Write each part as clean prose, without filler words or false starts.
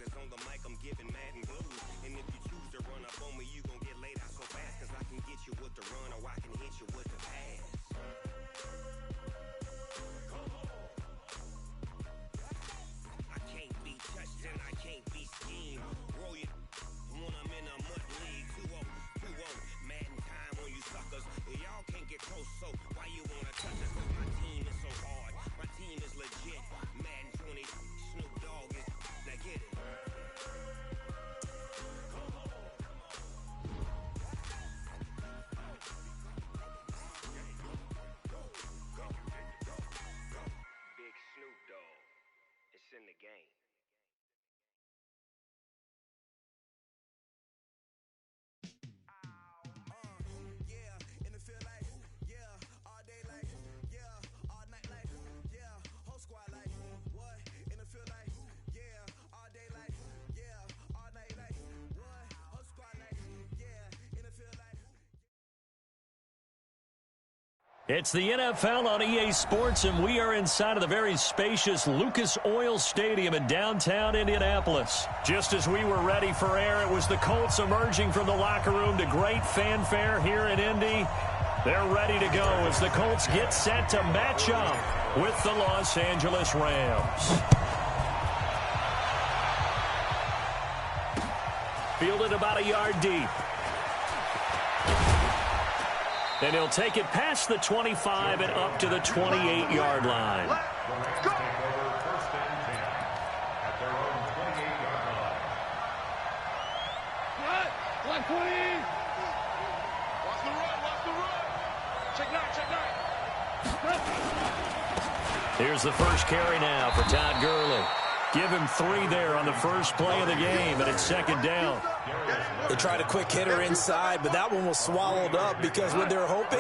cause on the mic I'm giving Madden blues. And if you choose to run up on me, you gon' get laid out so fast, cause I can get you with the run or I can hit you with the pass. I can't be touched and I can't be schemed. Roll you when I'm in a mud league. 2-0, 2-0, Madden time on you suckers. Y'all can't get close, so why you wanna touch us? Cause my team is so hard, my team is legit. Madden 20, Snoop Dogg is, now get it. Big Snoop Dogg, it's in the game. It's the NFL on EA Sports, and we are inside of the very spacious Lucas Oil Stadium in downtown Indianapolis. Just as we were ready for air, it was the Colts emerging from the locker room to great fanfare here in Indy. They're ready to go as the Colts get set to match up with the Los Angeles Rams. Fielded about a yard deep. And he'll take it past the 25 and up to the 28-yard line. Let's go! First and 10 at their own 28-yard line. Black 20! Watch the run, watch the run! Check nine. Here's the first carry now for Todd Gurley. Give him 3 there on the first play of the game, and it's second down. They tried a quick hitter inside, but that one was swallowed up because what they're hoping,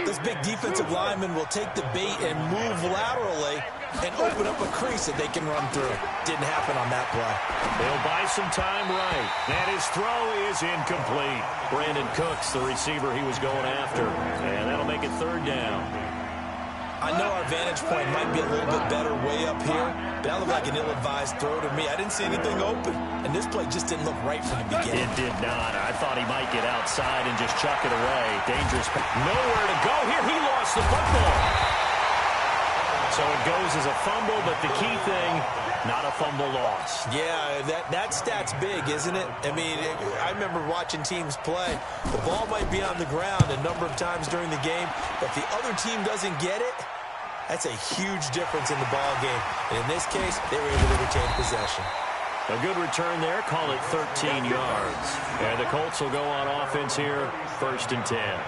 this big defensive lineman will take the bait and move laterally and open up a crease that they can run through. Didn't happen on that play. They'll buy some time right. And his throw is incomplete. Brandon Cooks, the receiver he was going after. And that'll make it third down. I know our vantage point might be a little bit better way up here, but that looked like an ill-advised throw to me. I didn't see anything open, and this play just didn't look right from the beginning. It did not. I thought he might get outside and just chuck it away. Dangerous. Nowhere to go here. He lost the football. So it goes as a fumble, but the key thing, not a fumble loss. Yeah, that stat's big, isn't it? I mean, I remember watching teams play. The ball might be on the ground a number of times during the game, but if the other team doesn't get it, that's a huge difference in the ball game. And in this case, they were able to retain possession. A good return there. Call it 13 yards. And the Colts will go on offense here, 1st and 10.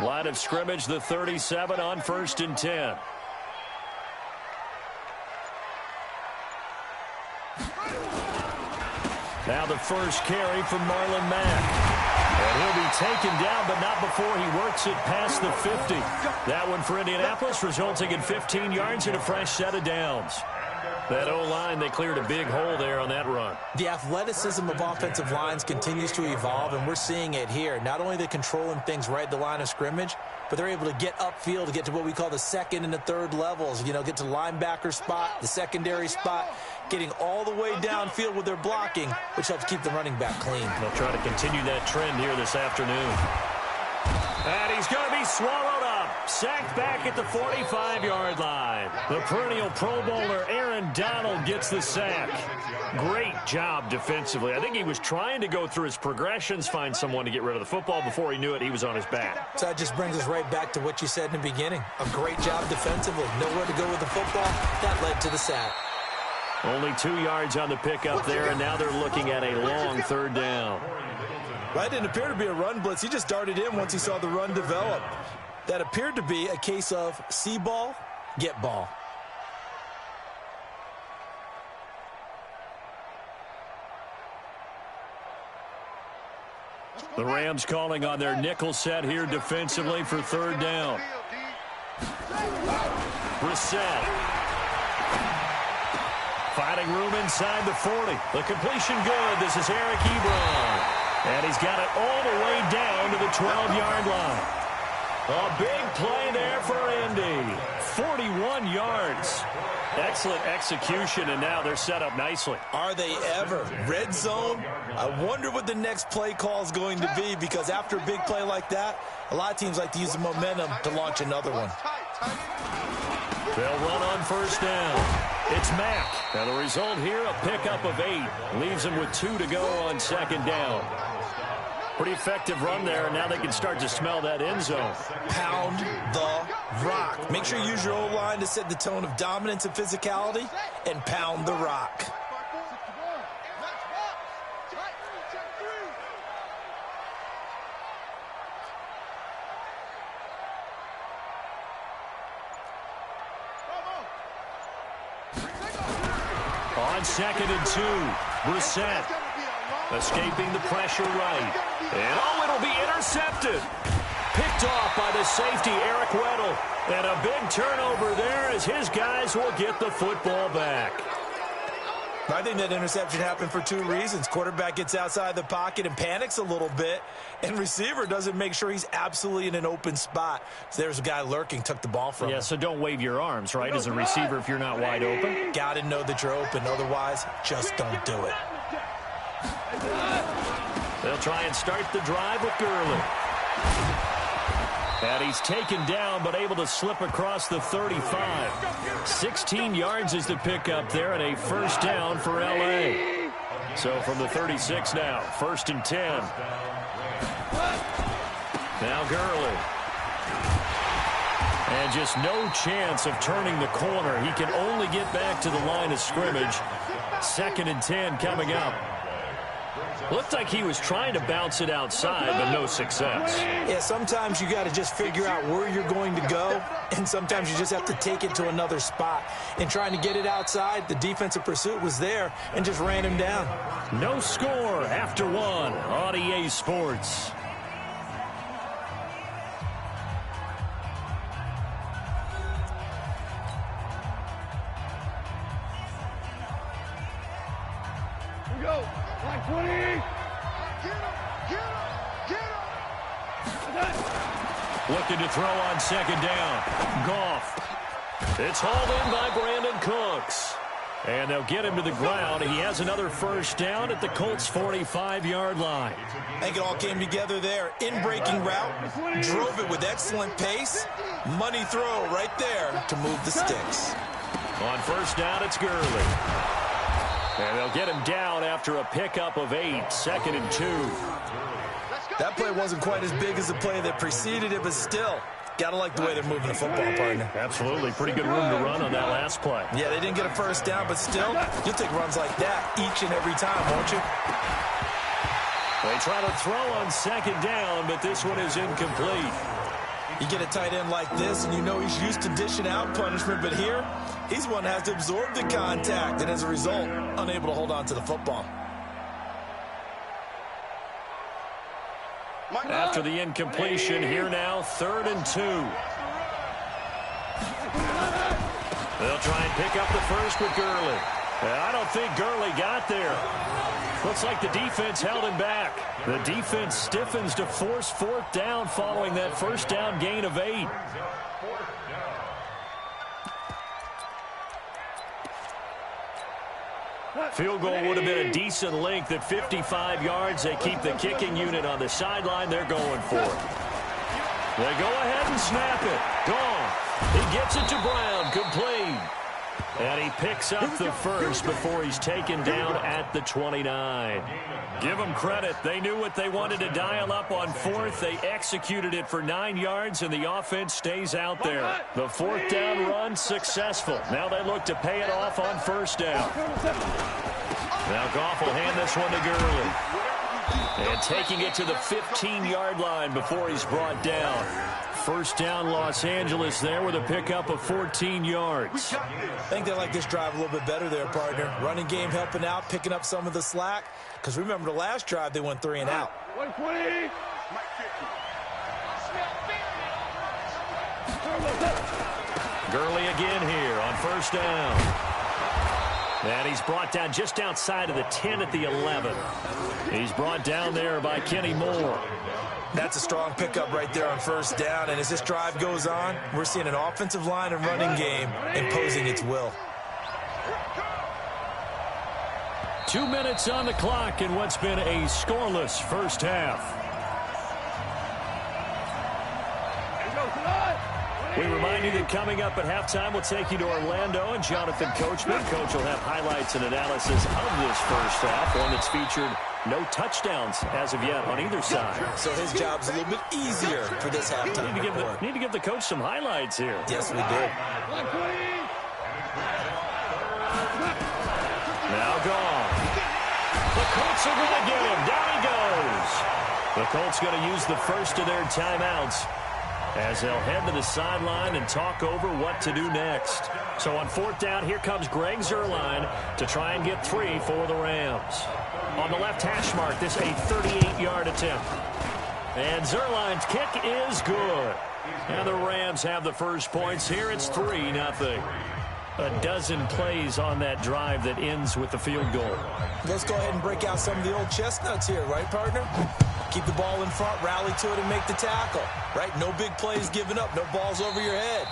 Line of scrimmage, the 37 on 1st and 10. Now the first carry from Marlon Mack. And he'll be taken down, but not before he works it past the 50. That one for Indianapolis, resulting in 15 yards and a fresh set of downs. That O-line, they cleared a big hole there on that run. The athleticism of offensive lines continues to evolve, and we're seeing it here. Not only are they controlling things right at the line of scrimmage, but they're able to get upfield to get to what we call the second and the third levels. You know, get to linebacker spot, the secondary spot, getting all the way downfield with their blocking, which helps keep the running back clean. They'll try to continue that trend here this afternoon. And he's going to be swallowed up. Sacked back at the 45-yard line. The perennial Pro Bowler Aaron Donald gets the sack. Great job defensively. I think he was trying to go through his progressions, find someone to get rid of the football. Before he knew it, he was on his back. So that just brings us right back to what you said in the beginning. A great job defensively. Nowhere to go with the football. That led to the sack. Only 2 yards on the pickup there, and now they're looking at a long 3rd down. That didn't appear to be a run blitz. He just darted in once he saw the run develop. That appeared to be a case of see ball, get ball. The Rams calling on their nickel set here defensively for third down. Brissett. Finding room inside the 40. The completion good. This is Eric Ebron. And he's got it all the way down to the 12-yard line. A big play there for Indy. 41 yards. Excellent execution, and now they're set up nicely. Are they ever? Red zone? I wonder what the next play call is going to be, because after a big play like that, a lot of teams like to use the momentum to launch another one. They'll run on first down. It's Mack. Now the result here, a pickup of 8. Leaves them with 2 to go on second down. Pretty effective run there, and now they can start to smell that end zone. Pound the rock. Make sure you use your O-line to set the tone of dominance and physicality, and pound the rock. On second and 2, Brissett escaping the pressure right. And it'll be intercepted. Picked off by the safety, Eric Weddle. And a big turnover there as his guys will get the football back. I think that interception happened for 2 reasons. Quarterback gets outside the pocket and panics a little bit, and receiver doesn't make sure he's absolutely in an open spot. So there's a guy lurking, took the ball from him. Yeah, so don't wave your arms, right, as a receiver if you're not wide open. Got to know that you're open. Otherwise, just don't do it. They'll try and start the drive with Gurley. And he's taken down, but able to slip across the 35. 16 yards is the pickup there, and a first down for L.A. So from the 36 now, 1st and 10. Now Gurley. And just no chance of turning the corner. He can only get back to the line of scrimmage. 2nd and 10 coming up. Looked like he was trying to bounce it outside, but no success. Yeah, sometimes you got to just figure out where you're going to go, and sometimes you just have to take it to another spot. And trying to get it outside, the defensive pursuit was there and just ran him down. No score after 1 on EA Sports. Here we go. Line 20. Looking to throw on second down. Goff. It's hauled in by Brandon Cooks. And they'll get him to the ground. He has another first down at the Colts' 45-yard line. I think it all came together there. In-breaking route. Drove it with excellent pace. Money throw right there to move the sticks. On first down, it's Gurley. And they'll get him down after a pickup of 8. 2nd and 2. That play wasn't quite as big as the play that preceded it, but still, gotta like the way they're moving the football, partner. Absolutely. Pretty good room to run on that last play. Yeah, they didn't get a first down, but still, you'll take runs like that each and every time, won't you? They try to throw on second down, but this one is incomplete. You get a tight end like this, and you know he's used to dishing out punishment, but here, he's one that has to absorb the contact, and as a result, unable to hold on to the football. After the incompletion, here now, 3rd and 2. They'll try and pick up the first with Gurley. I don't think Gurley got there. Looks like the defense held him back. The defense stiffens to force 4th down following that first down gain of 8. Field goal would have been a decent length at 55 yards. They keep the kicking unit on the sideline. They're going for it. They go ahead and snap it. Gone. He gets it to Brown. Complete. And he picks up the first before he's taken down at the 29. Give them credit. They knew what they wanted to dial up on 4th. They executed it for 9 yards, and the offense stays out there. The 4th down run successful. Now they look to pay it off on first down. Now Goff will hand this one to Gurley. And taking it to the 15-yard line before he's brought down. First down, Los Angeles there with a pickup of 14 yards. I think they like this drive a little bit better there, partner. Running game helping out, picking up some of the slack. Because remember the last drive, they went 3 and out. 120. Gurley again here on first down. And he's brought down just outside of the 10 at the 11. He's brought down there by Kenny Moore. That's a strong pickup right there on first down. And as this drive goes on, we're seeing an offensive line and running game imposing its will. 2 minutes on the clock in what's been a scoreless first half. We remind you that coming up at halftime, we'll take you to Orlando and Jonathan Coachman. Coach will have highlights and analysis of this first half, one that's featured no touchdowns as of yet on either side. So his job's a little bit easier for this halftime. Need to give the coach some highlights here. Yes, we do. Now gone. The Colts are going to get him. Down he goes. The Colts going to use the first of their timeouts as they'll head to the sideline and talk over what to do next. So on fourth down, here comes Greg Zuerlein to try and get 3 for the Rams. On the left hash mark, this a 38-yard attempt. And Zuerlein's kick is good. And the Rams have the first points here. It's 3-0. A dozen plays on that drive that ends with the field goal. Let's go ahead and break out some of the old chestnuts here, right, partner? Keep the ball in front, rally to it, and make the tackle, right? No big plays given up, no balls over your head.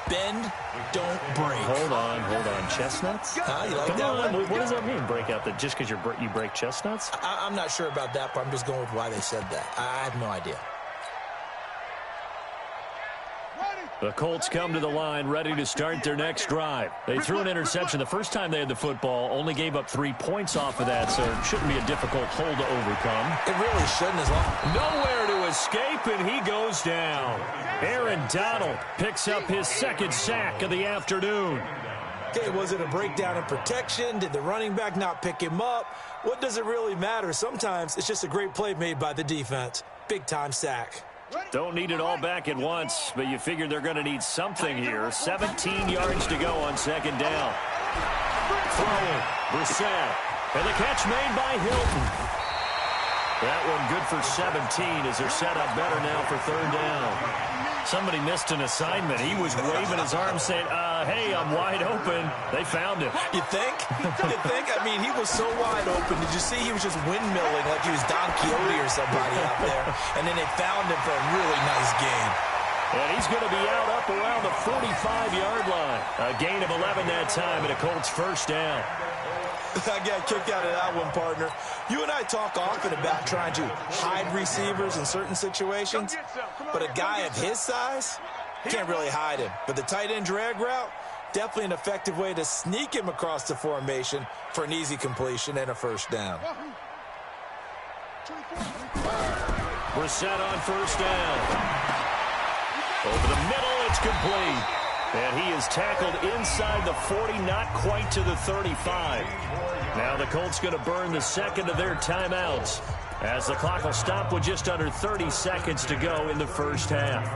Bend, don't break. Hold on. Chestnuts? You like Come that on. one? What does that mean, break out? Just because you break chestnuts? I'm not sure about that, but I'm just going with why they said that. I have no idea. The Colts come to the line ready to start their next drive. They threw an interception the first time they had the football, only gave up 3 points off of that, so it shouldn't be a difficult hole to overcome. It really shouldn't as long. Nowhere to escape, and he goes down. Aaron Donald picks up his second sack of the afternoon. Okay, was it a breakdown in protection? Did the running back not pick him up? What does it really matter? Sometimes it's just a great play made by the defense. Big-time sack. Don't need it all back at once, but you figure they're going to need something here. 17 yards to go on second down. Throwing, Brissett, and the catch made by Hilton. That one good for 17 as they're set up better now for third down. Somebody missed an assignment. He was waving his arm saying, hey, I'm wide open. They found him. You think? You think? I mean, he was so wide open. Did you see he was just windmilling like he was Don Quixote or somebody out there? And then they found him for a really nice gain. And he's going to be out up around the 45-yard line. A gain of 11 that time and a Colts first down. I got kicked out of that one, partner. You and I talk often about trying to hide receivers in certain situations, but a guy of his size can't really hide him. But the tight end drag route, definitely an effective way to sneak him across the formation for an easy completion and a first down. Brissett on first down. Over the middle, it's complete. And he is tackled inside the 40, not quite to the 35. Now the Colts going to burn the second of their timeouts as the clock will stop with just under 30 seconds to go in the first half.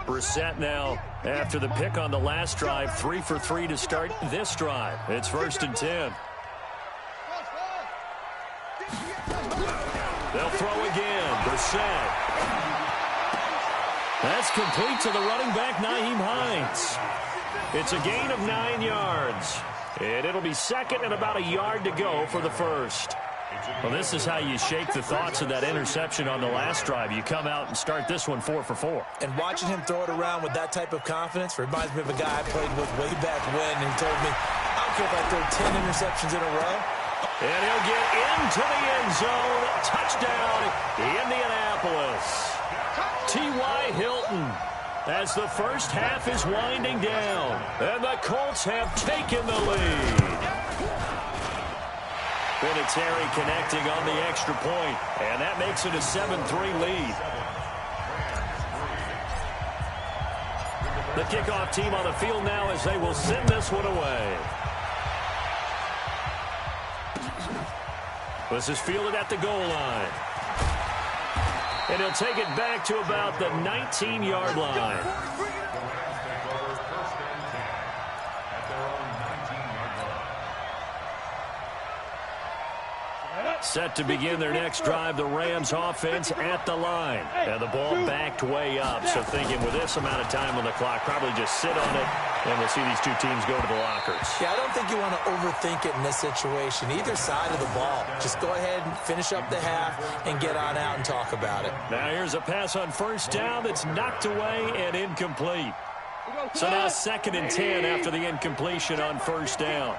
Brissett now, after the pick on the last drive, 3 for 3 to start this drive. It's 1st and 10. They'll throw again. Brissett. That's complete to the running back, Nyheim Hines. It's a gain of 9 yards. And it'll be second and about a yard to go for the first. Well, this is how you shake the thoughts of that interception on the last drive. You come out and start this one 4 for 4. And watching him throw it around with that type of confidence reminds me of a guy I played with way back when who told me, I don't care if I throw 10 interceptions in a row. And he'll get into the end zone. Touchdown, Indianapolis. T.Y. Hilton as the first half is winding down. And the Colts have taken the lead. Vinatieri connecting on the extra point, and that makes it a 7-3 lead. The kickoff team on the field now as they will send this one away. This is fielded at the goal line. And he'll take it back to about the 19-yard line. Set to begin their next drive, the Rams offense at the line. And the ball backed way up, so thinking with this amount of time on the clock, probably just sit on it, and we'll see these two teams go to the lockers. Yeah, I don't think you want to overthink it in this situation. Either side of the ball. Just go ahead and finish up the half and get on out and talk about it. Now here's a pass on first down that's knocked away and incomplete. So now 2nd and 10 after the incompletion on first down.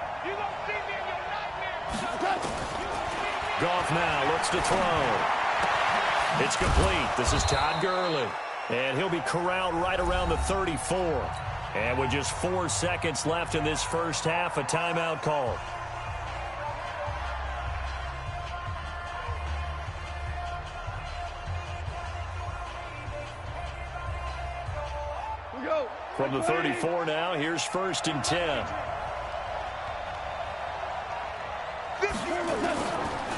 Goff now looks to throw. It's complete. This is Todd Gurley. And he'll be corralled right around the 34. And with just 4 seconds left in this first half, a timeout called. From the 34 now, here's 1st and 10.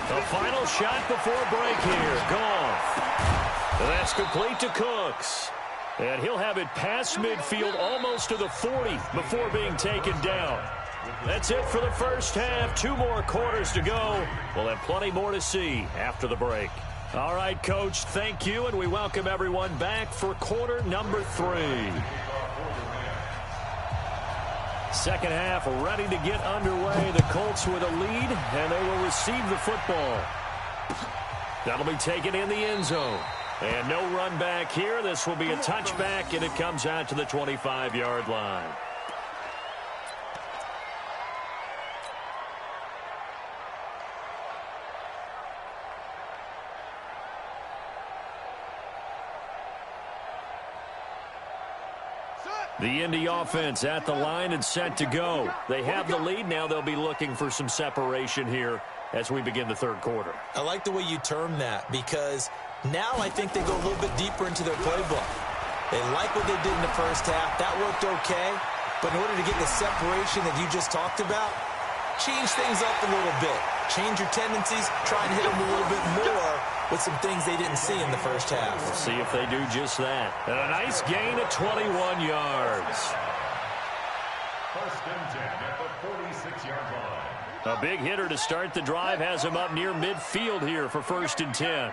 The final shot before break here. Goff. And that's complete to Cooks. And he'll have it past midfield almost to the 40 before being taken down. That's it for the first half. 2 more quarters to go. We'll have plenty more to see after the break. All right, Coach, thank you, and we welcome everyone back for quarter number 3. Second half ready to get underway. The Colts with a lead, and they will receive the football. That'll be taken in the end zone. And no run back here. This will be a touchback, and it comes out to the 25-yard line. The Indy offense at the line and set to go. They have the lead. Now they'll be looking for some separation here as we begin the third quarter. I like the way you term that, because now I think they go a little bit deeper into their playbook. They like what they did in the first half. That worked okay. But in order to get the separation that you just talked about, change things up a little bit. Change your tendencies. Try and hit them a little bit more with some things they didn't see in the first half. We'll see if they do just that. And a nice gain of 21 yards. 1st and 10 at the 46-yard line. A big hitter to start the drive has him up near midfield here for 1st and 10.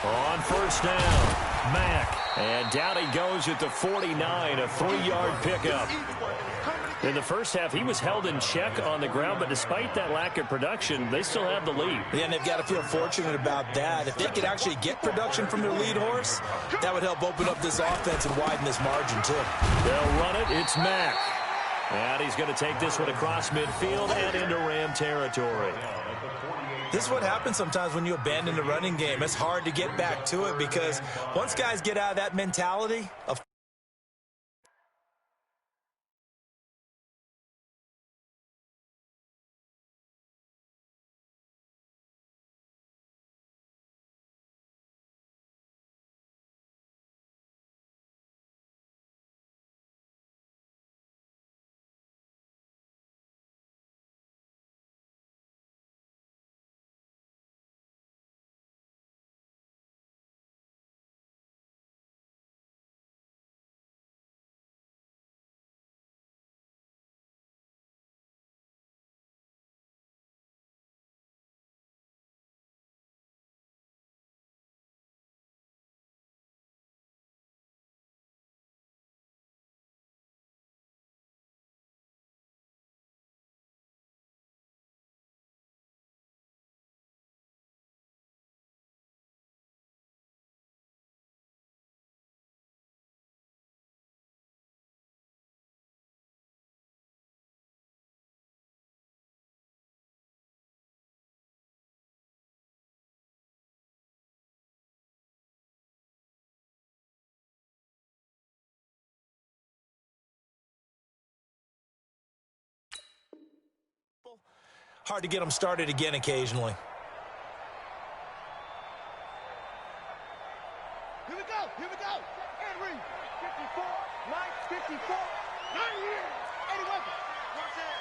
On first down, Mack. And down he goes at the 49, a 3-yard pickup. In the first half, he was held in check on the ground, but despite that lack of production, they still have the lead. Yeah, and they've got to feel fortunate about that. If they could actually get production from their lead horse, that would help open up this offense and widen this margin, too. They'll run it. It's Mack. And he's going to take this one across midfield and into Ram territory. This is what happens sometimes when you abandon the running game. It's hard to get back to it because once guys get out of that mentality of hard to get them started again occasionally. Here we go. Here we go. And read. 54. Mike, 54. 9 years. Eddie Weapon. Watch that.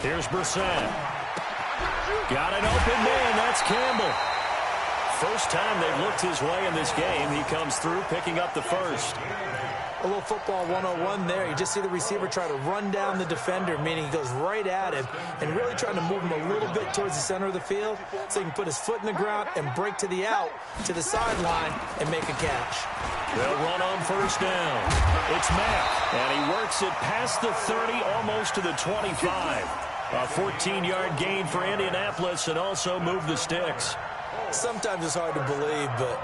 Here's Brissett. Got an open man. That's Campbell. First time they've looked his way in this game. He comes through, picking up the first. A little football 101 there. You just see the receiver try to run down the defender, meaning he goes right at him and really trying to move him a little bit towards the center of the field so he can put his foot in the ground and break to the out, to the sideline, and make a catch. They'll run on first down. It's Mack, and he works it past the 30, almost to the 25. A 14-yard gain for Indianapolis and also move the sticks. Sometimes it's hard to believe, but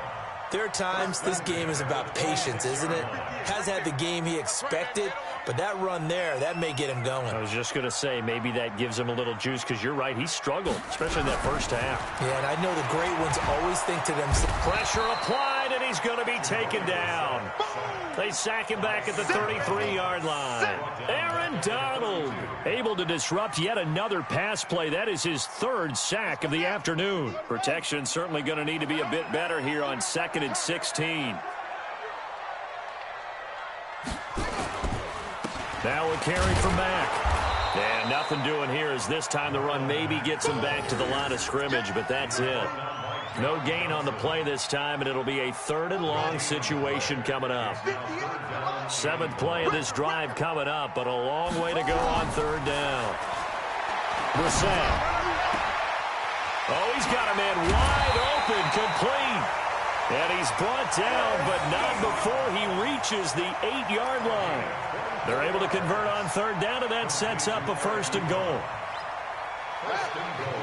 there are times this game is about patience, isn't it? Has had the game he expected, but that run there, that may get him going. I was just going to say, maybe that gives him a little juice, because you're right, he struggled, especially in that first half. Yeah, and I know the great ones always think to themselves. Pressure applied, and he's going to be taken down. They sack him back at the 33-yard line. Aaron Donald able to disrupt yet another pass play. That is his third sack of the afternoon. Protection certainly going to need to be a bit better here on 2nd and 16. Now a carry from Mack. And nothing doing here as this time the run maybe gets him back to the line of scrimmage, but that's it. No gain on the play this time, and it'll be a 3rd and long situation coming up. 7th play of this drive coming up, but a long way to go on 3rd down. Brissett. Oh, he's got a man wide open, complete. And he's brought down, but not before he reaches the 8-yard line. They're able to convert on 3rd down, and that sets up a 1st and goal. First and goal.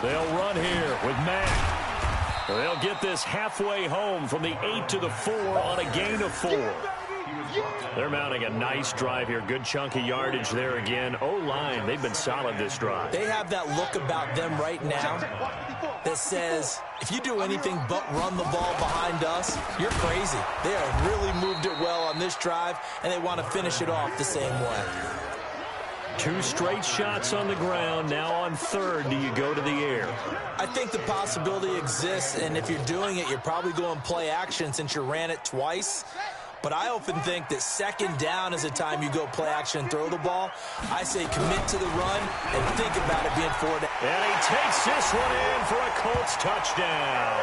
They'll run here with Mack. They'll get this halfway home from the 8 to the 4 on a gain of 4. They're mounting a nice drive here. Good chunky yardage there again. O-line, they've been solid this drive. They have that look about them right now that says, if you do anything but run the ball behind us, you're crazy. They have really moved it well on this drive, and they want to finish it off the same way. 2 straight shots on the ground. Now on 3rd, do you go to the air? I think the possibility exists, and if you're doing it, you're probably going play action since you ran it twice. But I often think that 2nd down is a time you go play action and throw the ball. I say commit to the run and think about it being 4 down. And he takes this one in for a Colts touchdown.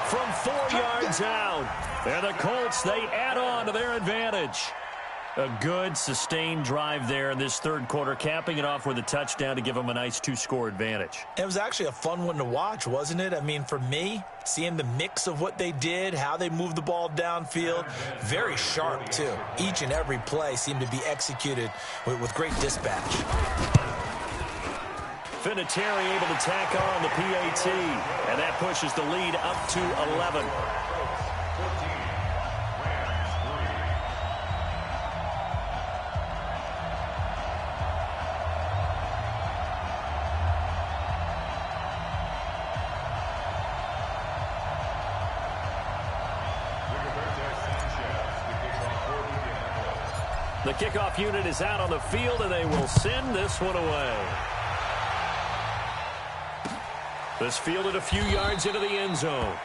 From 4 yards out. And the Colts, they add on to their advantage. A good, sustained drive there in this 3rd quarter, capping it off with a touchdown to give them a nice 2-score advantage. It was actually a fun one to watch, wasn't it? I mean, for me, seeing the mix of what they did, how they moved the ball downfield, very sharp, too. Each and every play seemed to be executed with great dispatch. Vinatieri able to tack on the PAT, and that pushes the lead up to 11. The kickoff unit is out on the field, and they will send this one away. This fielded a few yards into the end zone.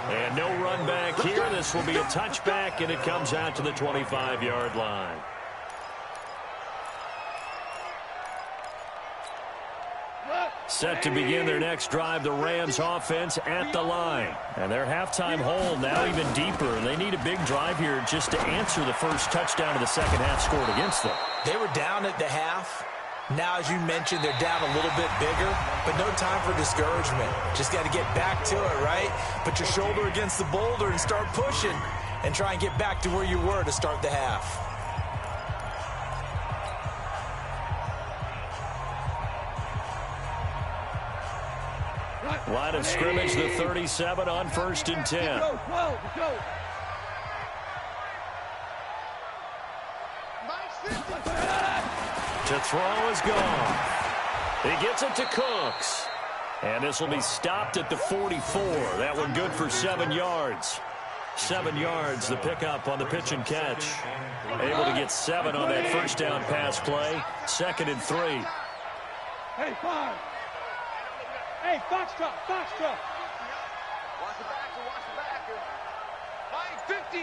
And no run back here. This will be a touchback, and it comes out to the 25-yard line. Set to begin their next drive, the Rams offense at the line. And their halftime hole now even deeper. And they need a big drive here just to answer the first touchdown of the second half scored against them. They were down at the half. Now, as you mentioned, they're down a little bit bigger, but no time for discouragement. Just got to get back to it, right? Put your shoulder against the boulder and start pushing and try and get back to where you were to start the half. Line of scrimmage, the 37 on 1st and 10. Go. To throw is gone. He gets it to Cooks. And this will be stopped at the 44. That one good for 7 yards. 7 yards, the pickup on the pitch and catch. Able to get 7 on that first down pass play. 2nd and 3. Hey, 5. Hey, Foxtrot. Watch the backer. Mike 50.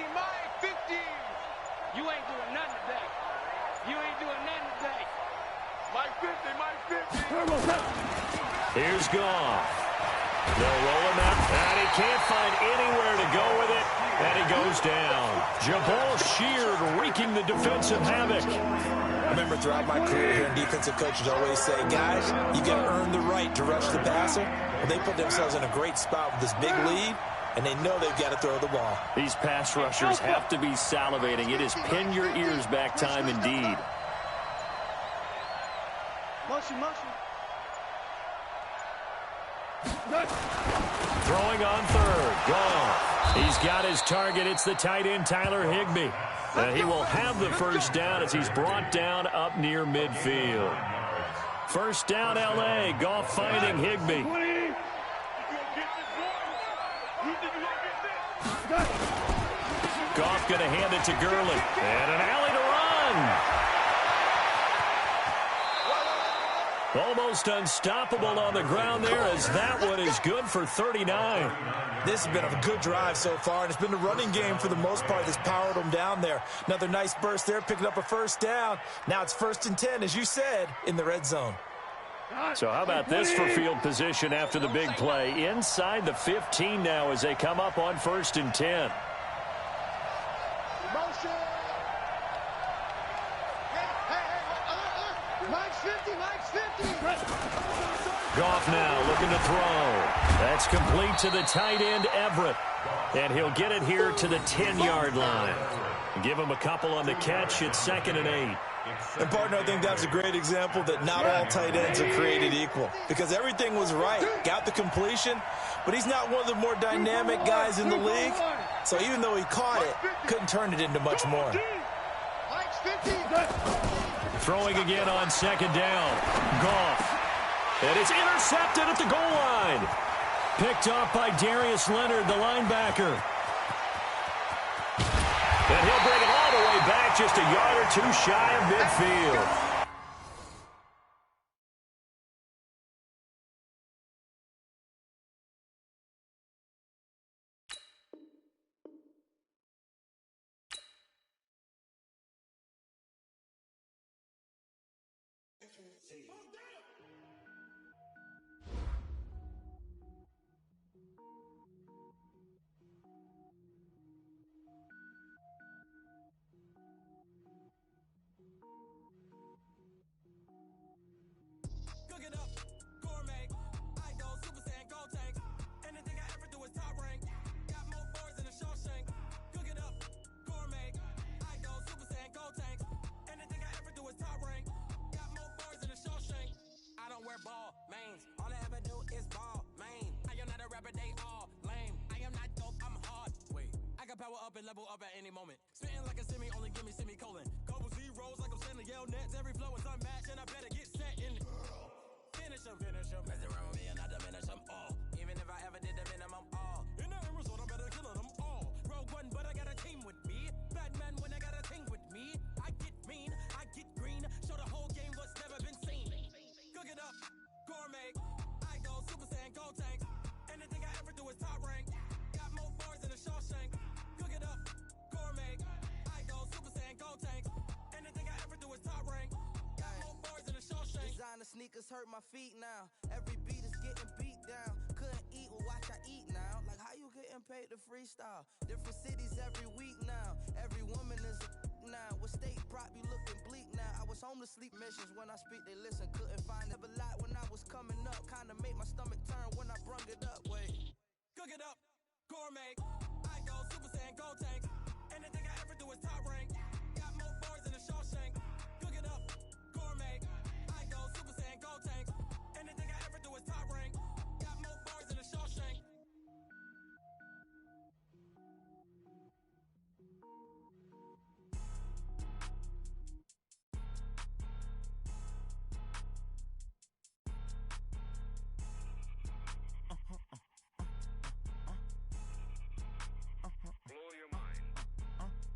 You ain't doing nothing today. Mike 50. Turbo's out. Here's Goff. They'll roll him out, and he can't find anywhere to go with it, and he goes down. Jabal Sheard wreaking the defensive havoc. I remember throughout my career hearing defensive coaches always say, guys, you got to earn the right to rush the passer. Well, they put themselves in a great spot with this big lead, and they know they've got to throw the ball. These pass rushers have to be salivating. It is pin your ears back time indeed. Motion. Throwing on 3rd. Goff. He's got his target. It's the tight end, Tyler Higbee. He will have the first down as he's brought down up near midfield. First down, L.A. Goff finding Higbee. Goff going to hand it to Gurley. And an alley to run. Almost unstoppable on the ground there as that one is good for 39. This has been a good drive so far, and it's been the running game for the most part that's powered them down there. Another nice burst there, picking up a first down. Now it's 1st and 10, as you said, in the red zone. So how about this for field position after the big play? Inside the 15 now as they come up on 1st and 10. Motion. Mike's 50. Goff now looking to throw. That's complete to the tight end, Everett. And he'll get it here to the 10-yard line. Give him a couple on the catch. It's 2nd and 8. And, partner, I think that's a great example that not all tight ends are created equal. Because everything was right. Got the completion, but he's not one of the more dynamic guys in the league. So even though he caught it, couldn't turn it into much more. Mike's 50. Throwing again on 2nd down. Goff. And it's intercepted at the goal line. Picked off by Darius Leonard, the linebacker. And he'll bring it all the way back just a yard or 2 shy of midfield. Power up and level up at any moment. Spitting like a semi, only give me semicolon. Couple zeros like I'm sending yell nets. Every flow is unmatched and I better get set in. Finish them. Mess around with me and I diminish them all. Even if I ever did the minimum all. In the end result, I'm better killing them all. Rogue one, but I got a team with me. Batman when I got a thing with me. I get mean, I get green. Show the whole game what's never been seen. Cook it up, gourmet. I go Super Saiyan, go tank. Anything I ever do is top rank. Got more bars than a Shawshank. Sneakers hurt my feet now. Every beat is getting beat down. Couldn't eat, well watch I eat now. Like how you getting paid to freestyle? Different cities every week now. Every woman is a now. With state prop you looking bleak now. I was homeless sleep missions when I speak they listen. Couldn't find never light when I was coming up. Kinda made my stomach turn when I brung it up. Wait. Cook it up, gourmet. I go Super Saiyan, go tank. Anything I ever do is top rank. Got more bars than a Shawshank. Cook it up, gourmet. Super Saiyan, go tank. Anything I ever do is top rank. Got more bars than a Shawshank. Blow your mind.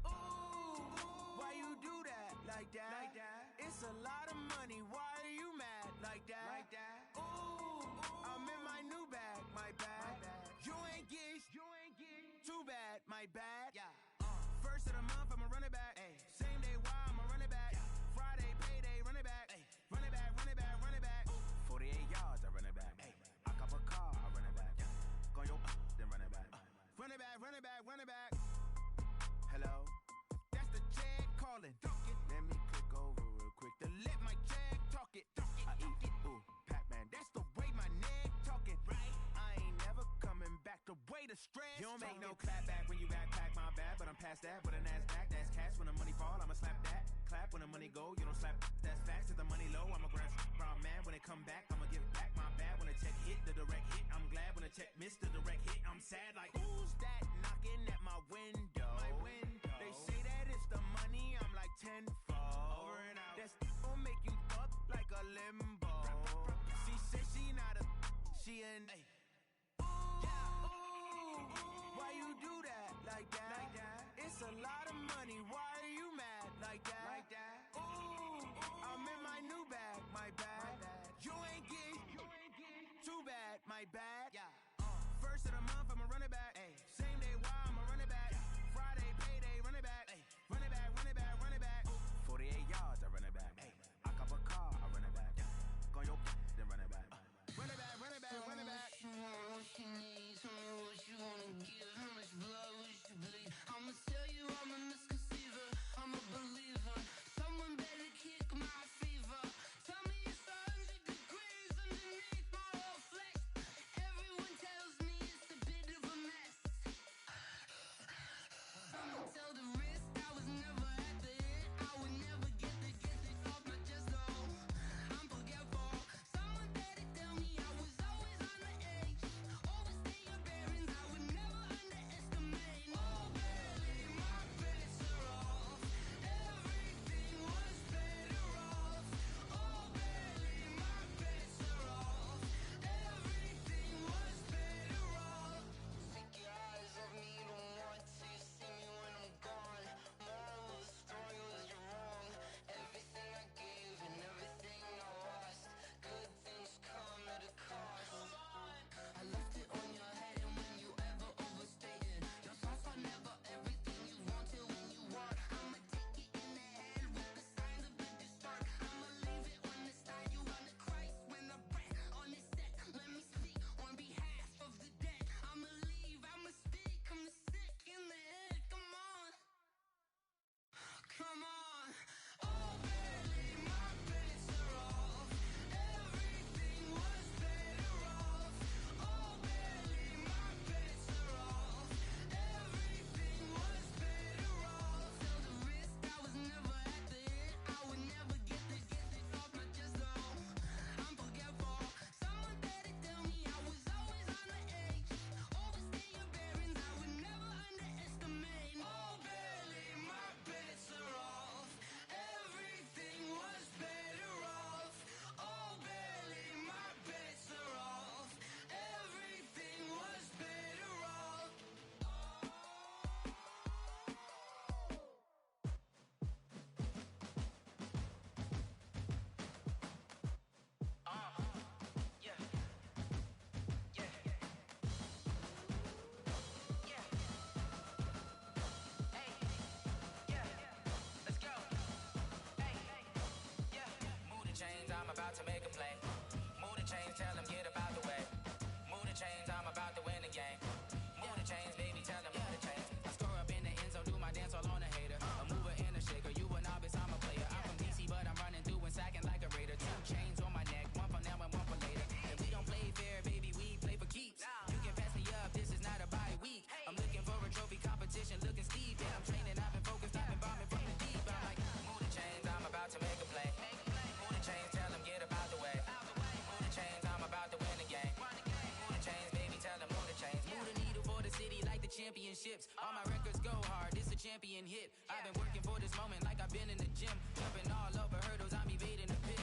Ooh. like that. It's a lot of money, why are you mad like that? Ooh, I'm in my new bag, my bad. You ain't get too bad, my bad. Yeah. First of the month, I'ma run it back. Same day, why I'ma run it back. Friday, payday, run it back. Run it back, run it back, run it back. 48 yards, I run it back. I cop a car, I run it back. Go your then run it back. Run it back, run it back, run it back. Hello, that's the jag calling. Let me click over real quick to let my jag talk it. I eat it, ooh, Pac-Man. That's the way my neck talking. Right, I ain't never coming back the way the stress. You don't make no clap back when you backpack, my bad. But I'm past that with a NASDAQ. That's cash when the money fall, I'ma slap that. Clap when the money go, you don't slap. That's facts. If the money low, I'ma grab brown man. When it come back, I'ma give back my bad. When the check hit, the direct hit. I'm glad when the check missed the direct hit. I'm sad like, who's that knocking at my window? They say that it's the money, I'm like tenfold. Over and out. That's gon' make you up like a limbo. She said she not a, she an. Why you do that like that? It's a lot of money, why are you mad like that? Ooh, I'm in my new bag, my bad. You ain't get too bad, my bad. Yeah. First of the month, I'ma run it back. Same day, why I'ma run it back. Friday, payday, run it back. Run it back, run it back, run it back. 48 yards, I run it back. I cop a car, I run it back. Go your then run it back. Run it back, run it back, run it back. What you want, what you need, tell me what you wanna give. How much blood would you bleed? I'ma tell you I'm a misconceiver, I'm a believer. Someone better kick my fever. Tell me it's 100 degrees underneath my whole flesh. Everyone tells me it's a bit of a mess. I'ma tell the risk I was never at the end. I would never get it off my chest though. I'm forgetful. Someone better tell me I was always on the edge. Overstay your bearings, I would never underestimate. Oh baby, my bets are off. Everything was better off. Oh baby, my bets are off. Everything was better off. Take your eyes off me, don't want to see me when I'm gone. Moral of the story was you're wrong. Everything I gave and everything I lost. Good things come at a cost. I left it on your head, and when you ever overstay it, your thoughts are never everything you wanted when you want. I'ma take it in the head with the signs of the distort. I'ma leave it on the side. You on the Christ when the breath on this set. Let me speak on behalf of the dead. I'ma leave, I'ma speak. I'm sick in the head. Come on, come on. Oh baby, my bets are off. Everything was better off. Oh baby, my bets are off. Everything was better off. Tell the risk I was never at the end. I would never get it off my chest though. I'm forgetful. Someone better tell me I was always on the edge. Overstay your bearings, I would never underestimate. Oh baby, my bets are off. Everything was better off. Oh baby, my bets are off. Everything was better off. Yeah. Yeah. Yeah. Hey. Yeah. Let's go. Hey. Yeah. Move the chains, I'm about to make a play. Move the chains, tell them get about the way. Move the chains, I'm about to win the game. Move the chains, baby, tell them move the chains. I score up in the end zone, do my dance all on a hater. A mover and a shaker, you a novice, I'm a player. I'm from DC, but I'm running through and sacking like a raider. 2 chains on my neck, one for now and one for later. And we don't play fair, baby, we play for keeps. You can pass me up, this is not a bye week. I'm looking for a trophy competition, looking steep. And I'm training, I've been focused, I've been bombing from the deep. I'm like, move the chains, I'm about to make a play. Move the chains, tell them get about the way. Move the chains, I'm about to win the game. Move the chains, baby, tell them move the chains. Move the needle for the city like the championships. All my records go hard, this a champion hit. I've been working for this moment like I've been in the gym. Jumping all over hurdles, I'm evading the pit.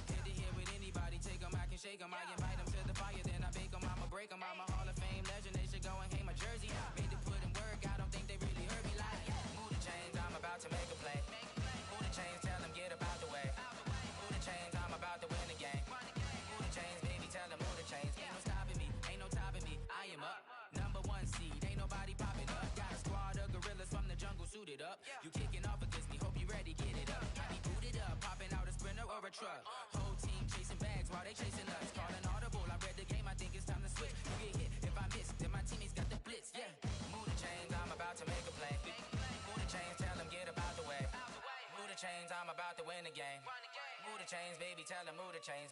Good to hear with anybody, take them, I can shake them. I invite them to the fire, then I bake them, I'ma break them. I'm a Hall of Fame legend, they should go and hang my jersey. Made to put in work, I don't think they really heard me like. Move the chains, I'm about to make a play. Move the chains, tell them get about to win the game. Move the chains, baby, tell them move the chains. Ain't no stopping me, ain't no topping me. I am up, #1 seed, ain't nobody popping up. Got a squad of gorillas from the jungle suited up. You kicking off against me, hope you ready, get it up. I be booted up, popping out a Sprinter or a truck. Whole team chasing bags while they chasing us. Calling audible, I read the game, I think it's time to switch. You get hit, if I miss, then my teammates got the blitz, yeah. Move the chains, I'm about to make a play. Move the chains, tell them get about the way. Move the chains, I'm about to win the game. Move the chains, baby, tell them move the chains.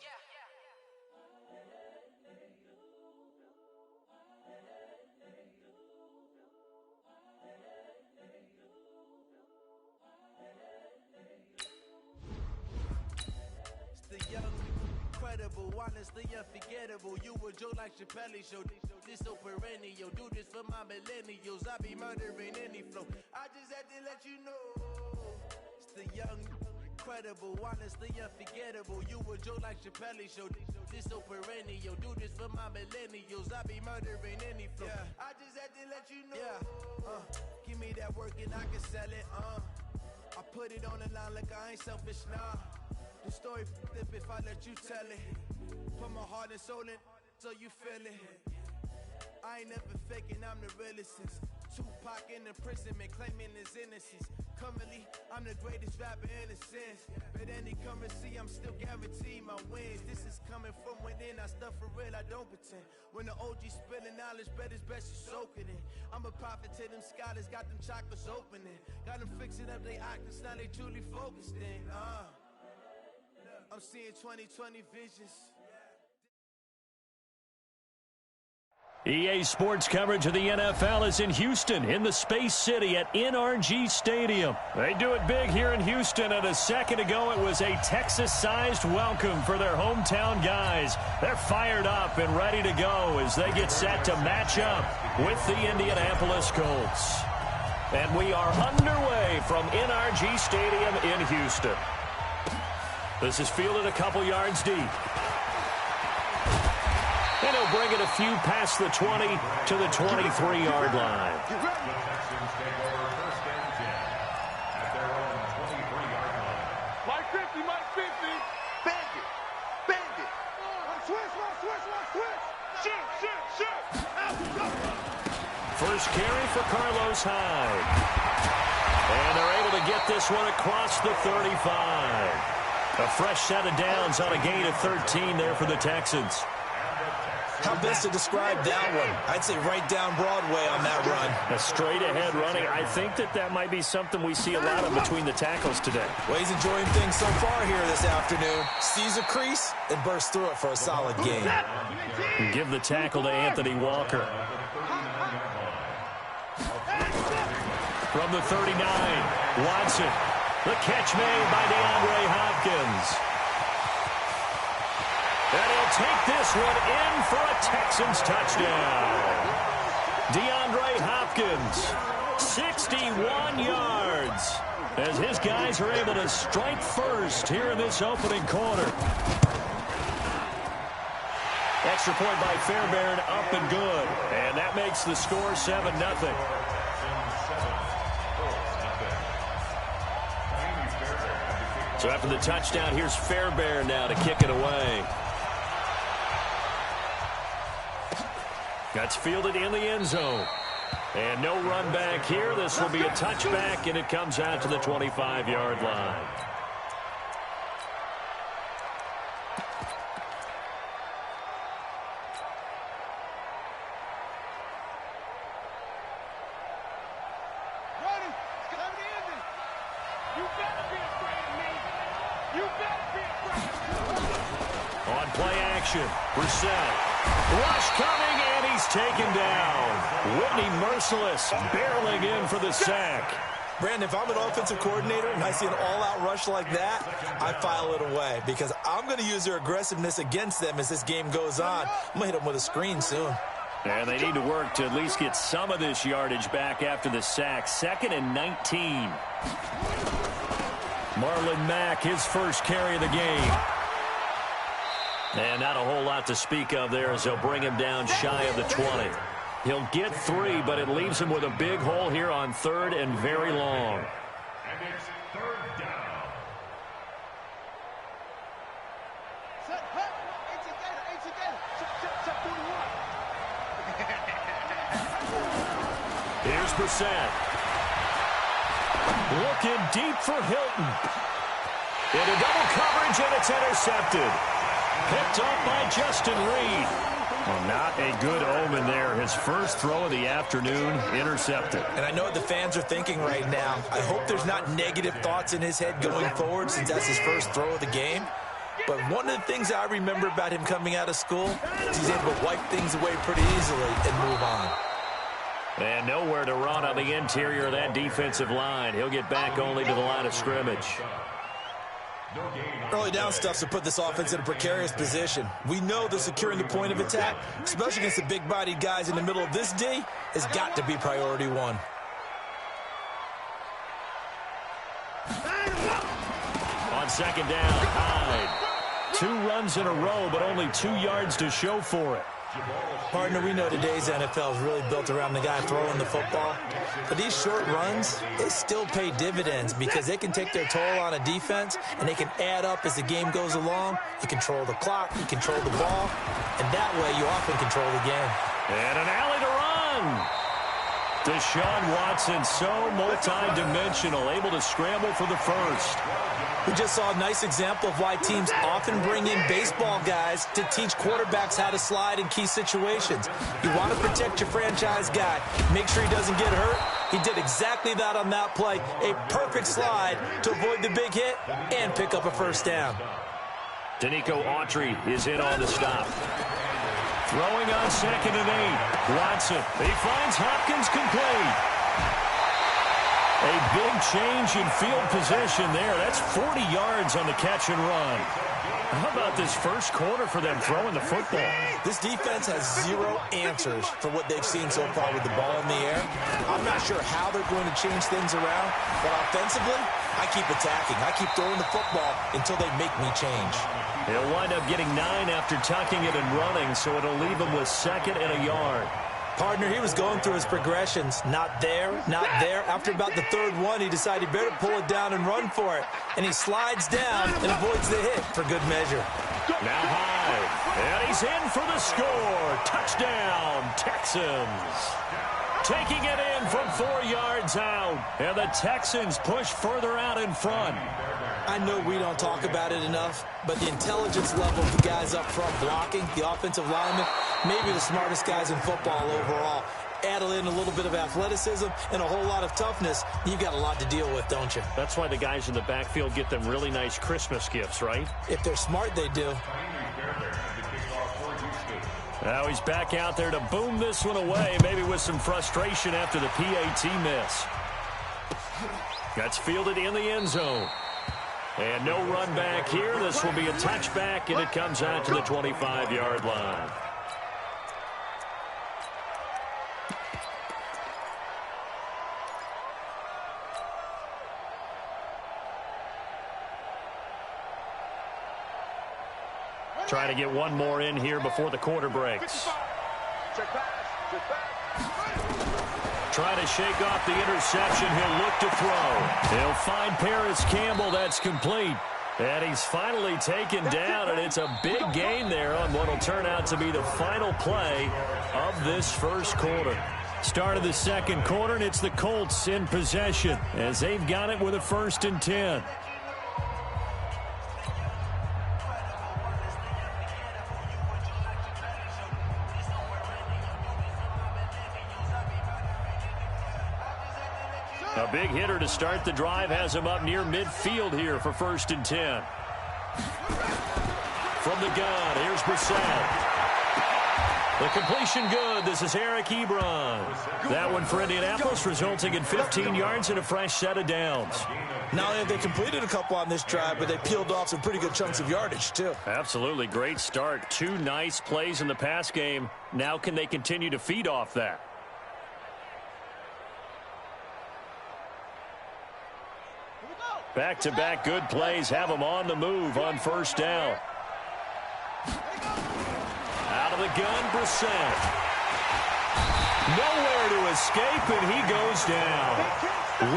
It's the young, incredible, honestly unforgettable. You a Joe like Chappelle show. This so perennial. Do this for my millennials. I be murdering any flow. I just had to let you know. It's the young, incredible, honestly unforgettable. You a Joe like Chappelle show. This so perennial. Do this for my millennials. I be murdering any flow. Yeah. I just had to let you know. Yeah. Give me that work and I can sell it. I put it on the line like I ain't selfish, nah. The story f***ed up if I let you tell it. Put my heart and soul in so you feel it. I ain't never faking, I'm the realest since Tupac in imprisonment, claiming his innocence. Currently, I'm the greatest rapper in a sense. But any currency, I'm still guaranteed my wins. This is coming from within, I stuff for real, I don't pretend. When the OG spilling knowledge, bet it's best you soak it in. I'm a prophet to them scholars, got them chakras opening. Got them fixing up they octaves, now they truly focused in. I'm seeing 2020 visions. EA Sports coverage of the NFL is in Houston, in the Space City at NRG Stadium. They do it big here in Houston, and a second ago it was a Texas-sized welcome for their hometown guys. They're fired up and ready to go as they get set to match up with the Indianapolis Colts. And we are underway from NRG Stadium in Houston. This is fielded a couple yards deep. And he'll bring it a few past the 20 to the 23-yard line. The Texans take over first and 10 at their own 23-yard line. Mike 50, Mike 50. Bang it. Bang it. Switch. Shoot. First carry for Carlos Hyde. And they're able to get this one across the 35. A fresh set of downs on a gain of 13 there for the Texans. How best to describe that one? I'd say right down Broadway on that run. A straight-ahead running. I think that might be something we see a lot of between the tackles today. Well, he's enjoying things so far here this afternoon. Sees a crease and bursts through it for a solid gain. And give the tackle to Anthony Walker. From the 39, Watson. The catch made by DeAndre Hopkins. And he'll take this one in for a Texans touchdown. DeAndre Hopkins, 61 yards, as his guys are able to strike first here in this opening quarter. Extra point by Fairbairn, up and good. And that makes the score 7-0. So after the touchdown, here's Fairbairn now to kick it away. That's fielded in the end zone. And no run back here. This will be a touchback, and it comes out to the 25-yard line. Brissett. Rush coming, and he's taken down. Whitney Merciless barreling in for the sack. Brandon, if I'm an offensive coordinator and I see an all-out rush like that, I file it away because I'm going to use their aggressiveness against them as this game goes on. I'm going to hit them with a screen soon. And they need to work to at least get some of this yardage back after the sack. 2nd and 19. Marlon Mack, his first carry of the game. And not a whole lot to speak of there as they'll bring him down shy of the 20. He'll get 3, but it leaves him with a big hole here on 3rd and very long. And it's 3rd down. Here's Brissett. Looking deep for Hilton. Into double coverage, and it's intercepted. Picked up by Justin Reed. Well, not a good omen there. His first throw of the afternoon, intercepted. And I know what the fans are thinking right now. I hope there's not negative thoughts in his head going forward since that's his first throw of the game. But one of the things I remember about him coming out of school is he's able to wipe things away pretty easily and move on. And nowhere to run on the interior of that defensive line. He'll get back only to the line of scrimmage. Early down stuff's to put this offense in a precarious position. We know that securing the point of attack, especially against the big-bodied guys in the middle of this D, has got to be priority one. On second down, Hyde. 2 runs in a row, but only 2 yards to show for it. Partner, we know today's NFL is really built around the guy throwing the football. But these short runs, they still pay dividends because they can take their toll on a defense, and they can add up as the game goes along. You control the clock, you control the ball, and that way you often control the game. And an alley to run. Deshaun Watson, so multi-dimensional, able to scramble for the first. We just saw a nice example of why teams often bring in baseball guys to teach quarterbacks how to slide in key situations. You want to protect your franchise guy. Make sure he doesn't get hurt. He did exactly that on that play. A perfect slide to avoid the big hit and pick up a first down. Danico Autry is in on the stop. Throwing on second and 8. Watson, he finds Hopkins complete. A big change in field position there. That's 40 yards on the catch and run. How about this first quarter for them throwing the football? This defense has 0 answers for what they've seen so far with the ball in the air. I'm not sure how they're going to change things around, but offensively, I keep attacking. I keep throwing the football until they make me change. He'll wind up getting 9 after tucking it and running, so it'll leave him with 2nd and a yard. Partner, he was going through his progressions. Not there, not there. After about the 3rd one, he decided he better pull it down and run for it. And he slides down and avoids the hit for good measure. Now Hyde, and he's in for the score. Touchdown, Texans. Taking it in from 4 yards out. And the Texans push further out in front. I know we don't talk about it enough, but the intelligence level of the guys up front blocking, the offensive linemen, maybe the smartest guys in football overall. Add in a little bit of athleticism and a whole lot of toughness, you've got a lot to deal with, don't you? That's why the guys in the backfield get them really nice Christmas gifts, right? If they're smart, they do. Now he's back out there to boom this one away, maybe with some frustration after the PAT miss. That's fielded in the end zone. And no run back here. This will be a touchback, and it comes out to the 25-yard line. Trying to get one more in here before the quarter breaks. Trying to shake off the interception. He'll look to throw. He'll find Paris Campbell. That's complete. And he's finally taken down, and it's a big gain there on what will turn out to be the final play of this first quarter. Start of the second quarter, and it's the Colts in possession as they've got it with a 1st and 10. A big hitter to start the drive has him up near midfield here for 1st and 10. From the gun, here's Brissett. The completion good. This is Eric Ebron. That one for Indianapolis, resulting in 15 yards and a fresh set of downs. Not only have they completed a couple on this drive, but they peeled off some pretty good chunks of yardage, too. Absolutely. Great start. 2 nice plays in the pass game. Now can they continue to feed off that? Back-to-back good plays have them on the move on 1st down. Out of the gun, Brissett. Nowhere to escape, and he goes down.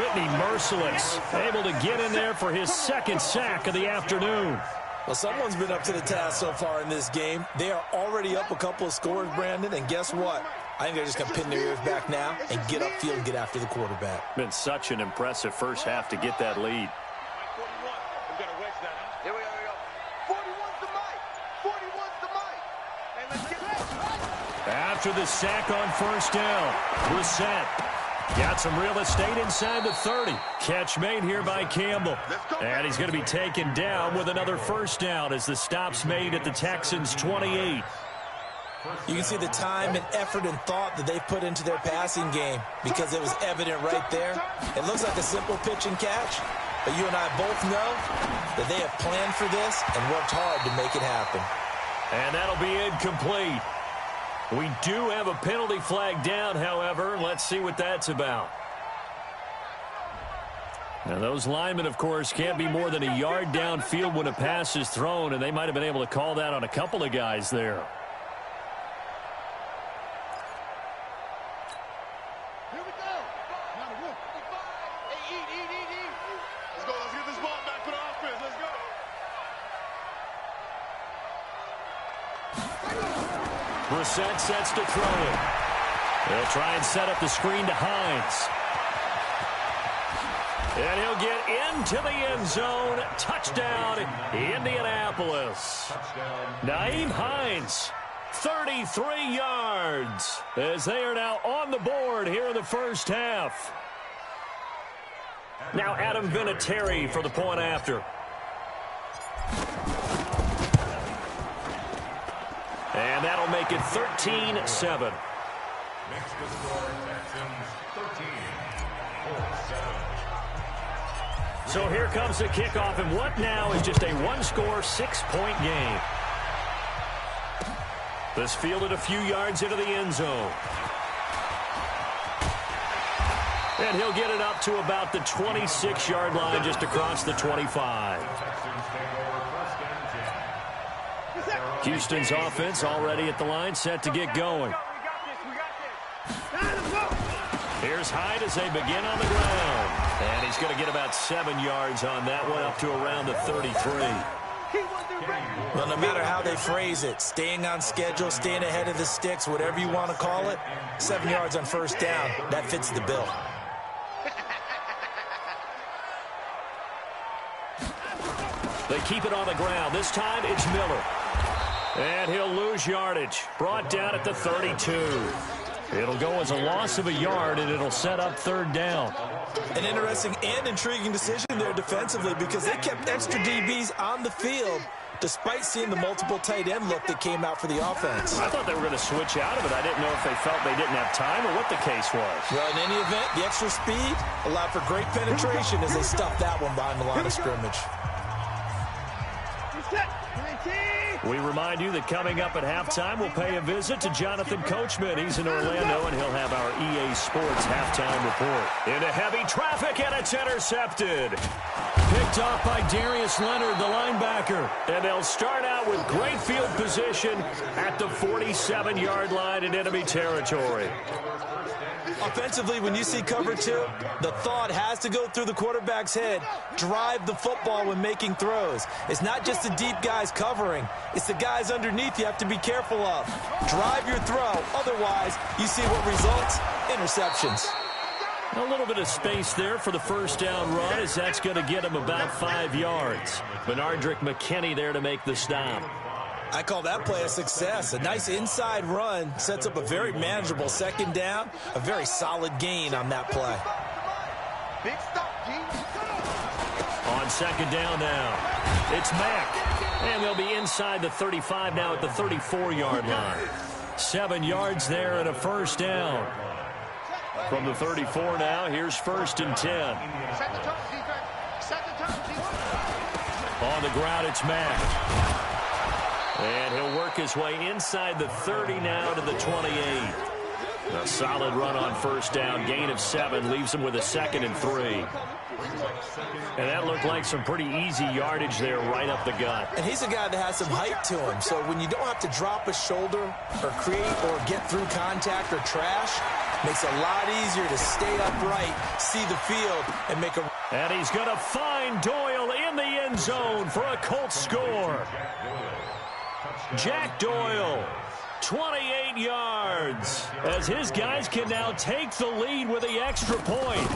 Whitney Merciless able to get in there for his 2nd sack of the afternoon. Well, someone's been up to the task so far in this game. They are already up a couple of scores, Brandon, and guess what? I think they're just going to pin their ears back now and get upfield and get after the quarterback. Been such an impressive first half to get that lead. 41. We've got to wedge that. Here we go. 41's the mic. 41's the mic. And let's get it. After the sack on first down, Brissett got some real estate inside the 30. Catch made here by Campbell. And he's going to be taken down with another first down as the stop's made at the Texans' 28. You can see the time and effort and thought that they've put into their passing game because it was evident right there. It looks like a simple pitch and catch, but you and I both know that they have planned for this and worked hard to make it happen. And that'll be incomplete. We do have a penalty flag down, however. Let's see what that's about. Now, those linemen, of course, can't be more than a yard downfield when a pass is thrown, and they might have been able to call that on a couple of guys there. Here we go. Now the roof. Hey, eat. Let's go. Let's get this ball back for the offense. Let's go. Brissett sets to throw it. They'll try and set up the screen to Hines. And he'll get into the end zone. Touchdown, Indianapolis. Nyheim Hines, 33 yards, as they are now on the board here in the first half. Now Adam Vinatieri for the point after. And that'll make it 13-7. Makes the score Texans 13-7. So here comes the kickoff, and what now is just a one-score, 6-point game. This fielded a few yards into the end zone. And he'll get it up to about the 26-yard line, just across the 25. Houston's offense already at the line, set to get going. Here's Hyde as they begin on the ground. And he's going to get about 7 yards on that one, up to around the 33. Well, no matter how they phrase it, staying on schedule, staying ahead of the sticks, whatever you want to call it, 7 yards on first down, that fits the bill. They keep it on the ground. This time it's Miller. And he'll lose yardage. Brought down at the 32. It'll go as a loss of a yard, and it'll set up third down. An interesting and intriguing decision there defensively because they kept extra DBs on the field despite seeing the multiple tight end look that came out for the offense. I thought they were going to switch out of it. I didn't know if they felt they didn't have time or what the case was. Well, in any event, the extra speed allowed for great penetration as they stuffed that one behind the line of scrimmage. We remind you that coming up at halftime, we'll pay a visit to Jonathan Coachman. He's in Orlando, and he'll have our EA Sports halftime report. Into heavy traffic, and it's intercepted. Picked off by Darius Leonard, the linebacker. And they'll start out with great field position at the 47-yard line in enemy territory. Offensively, when you see cover two, the thought has to go through the quarterback's head. Drive the football when making throws. It's not just the deep guys covering. It's the guys underneath you have to be careful of. Drive your throw. Otherwise, you see what results? Interceptions. A little bit of space there for the first down run, as that's going to get him about 5 yards. Benardrick McKinney there to make the stop. I call that play a success. A nice inside run sets up a very manageable second down. A very solid gain on that play. Big stop, G. On second down now, it's Mack. And they'll be inside the 35 now at the 34-yard line. 7 yards there and a first down. From the 34 now, here's first and 10. Set the tone, defense. Set the tone, defense. On the ground, it's Mack. And he'll work his way inside the 30 now to the 28. A solid run on first down. Gain of 7 leaves him with a 2nd and 3. And that looked like some pretty easy yardage there right up the gut. And he's a guy that has some height to him. So when you don't have to drop a shoulder or create or get through contact or trash, makes it a lot easier to stay upright, see the field, and make a... And he's going to find Doyle in the end end zone for a Colts score. Jack Doyle, 28 yards, as his guys can now take the lead with the extra point.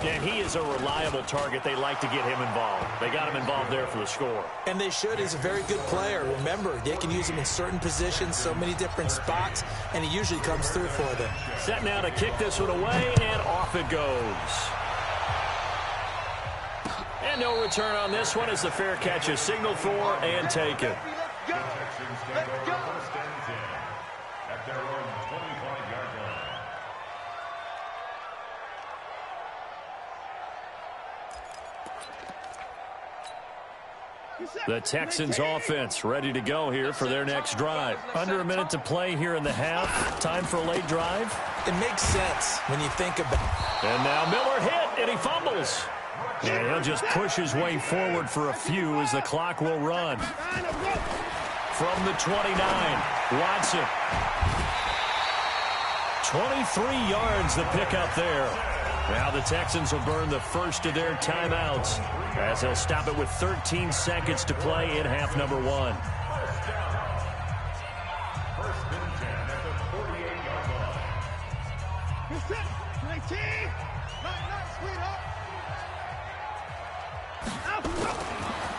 And he is a reliable target. They like to get him involved. They got him involved there for the score. And they should. He's a very good player. Remember, they can use him in certain positions, so many different spots, and he usually comes through for them. Set now to kick this one away, and off it goes. And no return on this one as the fair catch is signaled for and taken. Let's go. First and 10 at their own 25-yard line. The Texans offense ready to go here for their next drive. Under a minute to play here in the half. Time for a late drive. It makes sense when you think about it. And now Miller hit, and he fumbles. And he'll just push his way forward for a few as the clock will run. From the 29, Watson. 23 yards the pickup there. Now the Texans will burn the first of their timeouts as they'll stop it with 13 seconds to play in half number 1. First and 10 at the 48-yard line. You're set. 19. Nice, sweetheart.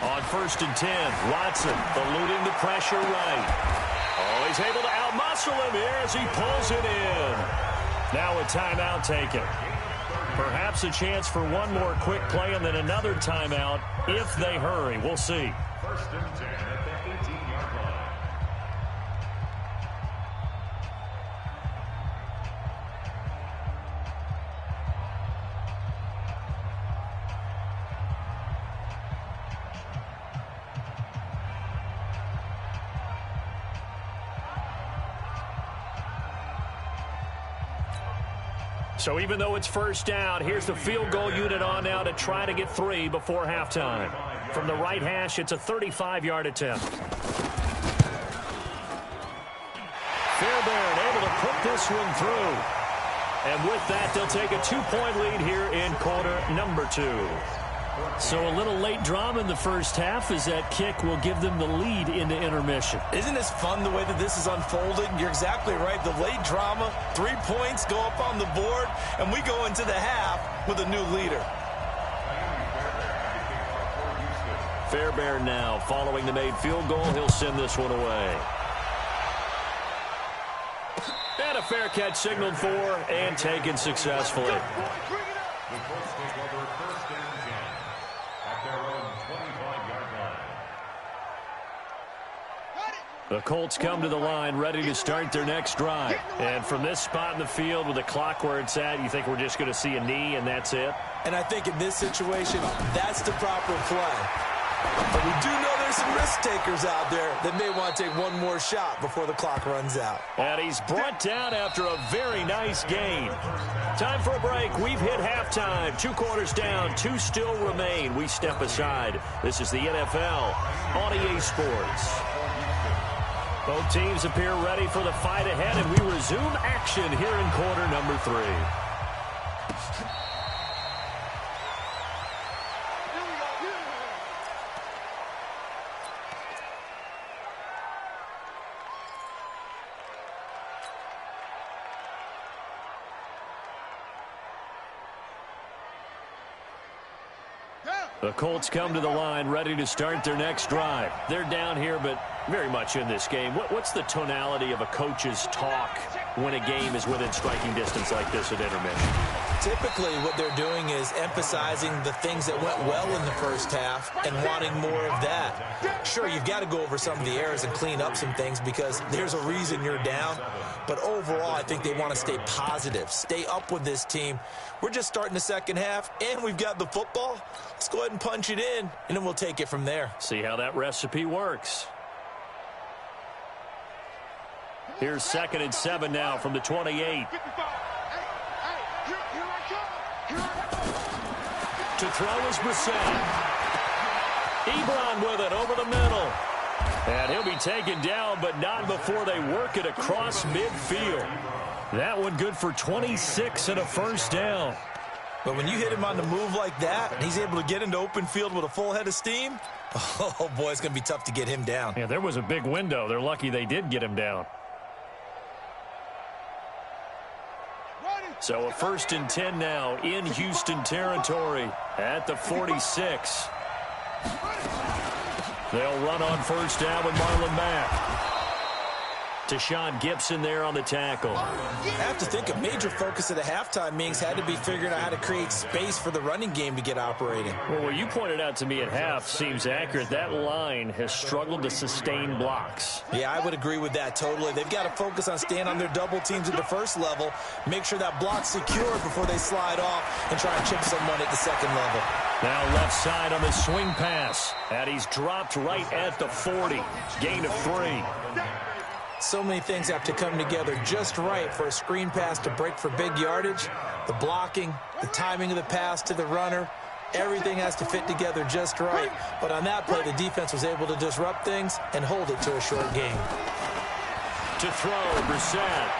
On first and 10, Watson eluding the pressure right. Oh, he's able to outmuscle him here as he pulls it in. Now a timeout taken. Perhaps a chance for one more quick play and then another timeout if they hurry. We'll see. First and 10 at the 18-yard line. So even though it's first down, here's the field goal unit on now to try to get 3 before halftime. From the right hash, it's a 35-yard attempt. Fairbairn able to put this one through. And with that, they'll take a 2-point lead here in quarter number 2. So a little late drama in the first half as that kick will give them the lead into intermission. Isn't this fun the way that this is unfolding? You're exactly right. The late drama, 3 points go up on the board, and we go into the half with a new leader. Fairbairn now following the made field goal. He'll send this one away. And a fair catch signaled for and taken successfully. The Colts take over first and 10 at their own 25-yard line. The Colts come to the line ready to start their next drive. And from this spot in the field with the clock where it's at, you think we're just going to see a knee and that's it? And I think in this situation, that's the proper play. But we do know there's some risk takers out there that may want to take one more shot before the clock runs out. And he's brought down after a very nice gain. Time for a break. We've hit halftime. 2 quarters down, 2 still remain. We step aside. This is the NFL on EA Sports. Both teams appear ready for the fight ahead, and we resume action here in quarter number 3. The Colts come to the line ready to start their next drive. They're down here, but very much in this game. What's the tonality of a coach's talk when a game is within striking distance like this at intermission? Typically, what they're doing is emphasizing the things that went well in the first half and wanting more of that. Sure, you've got to go over some of the errors and clean up some things because there's a reason you're down. But overall, I think they want to stay positive, stay up with this team. We're just starting the second half, and we've got the football. Let's go ahead and punch it in, and then we'll take it from there. See how that recipe works. Here's 2nd and 7 now from the 28. To throw is Brissett. Ebron with it over the middle. And he'll be taken down, but not before they work it across midfield. That one good for 26 and a first down. But when you hit him on the move like that, and he's able to get into open field with a full head of steam, oh, boy, it's going to be tough to get him down. Yeah, there was a big window. They're lucky they did get him down. So a 1st and 10 now in Houston territory at the 46. They'll run on 1st down with Marlon Mack. Tashawn Gibson there on the tackle. I have to think a major focus of the halftime meetings had to be figuring out how to create space for the running game to get operating. Well, what you pointed out to me at half seems accurate. That line has struggled to sustain blocks. Yeah, I would agree with that totally. They've got to focus on staying on their double teams at the first level, make sure that block's secure before they slide off and try and chip someone at the second level. Now left side on the swing pass, and he's dropped right at the 40. Gain of 3. So many things have to come together just right for a screen pass to break for big yardage. The blocking, the timing of the pass to the runner, everything has to fit together just right. But on that play, the defense was able to disrupt things and hold it to a short gain. To throw, Brissett.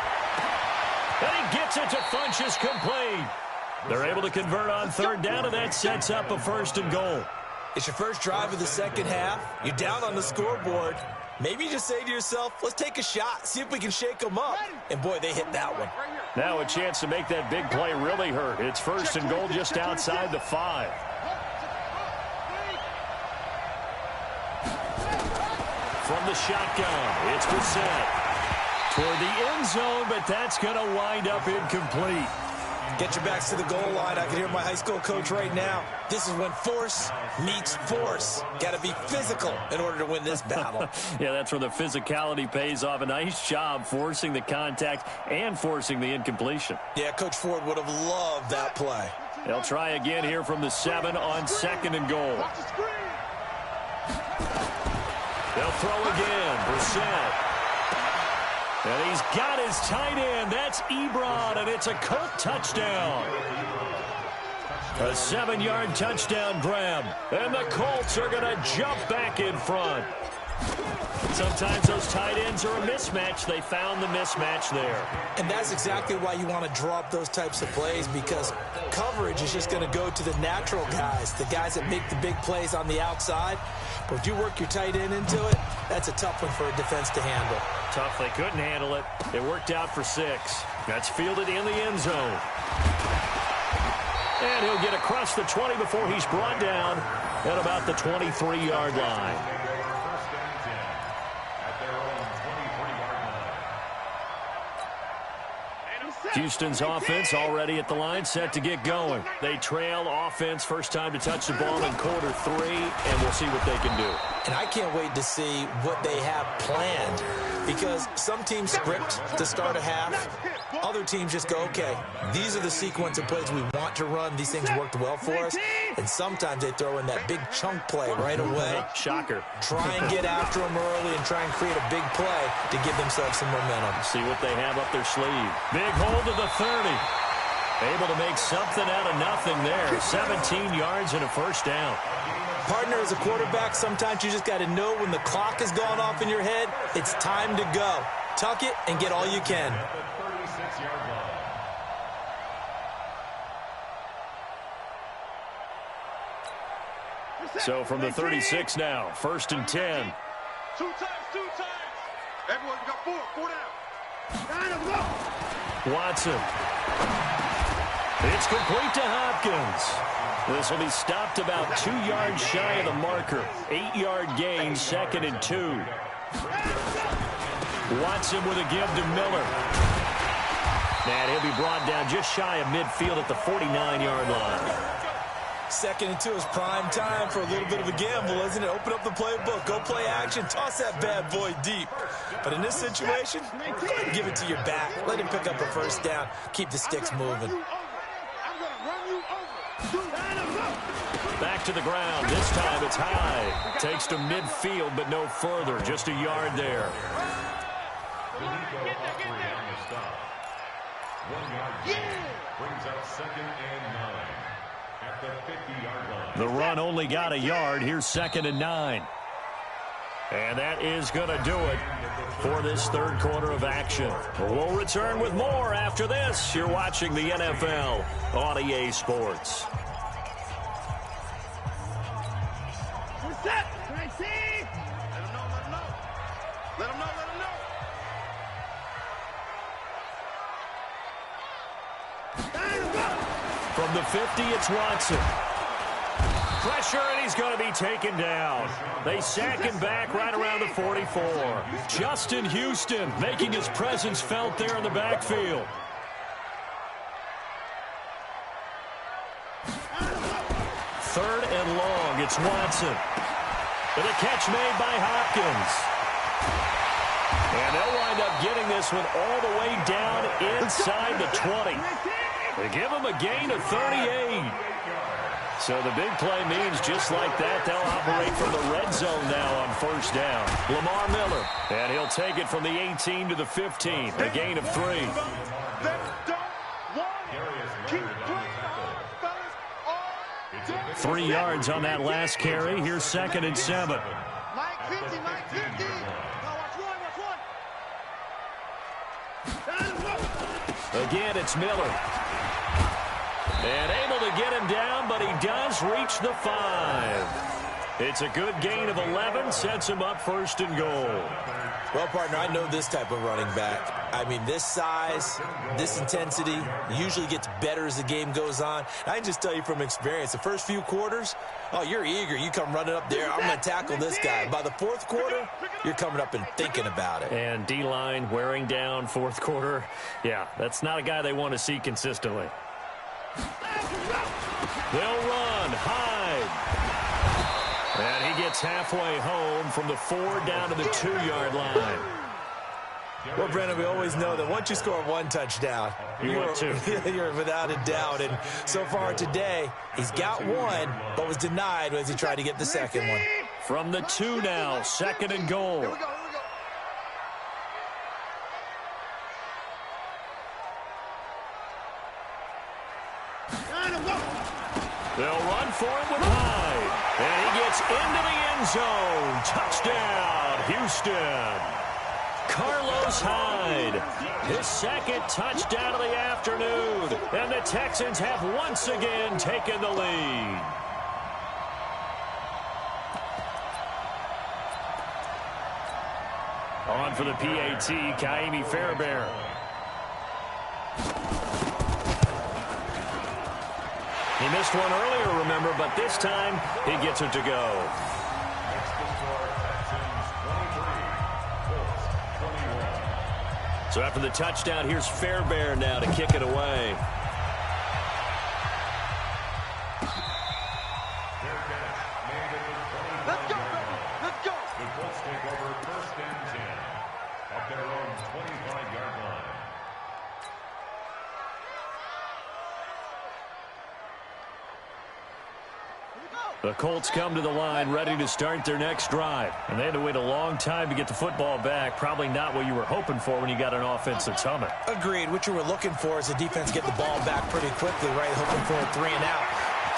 And he gets it to Funchess, complete. They're able to convert on 3rd down, and that sets up a 1st and goal. It's your first drive of the second half. You're down on the scoreboard. Maybe you just say to yourself, let's take a shot, see if we can shake them up. And, boy, they hit that one. Now a chance to make that big play really hurt. It's 1st and goal just outside the 5. From the shotgun, it's Brissett. Toward the end zone, but that's going to wind up incomplete. Get your backs to the goal line. I can hear my high school coach right now. This is when force meets force. Got to be physical in order to win this battle. Yeah, that's where the physicality pays off. A nice job forcing the contact and forcing the incompletion. Yeah, Coach Ford would have loved that play. They'll try again here from the 7 on 2nd and goal. They'll throw again. Brissett. And he's got his tight end. That's Ebron, and it's a Colt touchdown. A 7-yard touchdown grab. And the Colts are going to jump back in front. Sometimes those tight ends are a mismatch. They found the mismatch there. And that's exactly why you want to draw up those types of plays, because coverage is just going to go to the natural guys, the guys that make the big plays on the outside. But if you work your tight end into it, that's a tough one for a defense to handle. Tough. They couldn't handle it. It worked out for 6. That's fielded in the end zone. And he'll get across the 20 before he's brought down at about the 23-yard line. Houston's offense already at the line, set to get going. They trail offense, first time to touch the ball in quarter 3, and we'll see what they can do. And I can't wait to see what they have planned, because some teams script to start a half. Other teams just go, okay, these are the sequence of plays we want to run. These things worked well for us. And sometimes they throw in that big chunk play right away. Shocker. Try and get after them early and try and create a big play to give themselves some momentum. See what they have up their sleeve. Big hold of the 30. Able to make something out of nothing there. 17 yards and a 1st down. Partner, as a quarterback, sometimes you just got to know when the clock has gone off in your head, it's time to go. Tuck it and get all you can. So from the 36 now, 1st and 10. 2 times. Everyone got 4 down. Watson. It's complete to Hopkins. This will be stopped about 2 yards shy of the marker. 8-yard gain, 2nd and 2. Watson with a give to Miller. And he'll be brought down just shy of midfield at the 49-yard line. 2nd and 2 is prime time for a little bit of a gamble, isn't it? Open up the playbook, go play action, toss that bad boy deep. But in this situation, go ahead and give it to your back. Let him pick up a 1st down. Keep the sticks moving. Back to the ground. This time it's high. Takes to midfield, but no further. Just a yard there. 1 yard gain brings up 2nd and 9 at the 50-yard line. The run only got a yard. Here's 2nd and 9. And that is going to do it for this third quarter of action. We'll return with more after this. You're watching the NFL on EA Sports. What's up? Can I see? Let him know, let him know. Let him know, let him know. From the 50, it's Watson. Pressure, and he's going to be taken down. They sack him back right around the 44. Justin Houston making his presence felt there in the backfield. Third and long, it's Watson. And a catch made by Hopkins. And they'll wind up getting this one all the way down inside the 20. They give him a gain of 38. So the big play means just like that, they'll operate from the red zone now on first down. Lamar Miller, and he'll take it from the 18 to the 15, a gain of 3. Keep 3 yards on that last carry. Here's 2nd and 7. Mike 50, Mike 50. Now watch one. Again, it's Miller. And able to get him down, but he does reach the 5. It's a good gain of 11, sets him up 1st and goal. Well, partner, I know this type of running back. I mean, this size, this intensity usually gets better as the game goes on. I can just tell you from experience, the first few quarters, oh, you're eager. You come running up there, I'm going to tackle this guy. By the 4th quarter, you're coming up and thinking about it. And D-line wearing down 4th quarter. Yeah, that's not a guy they want to see consistently. They'll run. Hyde. And he gets halfway home from the 4 down to the 2-yard line. Well, Brandon, we always know that once you score 1 touchdown, you're without a doubt. And so far today, he's got 1, but was denied as he tried to get the 2nd one. From the 2 now, 2nd and goal. Here we go. They'll run for it with Hyde. And he gets into the end zone. Touchdown, Houston. Carlos Hyde, his 2nd touchdown of the afternoon. And the Texans have once again taken the lead. On for the PAT, Kaimi Fairbairn. He missed one earlier, remember, but this time he gets it to go. So after the touchdown, here's Fairbairn now to kick it away. Let's go, baby. Let's go. The Colts take over 1st and 10 at their own 25-yard line. The Colts come to the line ready to start their next drive. And they had to wait a long time to get the football back. Probably not what you were hoping for when you got an offense that's humming. Agreed. What you were looking for is the defense get the ball back pretty quickly, right? Hoping for a 3 and out.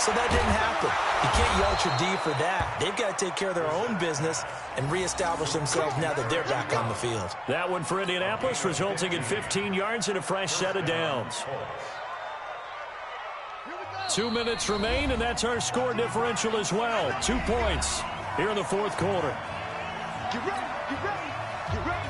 So that didn't happen. You can't yell at your D for that. They've got to take care of their own business and reestablish themselves now that they're back on the field. That one for Indianapolis, resulting in 15 yards and a fresh set of downs. 2 minutes remain, and that's our score differential as well. 2 points here in the 4th quarter. Get ready. Get ready. Get ready.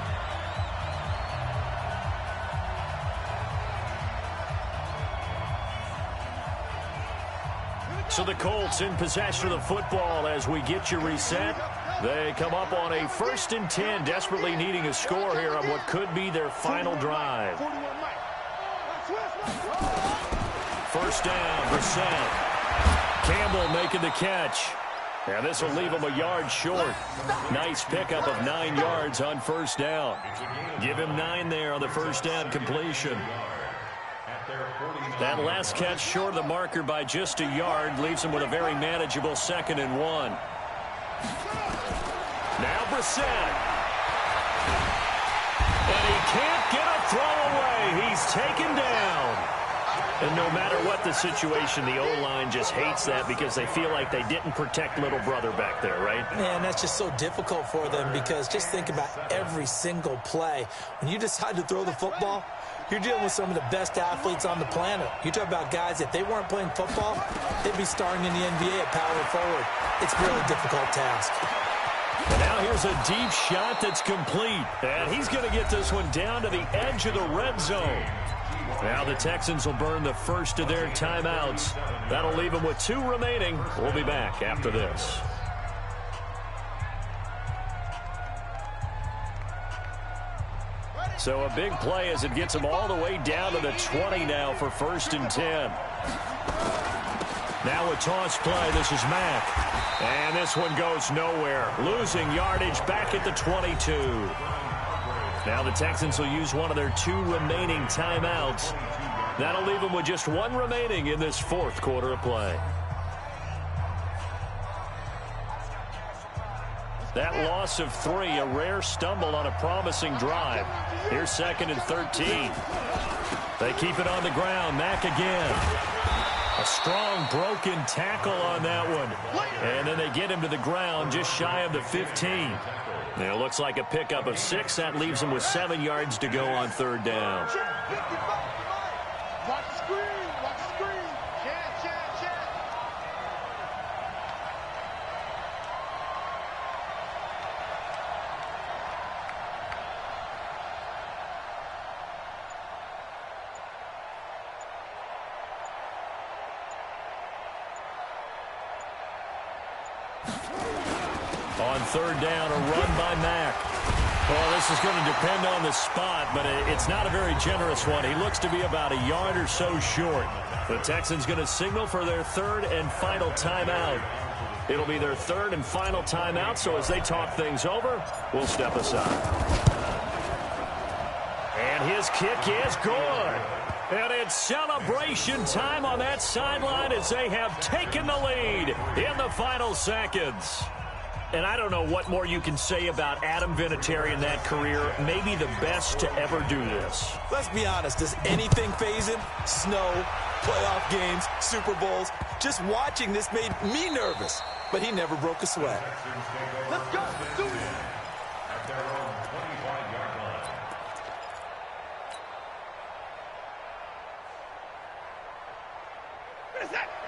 So the Colts in possession of the football as we get you reset. They come up on a 1st and 10, desperately needing a score here on what could be their final drive. 41 Mike. 1st down, Brissett. Campbell making the catch. And this will leave him a yard short. Nice pickup of 9 yards on 1st down. Give him 9 there on the 1st down completion. That last catch short of the marker by just a yard leaves him with a very manageable 2nd and 1. Now Brissett. And he can't get a throw away. He's taken down. And no matter what the situation, the O-line just hates that because they feel like they didn't protect little brother back there, right? Man, that's just so difficult for them because just think about every single play. When you decide to throw the football, you're dealing with some of the best athletes on the planet. You talk about guys, if they weren't playing football, they'd be starring in the NBA at power forward. It's a really difficult task. And now here's a deep shot that's complete. And he's going to get this one down to the edge of the red zone. Now the Texans will burn the first of their timeouts. That'll leave them with 2 remaining. We'll be back after this. So a big play as it gets them all the way down to the 20 now for 1st and 10. Now a toss play. This is Mack. And this one goes nowhere. Losing yardage back at the 22. Now the Texans will use one of their 2 remaining timeouts. That'll leave them with just 1 remaining in this 4th quarter of play. That loss of 3, a rare stumble on a promising drive. Here's 2nd and 13. They keep it on the ground. Mack again. A strong broken tackle on that one. And then they get him to the ground just shy of the 15. Now it looks like a pickup of 6. That leaves him with 7 yards to go on 3rd down. Watch the screen. Watch the screen. Check. On 3rd down, a run by Mack. Well, this is going to depend on the spot, but it's not a very generous one. He looks to be about a yard or so short. The Texans going to signal for their 3rd and final timeout. It'll be their 3rd and final timeout, so as they talk things over, we'll step aside. And his kick is good. And it's celebration time on that sideline as they have taken the lead in the final seconds. And I don't know what more you can say about Adam Vinatieri in that career. Maybe the best to ever do this. Let's be honest. Does anything faze him? Snow, playoff games, Super Bowls. Just watching this made me nervous. But he never broke a sweat. Let's go. Do it. At their own 25-yard line.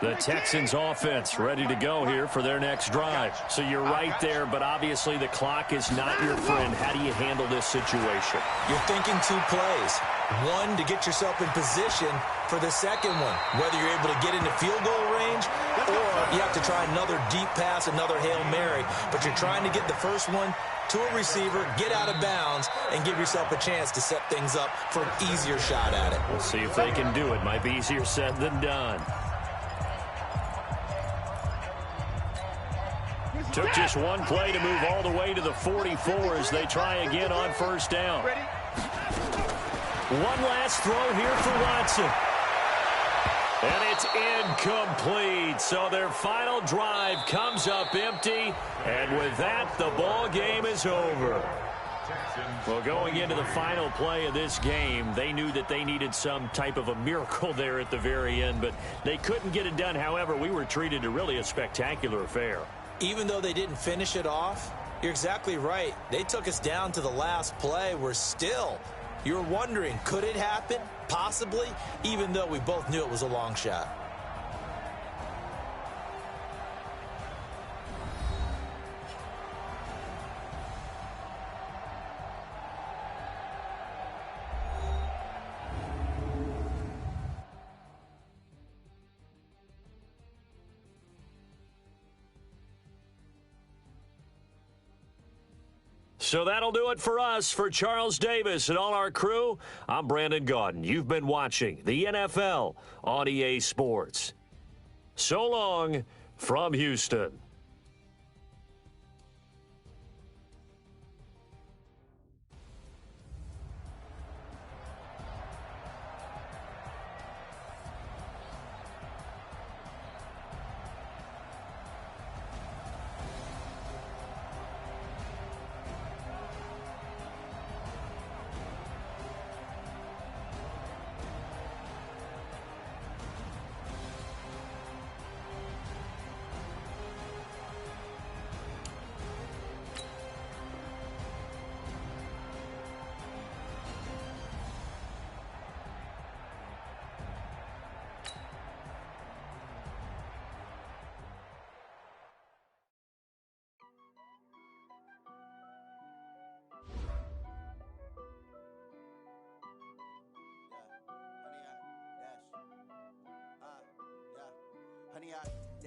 The Texans offense ready to go here for their next drive. So you're right there, but obviously the clock is not your friend. How do you handle this situation? You're thinking 2 plays. One, to get yourself in position for the second one, whether you're able to get into field goal range or you have to try another deep pass, another Hail Mary. But you're trying to get the first one to a receiver, get out of bounds, and give yourself a chance to set things up for an easier shot at it. We'll see if they can do it. Might be easier said than done. Took just 1 play to move all the way to the 44 as they try again on 1st down. One last throw here for Watson. And it's incomplete. So their final drive comes up empty. And with that, the ball game is over. Well, going into the final play of this game, they knew that they needed some type of a miracle there at the very end, but they couldn't get it done. However, we were treated to really a spectacular affair. Even though they didn't finish it off, you're exactly right. They took us down to the last play. We're still, you're wondering, could it happen? Possibly, even though we both knew it was a long shot. So that'll do it for us. For Charles Davis and all our crew, I'm Brandon Gaudin. You've been watching the NFL on EA Sports. So long from Houston.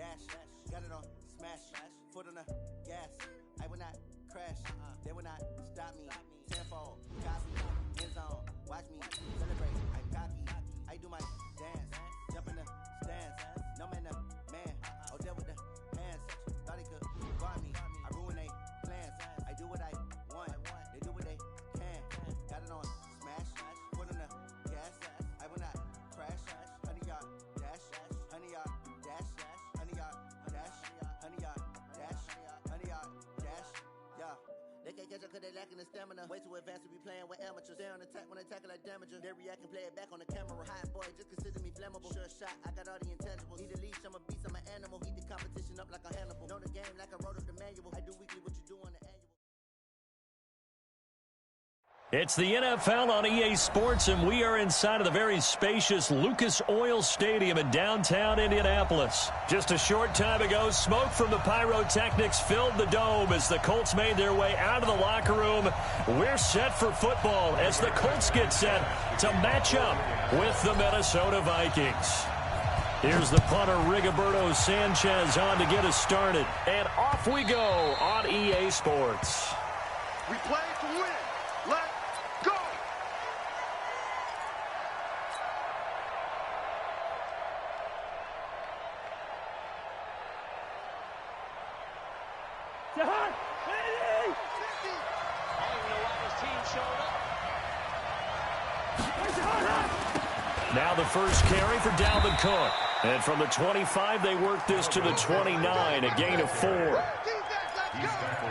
dash. Got it on smash. Foot on the gas. I will not crash. They will not stop me. Tenfold, copy, end zone. Watch me celebrate. I'm cocky. I do my dance. Jump in the stands. No man, man. Oh, there with the hands. Thought he could guard me. I ruin they plans. I do what I want. They do what they can. Got it on smash. Foot on the gas. I will not crash. 100-yard dash. 100-yard dash. 100-yard dash. 100-yard dash. 100-yard dash. Yeah. They can't catch up cause they lacking the stamina. Way too advanced to be playing with amateurs. Stay on attack when they tackle like damager. They react and play it back on the camera. Hot boy, just consider me flammable. Sure shot, I got all the intangibles. Need a leash, I'm a beast, I'm an animal. Heat the competition up like a Hannibal. Know the game like I wrote up the manual. I do weekly what you do on the annual. It's the NFL on EA Sports, and we are inside of the very spacious Lucas Oil Stadium in downtown Indianapolis. Just a short time ago, smoke from the pyrotechnics filled the dome as the Colts made their way out of the locker room. We're set for football as the Colts get set to match up with the Minnesota Vikings. Here's the punter, Rigoberto Sanchez, on to get us started. And off we go on EA Sports. We play to win. Let's go! Jahan! Ready! I don't even know why this team showed up. Now the first carry for Dalvin Cook. And from the 25, they work this to the 29, a gain of 4.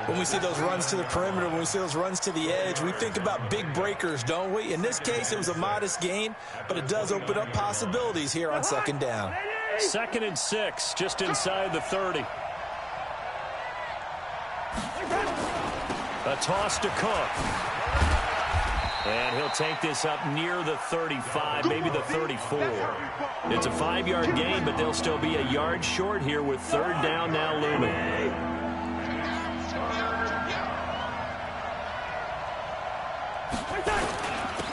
When we see those runs to the perimeter, when we see those runs to the edge, we think about big breakers, don't we? In this case, it was a modest gain, but it does open up possibilities here on second down. 2nd and 6, just inside the 30. A toss to Cook. And he'll take this up near the 35, maybe the 34. It's a 5-yard gain, but they'll still be a yard short here with 3rd down now looming.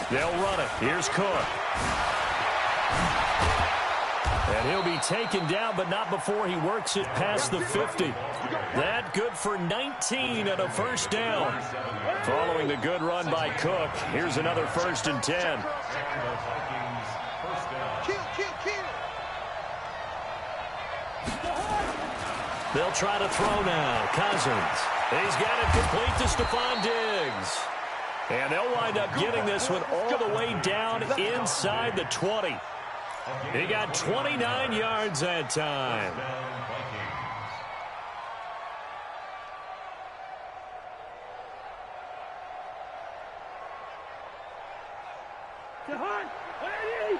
They'll run it. Here's Cook. And he'll be taken down, but not before he works it past the 50. That good for 19 and a first down. Following the good run by Cook, here's another 1st and 10. They'll try to throw now. Cousins. He's got it complete to Stephon Diggs. And they'll wind up getting this one all the way down inside the 20. He got 29 yards that time. Jahan! Ready!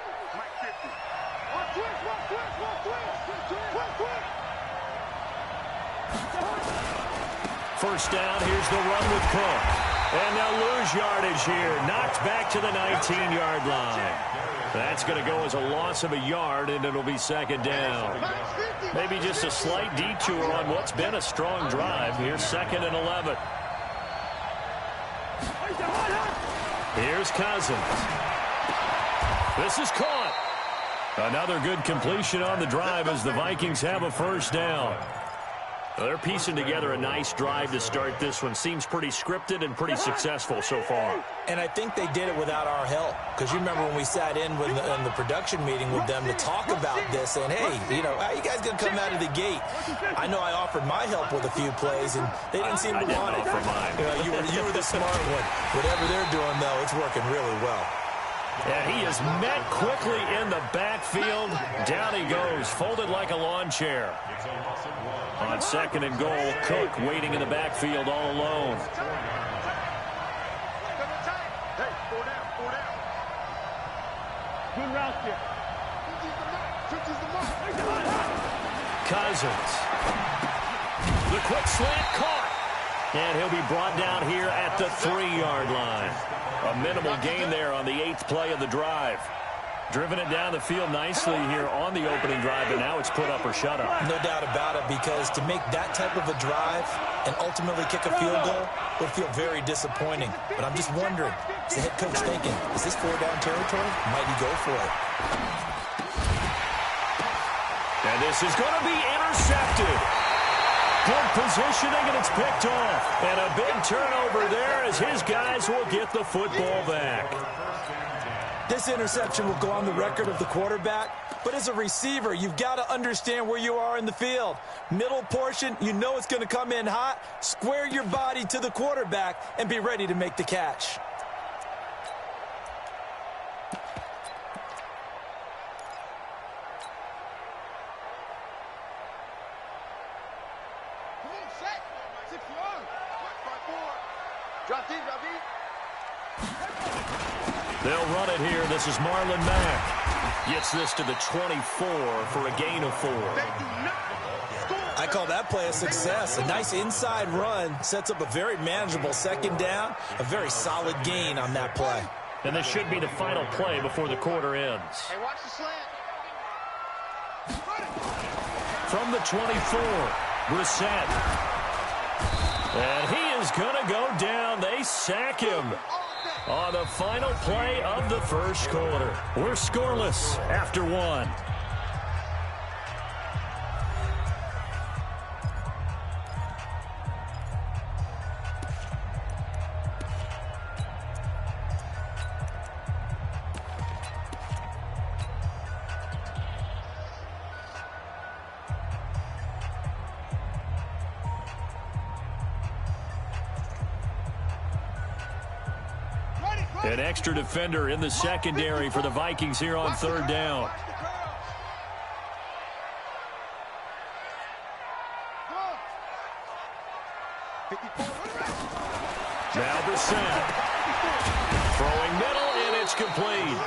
First down, here's the run with Cook. And they'll lose yardage here. Knocked back to the 19-yard line. That's going to go as a loss of a yard, and it'll be 2nd down. Maybe just a slight detour on what's been a strong drive. Here's 2nd and 11. Here's Cousins. This is caught. Another good completion on the drive as the Vikings have a first down. They're piecing together a nice drive to start this one. Seems pretty scripted and pretty successful so far. And I think they did it without our help. Because you remember when we sat in the production meeting with them to talk about this, and hey, you know, how you guys going to come out of the gate? I know I offered my help with a few plays, and they didn't seem to want it. You were the smart one. Whatever they're doing, though, it's working really well. And he is met quickly in the backfield. Down he goes, folded like a lawn chair. On 2nd and goal, Cook waiting in the backfield all alone. Hey, 4 down. Good route here. Cousins. The quick slant caught. And he'll be brought down here at the 3-yard line. A minimal gain there on the 8th play of the drive. Driven it down the field nicely here on the opening drive, and now it's put up or shut up. No doubt about it, because to make that type of a drive and ultimately kick a field goal would feel very disappointing. But I'm just wondering, is the head coach thinking, is this 4-down territory? Might he go for it? And this is going to be intercepted. Good positioning, and it's picked off. And a big turnover there as his guys will get the football back. This interception will go on the record of the quarterback, but as a receiver, you've got to understand where you are in the field. Middle portion, you know it's going to come in hot. Square your body to the quarterback and be ready to make the catch. Drop deep, drop deep. They'll run it here. This is Marlon Mack. Gets this to the 24 for a gain of 4. I call that play a success. A nice inside run sets up a very manageable second down. A very solid gain on that play. And this should be the final play before the quarter ends. Hey, watch the slant. From the 24, Brissett. And he is going to go down. They sack him on the final play of the first quarter. We're scoreless after 1. An extra defender in the secondary for the Vikings here on third down. Now Brissett. Throwing middle, and it's complete.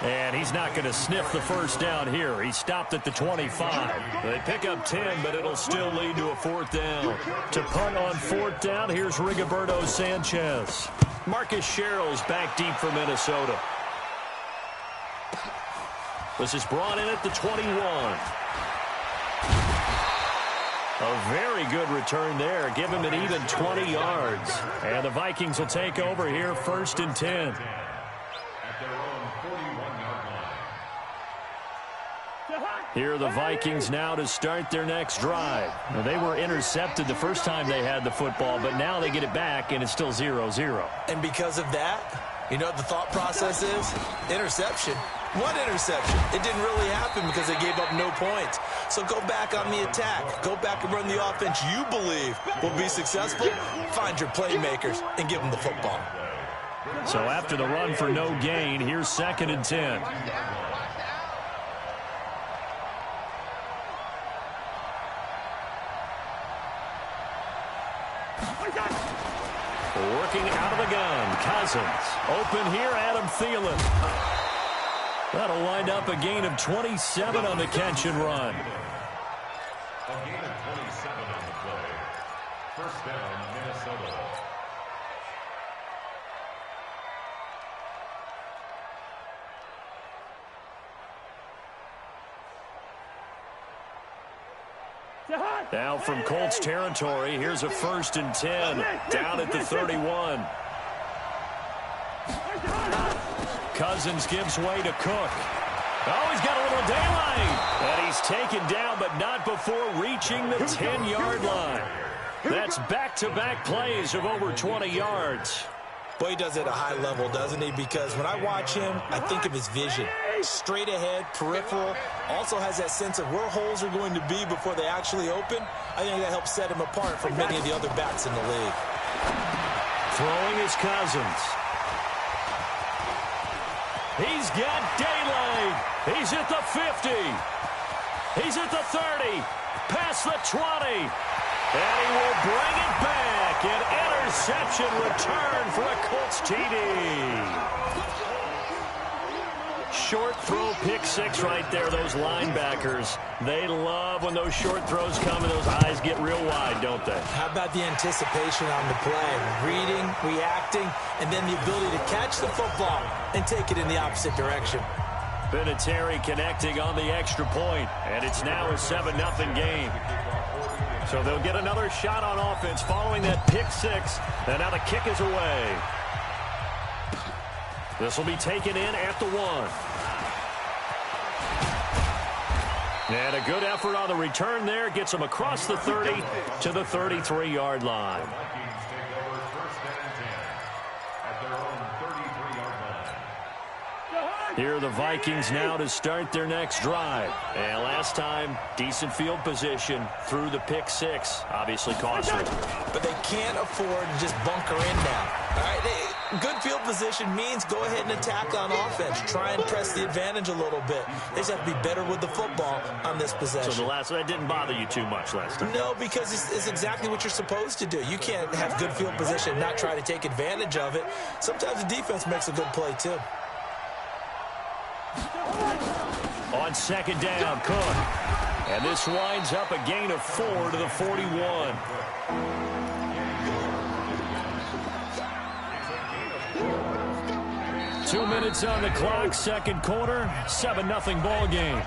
And he's not going to sniff the first down here. He stopped at the 25. They pick up 10, but it'll still lead to a fourth down. To punt on fourth down, here's Rigoberto Sanchez. Marcus Sherrill's back deep for Minnesota. This is brought in at the 21. A very good return there. Give him an even 20 yards. And the Vikings will take over here, 1st and 10. Here are the Vikings now to start their next drive. Now, they were intercepted the first time they had the football, but now they get it back, and it's still 0-0. And because of that, you know what the thought process is? Interception. What interception? It didn't really happen because they gave up no points. So go back on the attack. Go back and run the offense you believe will be successful. Find your playmakers and give them the football. So after the run for no gain, here's 2nd and 10. Working out of the gun, Cousins. Open here, Adam Thielen. That'll wind up a gain of 27 on the catch and run. A gain of 27 on the play. First down, Minnesota. Now from Colts territory, here's a 1st and 10 down at the 31. Cousins gives way to Cook. Oh, he's got a little daylight. And he's taken down, but not before reaching the 10-yard line. That's back-to-back plays of over 20 yards. Boy, he does it at a high level, doesn't he? Because when I watch him, I think of his vision. Straight ahead, peripheral, also has that sense of where holes are going to be before they actually open. I think that helps set him apart from many of the other backs in the league. Throwing is Cousins. He's got daylight. He's at the 50. He's at the 30. Past the 20. And he will bring it back. An interception return for a Colts TD. Short throw, pick six right there. Those linebackers, they love when those short throws come and those eyes get real wide, don't they? How about the anticipation on the play? Reading, reacting, and then the ability to catch the football and take it in the opposite direction. Vinatieri connecting on the extra point, and it's now a 7-0 game. So they'll get another shot on offense following that pick six, and now the kick is away. This will be taken in at the 1. And a good effort on the return there. Gets them across the 30 to the 33-yard line. The Vikings take over first and 10 at their own 33-yard line. Here are the Vikings now to start their next drive. And last time, decent field position through the pick six. Obviously costly. But they can't afford to just bunker in now. All right, good field position means go ahead and attack on offense. Try and press the advantage a little bit. They just have to be better with the football on this possession. So that didn't bother you too much last time? No, because it's exactly what you're supposed to do. You can't have good field position and not try to take advantage of it. Sometimes the defense makes a good play, too. On second down, Cook. And this winds up a gain of 4 to the 41. Two minutes on the clock, second quarter, 7-0 ball game.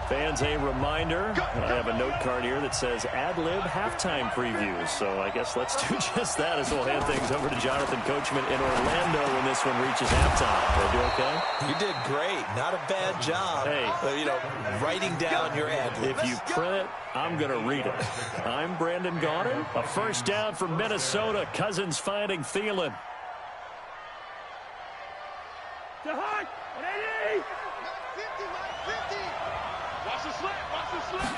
Fans, a reminder, I have a note card here that says ad-lib halftime previews. So I guess let's do just that as we'll hand things over to Jonathan Coachman in Orlando when this one reaches halftime. Did I do okay? You did great. Not a bad job. Hey. Writing down your ad-libs. If you print it, I'm going to read it. I'm Brandon Gaudin. A first down for Minnesota. Cousins finding Thielen. To Hunt! 180! Watch the slip! Watch the slip!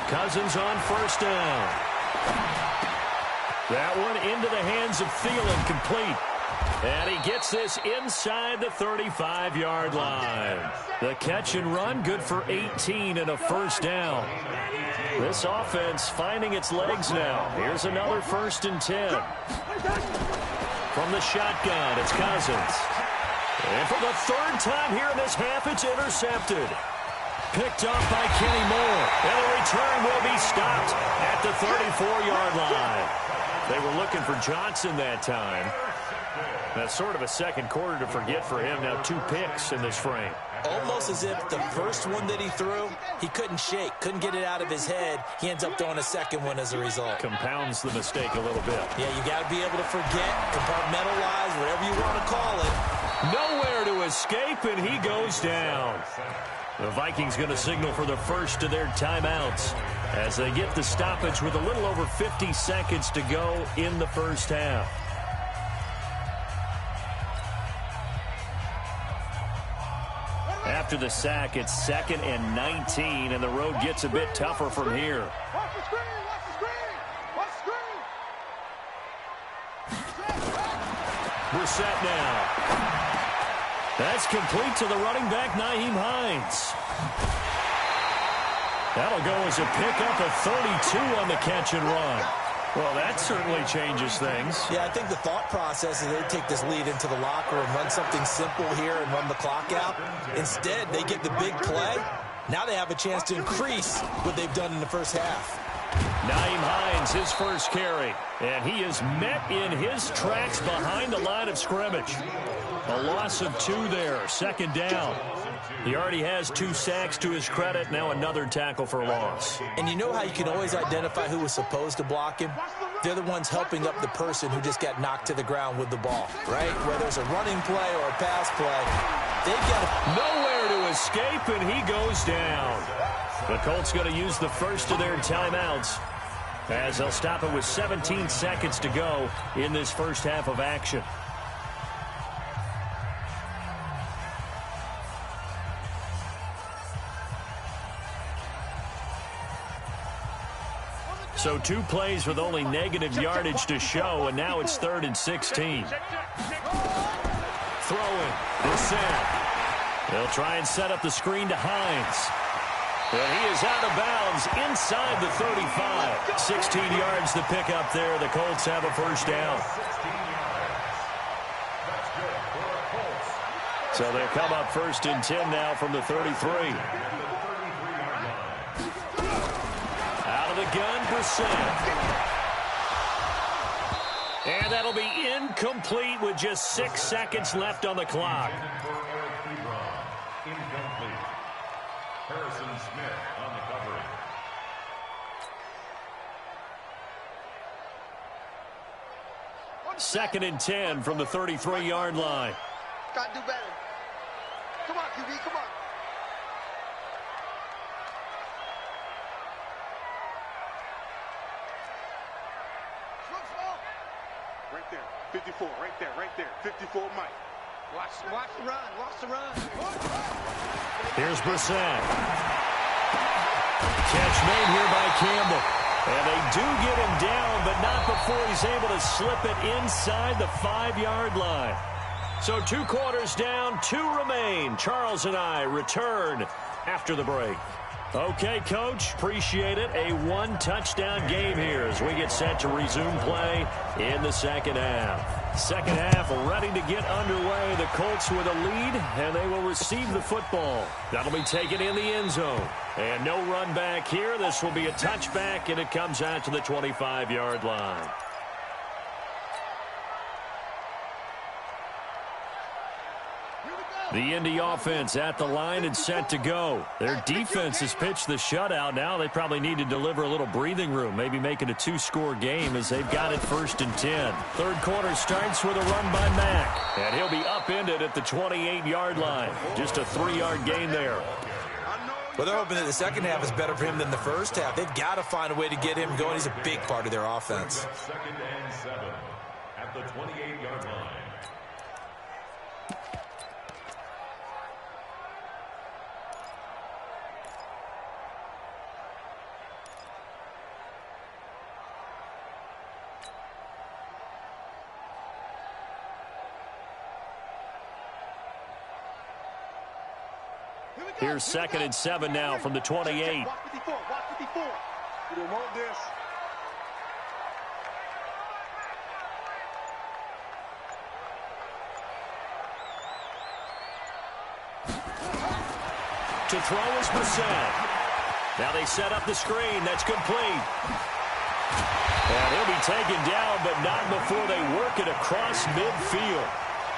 Cousins on first down. That one into the hands of Thielen, complete. And he gets this inside the 35-yard line. The catch and run, good for 18 and a first down. This offense finding its legs now. Here's another 1st and 10. From the shotgun, it's Cousins. And for the 3rd time here in this half, it's intercepted. Picked off by Kenny Moore. And the return will be stopped at the 34-yard line. They were looking for Johnson that time. That's sort of a second quarter to forget for him. Now 2 picks in this frame. Almost as if the first one that he threw, he couldn't shake, couldn't get it out of his head. He ends up throwing a second one as a result. Compounds the mistake a little bit. Yeah, you got to be able to forget, compartmentalize, whatever you want to call it. Nowhere to escape, and he goes down. The Vikings going to signal for the first of their timeouts as they get the stoppage with a little over 50 seconds to go in the first half. After the sack, it's 2nd and 19, and the road gets a bit tougher from here. Watch the screen! Watch the screen! Watch the screen! Brissett now. That's complete to the running back, Nyheim Hines. That'll go as a pickup of 32 on the catch and run. Well, that certainly changes things. Yeah, I think the thought process is they take this lead into the locker room, run something simple here and run the clock out. Instead, they get the big play. Now they have a chance to increase what they've done in the first half. Nyheim Hines, his first carry. And he is met in his tracks behind the line of scrimmage. A loss of 2 there, 2nd down. He already has 2 sacks to his credit. Now another tackle for loss. And you know how you can always identify who was supposed to block him? They're the ones helping up the person who just got knocked to the ground with the ball, right? Whether it's a running play or a pass play, they've got nowhere to escape, and he goes down. The Colts going to use the first of their timeouts as they'll stop it with 17 seconds to go in this first half of action. So 2 plays with only negative yardage to show, and now it's 3rd and 16. Throwing. Brissett. They'll try and set up the screen to Hines. And he is out of bounds inside the 35. 16 yards to pick up there. The Colts have a first down. So they'll come up 1st and 10 now from the 33. The gun, Brissett. And that'll be incomplete with just 6 seconds left on the clock. Incomplete. Harrison Smith on the cover. 2nd and 10 from the 33-yard line. Gotta do better. Come on, QB, come on. Right there, 54, right there, 54 Mike. Watch the run. Here's Brissett. Catch made here by Campbell. And they do get him down, but not before he's able to slip it inside the 5-yard line. So 2 quarters down, 2 remain. Charles and I return after the break. Okay, Coach, appreciate it. A 1-touchdown game here as we get set to resume play in the second half. Second half ready to get underway. The Colts with a lead, and they will receive the football. That'll be taken in the end zone. And no run back here. This will be a touchback, and it comes out to the 25-yard line. The Indy offense at the line and set to go. Their defense has pitched the shutout. Now they probably need to deliver a little breathing room, maybe make it a 2-score game as they've got it 1st and 10. Third quarter starts with a run by Mack, and he'll be upended at the 28-yard line. Just a 3-yard gain there. Well, they're hoping that the second half is better for him than the first half. They've got to find a way to get him going. He's a big part of their offense. 2nd and 7 at the 28-yard line. Here's 2nd and 7 now from the 28. Watch 54. You don't hold this. To throw is Brissett. Now they set up the screen. That's complete. And he'll be taken down, but not before they work it across midfield.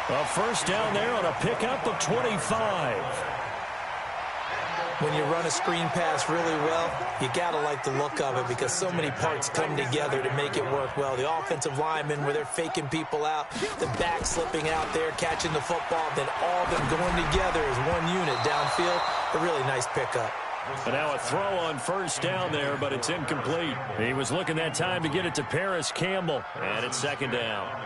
A first down there on a pickup of 25. When you run a screen pass really well, you got to like the look of it because so many parts come together to make it work well. The offensive linemen, where they're faking people out, the back slipping out there, catching the football, then all of them going together as one unit downfield. A really nice pickup. And now a throw on first down there, but it's incomplete. He was looking that time to get it to Paris Campbell, and it's 2nd down.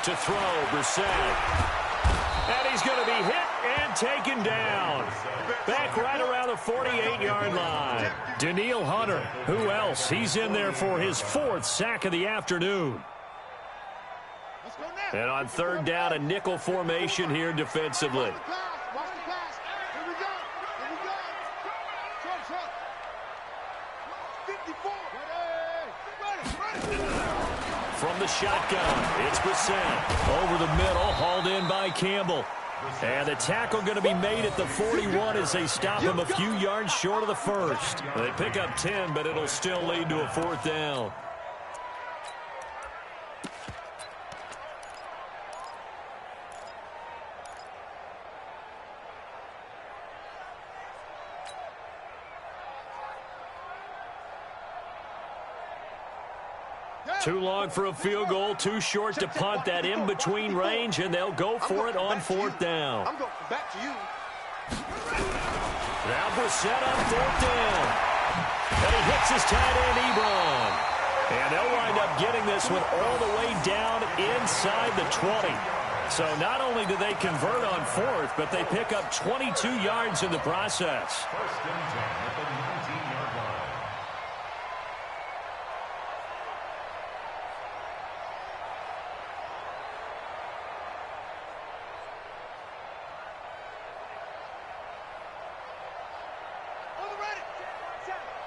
To throw, Brissett. And he's going to be hit and taken down. Back right around the 48-yard line. Danielle Hunter, who else? He's in there for his 4th sack of the afternoon. And on 3rd down, a nickel formation here defensively. From the shotgun, it's Brissett. Over the middle, hauled in by Campbell. And the tackle going to be made at the 41 as they stop him a few yards short of the first. They pick up 10, but it'll still lead to a 4th down. Too long for a field goal, too short to punt. That in-between range, and they'll go for it on 4th down. I'm going back to you. Now Brissett on 4th down. And he hits his tight end, Ebron. And they'll wind up getting this one all the way down inside the 20. So not only do they convert on 4th, but they pick up 22 yards in the process. 1st and 10 at the 19-yard line.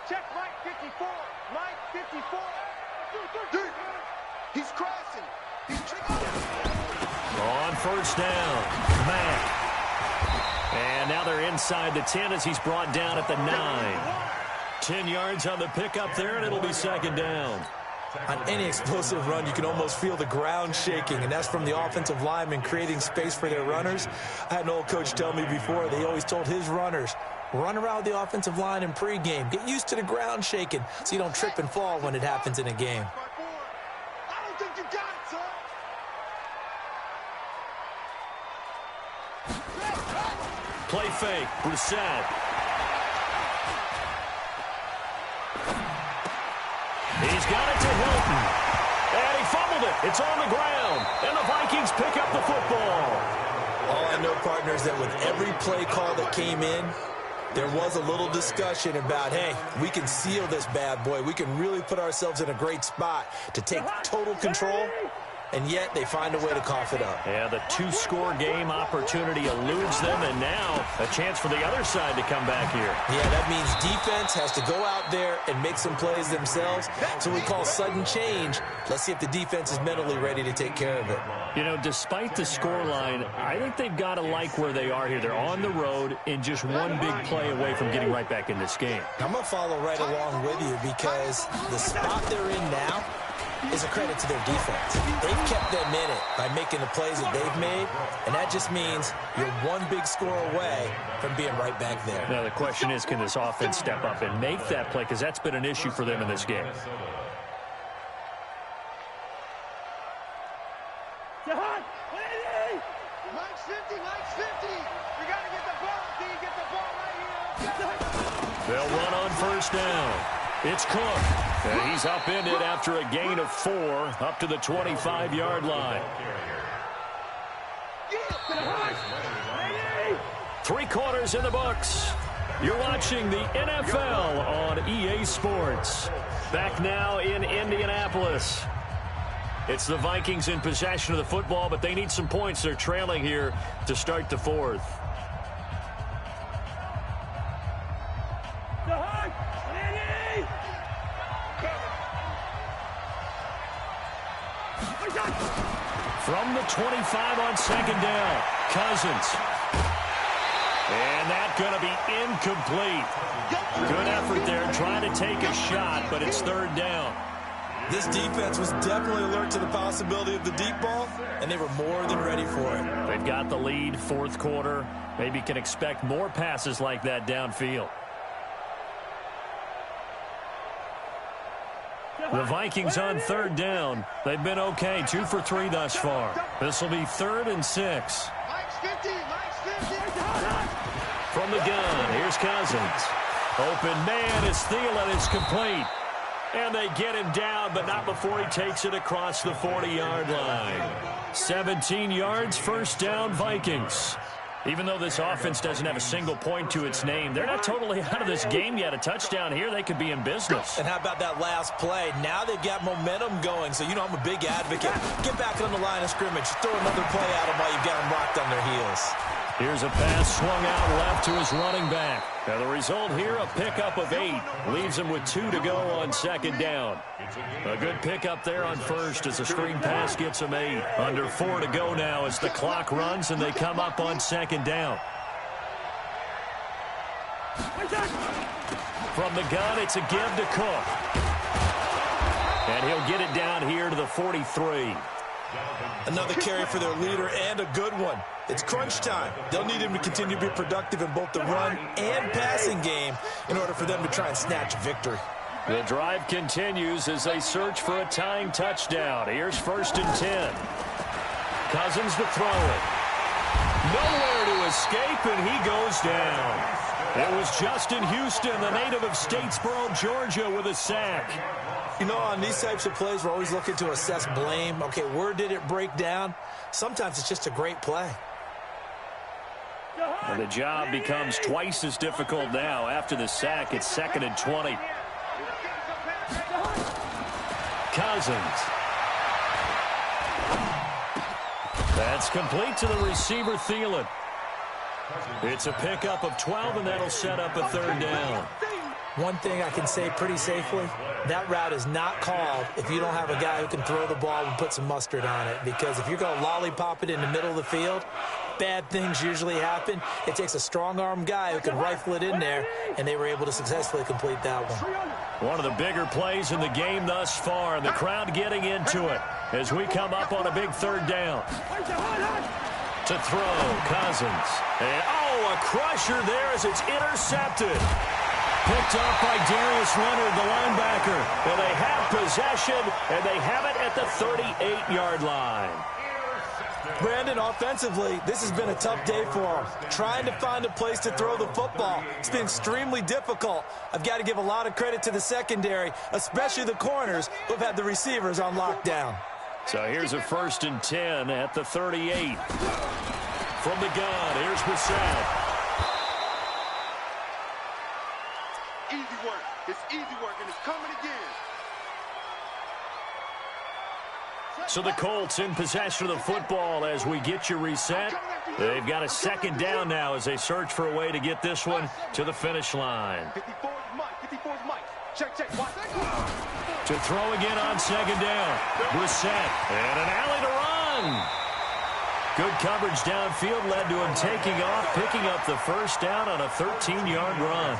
Check Mike 54. Mike 54. Dude, he's crossing. He's on 1st down, Mack. And now they're inside the 10 as he's brought down at the 9. 10 yards on the pickup there, and it'll be 2nd down. On any explosive run, you can almost feel the ground shaking, and that's from the offensive linemen creating space for their runners. I had an old coach tell me before, they always told his runners, run around the offensive line in pregame. Get used to the ground shaking so you don't trip and fall when it happens in a game. I don't think you got it, son. Play fake, Brissett. He's got it to Hilton. And he fumbled it. It's on the ground. And the Vikings pick up the football. All I know, partners, that with every play call that came in, there was a little discussion about, hey, we can seal this bad boy. We can really put ourselves in a great spot to take total control. And yet they find a way to cough it up. Yeah, the two-score game opportunity eludes them, and now a chance for the other side to come back here. Yeah, that means defense has to go out there and make some plays themselves. So we call sudden change. Let's see if the defense is mentally ready to take care of it. You know, despite the scoreline, I think they've got to like where they are here. They're on the road and just one big play away from getting right back in this game. I'm going to follow right along with you because the spot they're in now is a credit to their defense. They've kept them in it by making the plays that they've made, and that just means you're one big score away from being right back there. Now, the question is, can this offense step up and make that play? Because that's been an issue for them in this game. Mike's 50, Mike's 50. We got to get the ball, D. Get the ball right here. They'll run on first down. It's Cook. And he's upended after a gain of 4 up to the 25-yard line. 3 quarters in the books. You're watching the NFL on EA Sports. Back now in Indianapolis. It's the Vikings in possession of the football, but they need some points. They're trailing here to start the 4th. From the 25 on second down, Cousins. And that's going to be incomplete. Good effort there trying to take a shot, but it's 3rd down. This defense was definitely alert to the possibility of the deep ball, and they were more than ready for it. They've got the lead, 4th quarter. Maybe can expect more passes like that downfield. The Vikings on 3rd down. They've been okay, 2 for 3 thus far. This will be 3rd and 6. Mike's 50, Mike's 50. From the gun, here's Cousins. Open man is Thielen. It's complete. And they get him down, but not before he takes it across the 40-yard line. 17 yards, 1st down, Vikings. Even though this offense doesn't have a single point to its name, they're not totally out of this game yet. A touchdown here, they could be in business. And how about that last play? Now they've got momentum going, so you know I'm a big advocate. Get back on the line of scrimmage. Throw another play at them while you've got them locked on their heels. Here's a pass swung out left to his running back. Now the result here, a pickup of 8. Leaves him with 2 to go on 2nd down. A good pickup there on 1st as the screen pass gets him 8. Under 4 to go now as the clock runs and they come up on 2nd down. From the gun, it's a give to Cook. And he'll get it down here to the 43. Another carry for their leader and a good one. It's crunch time. They'll need him to continue to be productive in both the run and passing game in order for them to try and snatch victory. The drive continues as they search for a tying touchdown. Here's 1st and 10. Cousins to throw it. Nowhere to escape, and he goes down. It was Justin Houston, the native of Statesboro, Georgia, with a sack. You know, on these types of plays, we're always looking to assess blame. Okay, where did it break down? Sometimes it's just a great play. And the job becomes twice as difficult now. After the sack, it's 2nd and 20. Cousins. That's complete to the receiver, Thielen. It's a pickup of 12, and that'll set up a 3rd down. One thing I can say pretty safely, that route is not called if you don't have a guy who can throw the ball and put some mustard on it. Because if you're going to lollipop it in the middle of the field, bad things usually happen. It takes a strong-arm guy who can rifle it in there, and they were able to successfully complete that one. One of the bigger plays in the game thus far, and the crowd getting into it as we come up on a big third down. To throw, Cousins. And, a crusher there as it's intercepted. Picked off by Darius Leonard, the linebacker. And they have possession, and they have it at the 38-yard line. Brandon, offensively, this has been a tough day for them. Trying to find a place to throw the football. It's been extremely difficult. I've got to give a lot of credit to the secondary, especially the corners who have had the receivers on lockdown. So here's a 1st and 10 at the 38. From the gun, here's Brissett. Easy work. It's easy work, and it's coming again. So the Colts in possession of the football as we get you reset. They've got a 2nd down now as they search for a way to get this one to the finish line. 54's Mike. 54's Mike. Check. Watch. To throw again on 2nd down. Brissett. And an alley to run. Good coverage downfield led to him taking off, picking up the 1st down on a 13-yard run.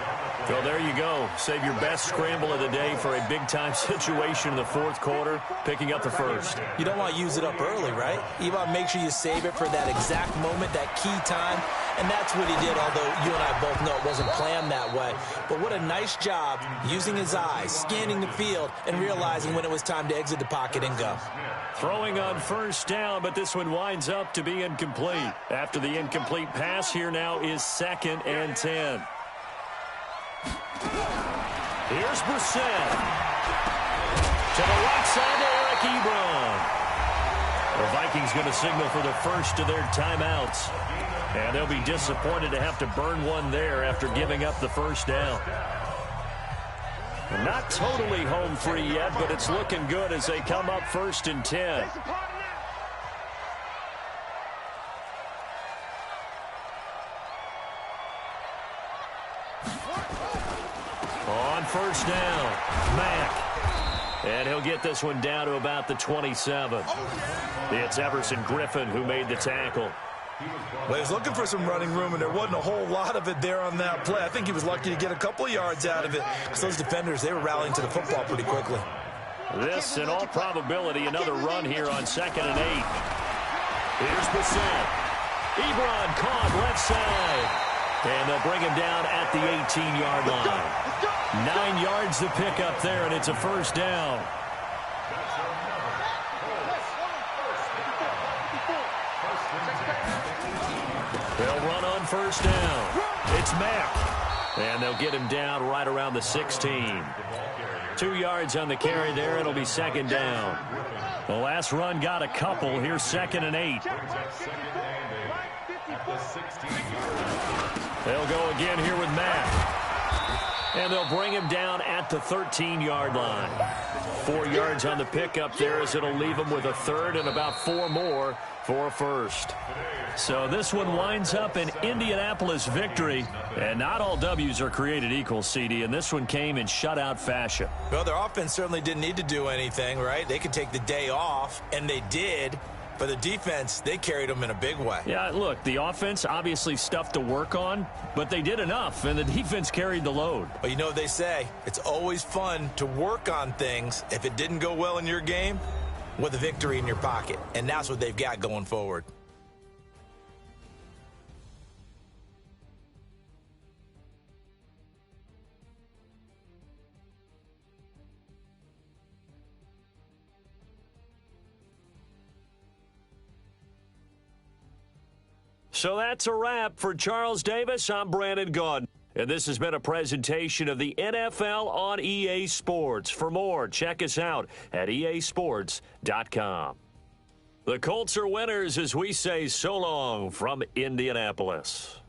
Well, there you go. Save your best scramble of the day for a big-time situation in the 4th quarter, picking up the 1st. You don't want to use it up early, right? You want to make sure you save it for that exact moment, that key time, and that's what he did, although you and I both know it wasn't planned that way. But what a nice job using his eyes, scanning the field, and realizing when it was time to exit the pocket and go. Throwing on 1st down, but this one winds up to be incomplete. After the incomplete pass, here now is 2nd and 10. Here's Brissett. To the right side to Eric Ebron. The Vikings going to signal for the first of their timeouts. And they'll be disappointed to have to burn one there after giving up the 1st down. Not totally home free yet, but it's looking good as they come up 1st and 10. On 1st down, Mack. And he'll get this one down to about the 27. It's Everson Griffin who made the tackle. Well, he was looking for some running room, and there wasn't a whole lot of it there on that play. I think he was lucky to get a couple of yards out of it, because those defenders, they were rallying to the football pretty quickly. This, in all probability, another run here on 2nd and 8. Here's Brissett. Ebron caught left side. And they'll bring him down at the 18-yard line. 9 yards to pick up there, and it's a 1st down. They'll run on 1st down. It's Mack. And they'll get him down right around the 16. 2 yards on the carry there. It'll be 2nd down. The last run got a couple. Here's 2nd and 8. They'll go again here with Mack. And they'll bring him down at the 13-yard line. 4 yards on the pickup there as it'll leave him with a 3rd and about 4 more for a 1st. So this one winds up an Indianapolis victory. And not all W's are created equal, CD, and this one came in shutout fashion. Well, their offense certainly didn't need to do anything, right? They could take the day off, and they did. For the defense, they carried them in a big way. Yeah, look, the offense obviously stuff to work on, but they did enough, and the defense carried the load. Well, you know what they say. It's always fun to work on things if it didn't go well in your game with a victory in your pocket, and that's what they've got going forward. So that's a wrap for Charles Davis. I'm Brandon Gaudin. And this has been a presentation of the NFL on EA Sports. For more, check us out at easports.com. The Colts are winners as we say so long from Indianapolis.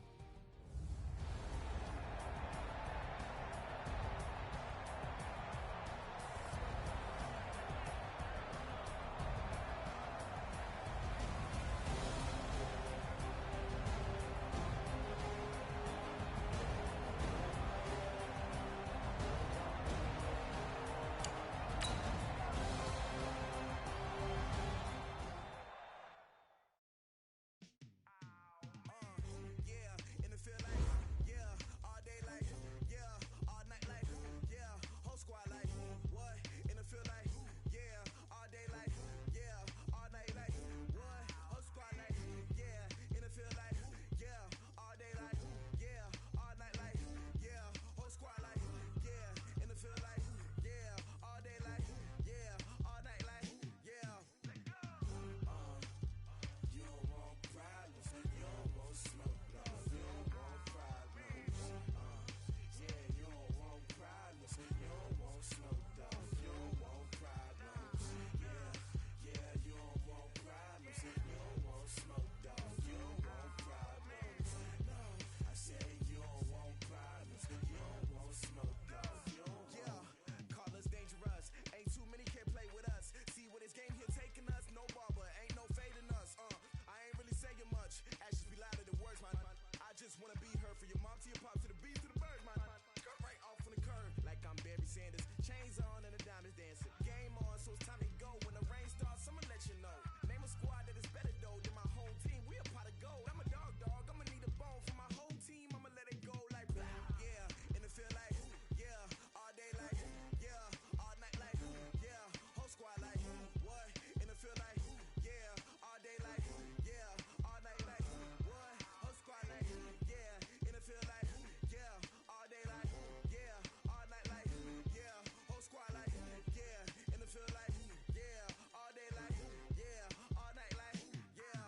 From your mom to your pop to the beat to the bird, man. Cut right off on the curve like I'm Barry Sanders. Chains on and the diamonds dancing. Game on, so it's time to go. When the rain starts, I'ma let you know. Name a squad that is better though than my whole team. We a pot of gold. I'm a dog. I'ma need a bone for my whole team. I'ma let it go like yeah. And it feel like yeah. All day like yeah. All night like yeah. Whole squad like what? And it feel like yeah. All day like yeah. All night like what? Whole squad like yeah. And it feel like yeah. All day like yeah. All night like yeah. Whole squad like yeah. And it feel like yeah. All day like yeah. All night like yeah.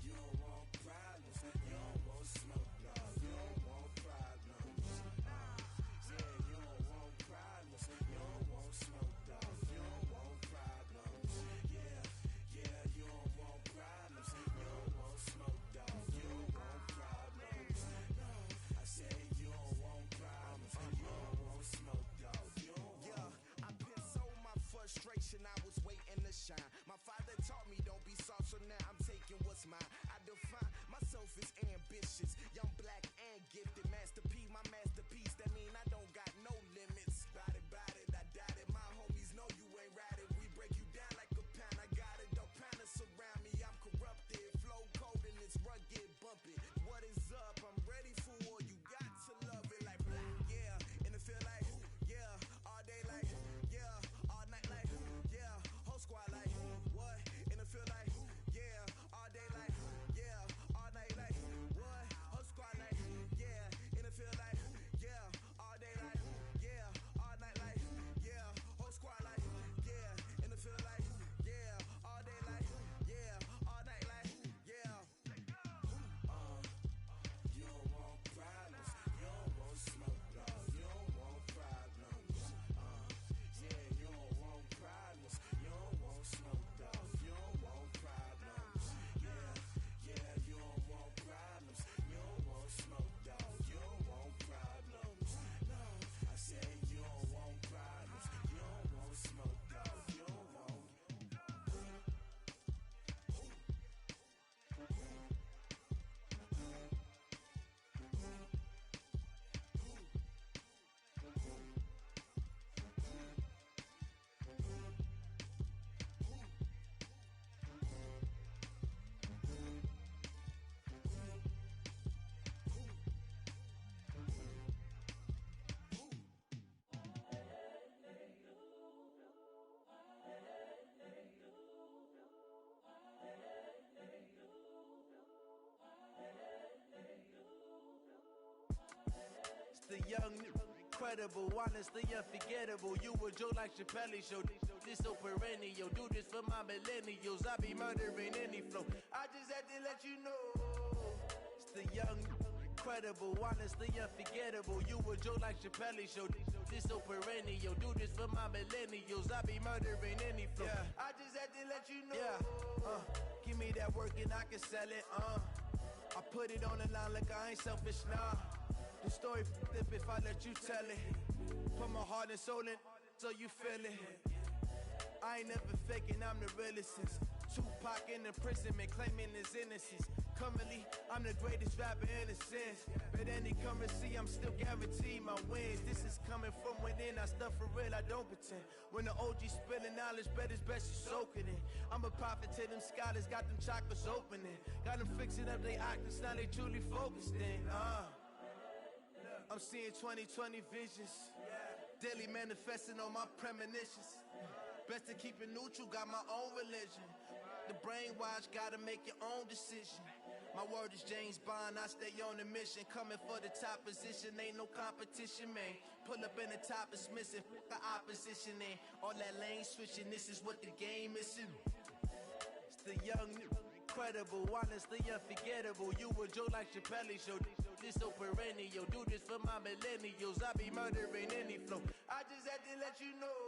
You don't want problems. You don't want smoke, no. You don't want problems. Yeah, you don't want problems. You don't want smoke, dog. You don't want problems. Yeah, you don't want problems. You don't want smoke, dog. You don't want problems. No, I said you don't want problems. You don't want smoke, dog. You don't want. Yeah, I pin so my frustration. I was waiting to shine. My father taught me don't be soft, so now I'm taking what's mine. I define myself as ambitious, young, black, and gifted. Master P, my masterpiece. That mean I don't got no limits. Bout it, I doubt it. My homies know you ain't ride it. We break you down like a pound. I got it, don't pound us around me. I'm corrupted, flow cold and it's rugged, bumpy. What is up? I'm ready for war. You got to love it like yeah. And it feel like yeah. All day like yeah. All night like yeah. Whole squad like what? And it feel like yeah. All day like yeah. All night like what? Whole squad like yeah. And it feel like yeah. All day like yeah. All night like yeah. Whole squad like yeah. And it feel like yeah. All day like yeah. All night like yeah. You don't want problems. You don't want smoke, dog. You don't want problems. Yeah, you don't want problems. You don't want smoke, dog. You don't want problems. Yeah, you don't want problems. You don't want smoke, dog. You don't want problems. No, I said you don't want problems. You don't want smoke, dog. You don't want. The young, incredible, honestly unforgettable. You a Joe like Chappelle show. This so perennial. Do this for my millennials. I be murdering any flow. I just had to let you know. It's the young, incredible, honestly unforgettable. You a Joe like Chappelle show. This so perennial. Do this for my millennials. I be murdering any flow. Yeah. I just had to let you know. Yeah. Give me that work and I can sell it. I put it on the line like I ain't selfish, nah. The story f***ed up if I let you tell it. Put my heart and soul in so you feel it. I ain't never faking, I'm the realest since Tupac in imprisonment, claiming his innocence. Currently, I'm the greatest rapper in a sense. But any currency, I'm still guaranteed my wins. This is coming from within, I stuff for real, I don't pretend. When the OG spilling knowledge, bet it's best you soak it in. I'm a prophet to them scholars, got them chakras opening. Got them fixing up they octaves, now they truly focused in. I'm seeing 2020 visions. Daily manifesting on my premonitions. Best to keep it neutral, got my own religion. The brainwash, gotta make your own decision. My word is James Bond, I stay on a mission. Coming for the top position, ain't no competition, man. Pull up in the top, it's missing, the opposition in. All that lane switching, this is what the game is in. It's the young, incredible, honestly unforgettable. You a Joe like Chappelle show. This so perennial. Do this for my millennials. I be murdering any flow. I just had to let you know.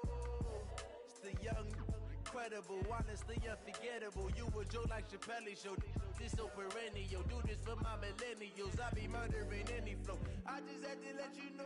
It's the young, incredible, honestly unforgettable. You a Joe like Chappelle show. This so perennial. Do this for my millennials. I be murdering any flow. I just had to let you know.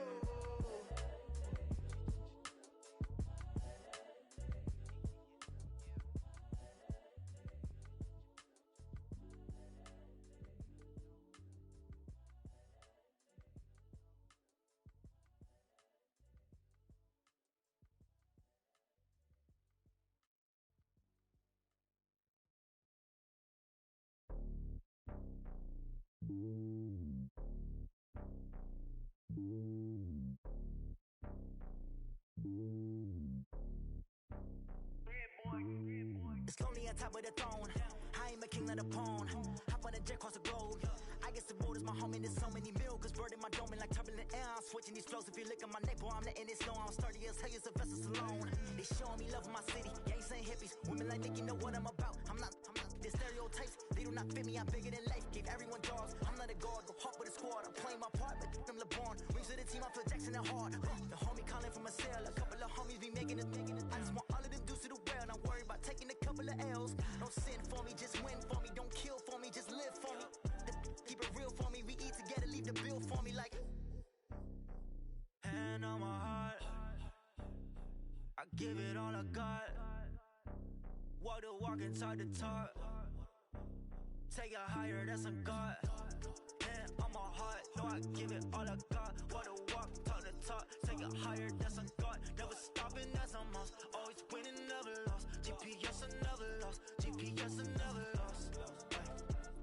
It's lonely on top of the throne. I am a king of the pawn. Hop on a jet across the globe. I guess the road is my home and there's so many milkers burning my dome like turbulent air. I'm switching these flows. If you look at my neck, boy, I'm letting it slow. I'm sturdy as hell, as a vessel alone. They showing me love in my city. Gangs and hippies. Women like Nick, you know what I'm about. I'm not the stereotypes. They do not fit me. I'm bigger than life. Gave everyone jobs. I'm not a guard. Go hard with a squad. I'm playing my part, but I'm LeBron. Rings to the team. I feel Jackson and hard. The homie calling from a cell. A couple of homies be making it. I just want all of them dudes to the well. Don't worry about taking a couple of L's. Don't sin for me, just win for me. Don't kill for me, just live for me. Keep it real for me. We eat together, leave the bill for me like. Hand on my heart, I give it all I got. Walk the walk and talk the talk. Take it higher, that's a God. Hand on my heart, no, I give it all I got. Walk the walk, talk the talk. Take it higher, that's a God. Never stopping, that's a must. Always winning, never lost. GPS, I never lost. GPS, I never lost.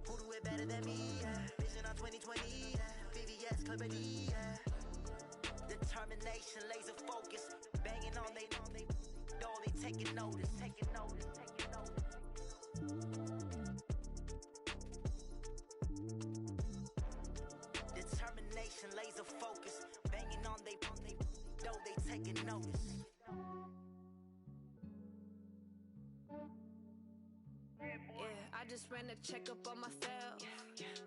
Who do it better than me? Yeah. Vision on 2020. Yeah. VVS, Clarity. Yeah. Determination, laser focus. Banging on they taking notice. Determination, laser focus. Banging on they taking notice. Yeah, I just ran a checkup on myself.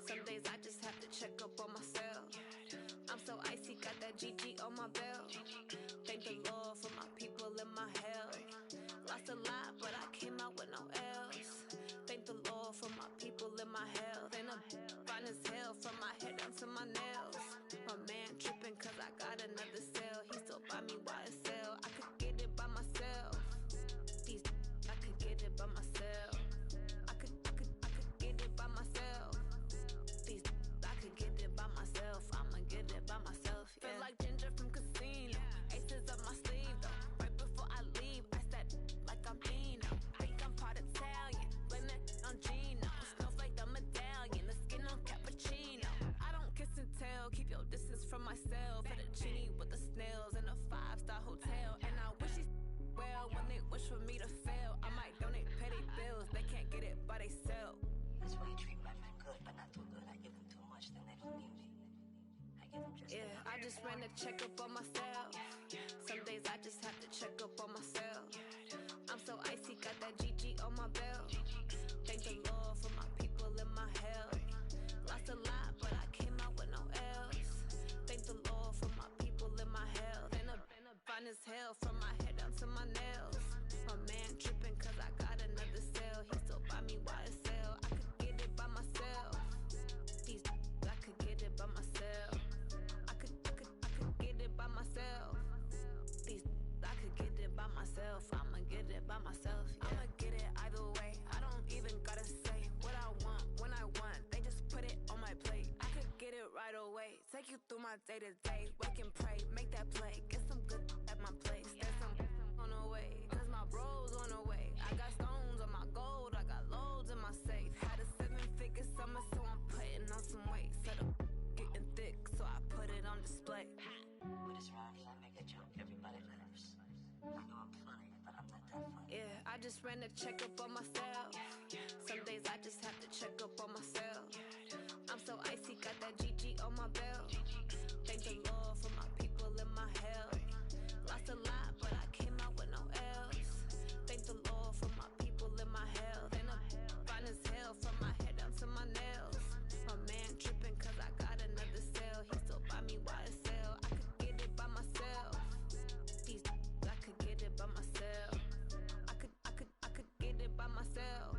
Some days I just have to check up on myself. I'm so icy, got that GG on my belt. Thank the Lord for my people and my health. Lost a lot, but I came out with no else. Thank the Lord for my people and my health. And I'm fine as hell from my head down to my nails. My man tripping cause I got another cell. He still buy me YSL. I could get it by myself. I could get it by myself. I could get it by myself. I could get it by myself. I'ma get it by myself. Yeah. Feel like Ginger from Casino. Aces up my sleeve though. Right before I leave, I said like I'm Dino. Think I'm part Italian. Blame that on Gino. Snowflake the medallion. The skin on cappuccino. I don't kiss and tell. Keep your distance from myself. Fettuccine with the snails in a 5-star hotel. And I wish he's well when they wish for me to fail. I might donate petty bills. They can't get it by themselves. That's why you treat women good, but not too good. I give them too much, then they don't need me. I give them just yeah, I just ran a checkup on myself. Some days I just have to check up on myself. I'm so icy, got that GG on my belt. Thank the Lord for my people and my health. Lost a lot, but I came out with no else. Thank the Lord for my people and my health. And I'm fine as hell from my head down to my nails. My man tripping cause I got another cell. He still buy me YSL. I could get it by myself. I could get it by myself. I could get it by myself. I could get it by myself. I'ma get it by myself. Yeah. I'ma get it either way. I don't even gotta say what I want when I want. They just put it on my plate. I could get it right away. Take you through my day to day. Wake and pray, make that play. Get some good at my place. There's some on the way, cause my bros on the way. I got stones on my gold. I got loads in my safe. Had a 7-figure summer, so I'm putting on some weight. Set up getting thick, so I put it on display. With this rhyme, I make a joke, everybody laughs. I know I'm funny, but I'm not that funny. Yeah, I just ran a checkup on myself. Some days I just have to check up on myself. I'm so icy, got that GG on my belt. Thank the Lord for my people and my health. Lost a lot, but I came out with no else. Thank the Lord for my people and my health. And I'm fine as hell from my head down to my nails. My man tripping cause I got another cell. He still buy me YSL. I could get it by myself. I could get it by myself. I could get it by myself.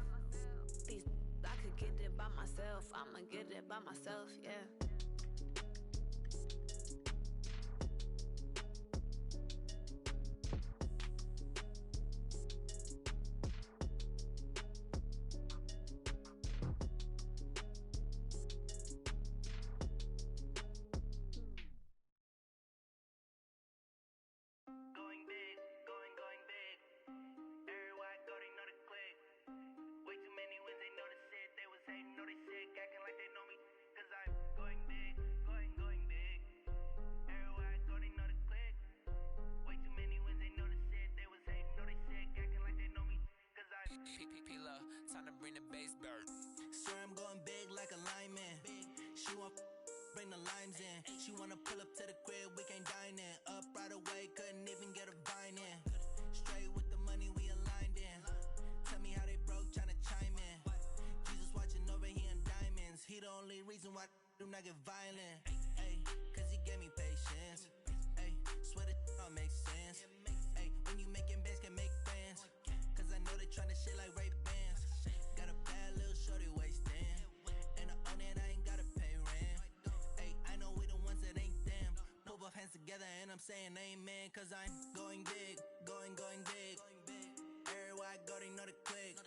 I could get it by myself. I'ma get it by myself, yeah. Way too many wins, they know the shit. They was hating, know they sick, acting like they know me. Cause I Time to bring the bass bird. Swear I'm going big like a lineman. She want bring the limes in. She wanna pull up to the crib, we can't dine in. Up right away, couldn't even get a vine in. Straight with the money we aligned in. Tell me how they broke, tryna chime in. Jesus watching over here in diamonds. He the only reason why I do not get violent. Ay, cause he gave me patience. Ay, swear that all makes sense. Ay, when you making bands can make friends. Cause I know they tryna shit like Ray Bans. Got a bad little shorty wasting. And I own it, I ain't gotta pay rent. Ay, I know we the ones that ain't them. Pull both hands together and I'm saying amen. Cause I'm going big, going big. Everywhere I go, they know the click.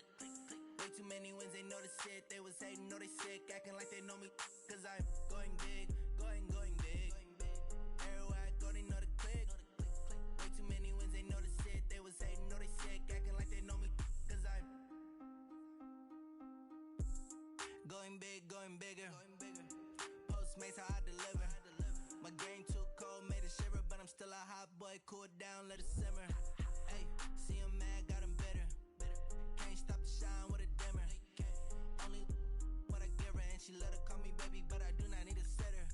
Way too many wins, they know the shit. They was hating, know they sick, acting like they know me. Cause I'm going big, going big. Everywhere I go, they know the click. Way too many wins, they know the shit. They was hating, know they sick, acting like they know me. Cause I'm going big, going bigger. Postmates how I deliver. My game too cold, made it shiver, but I'm still a hot boy. Cool it down, let it simmer. Hey, see him mad, got him bitter. Can't stop the shine with a dimmer. Only what I give her, and she let her call me baby, but I do not need a sitter.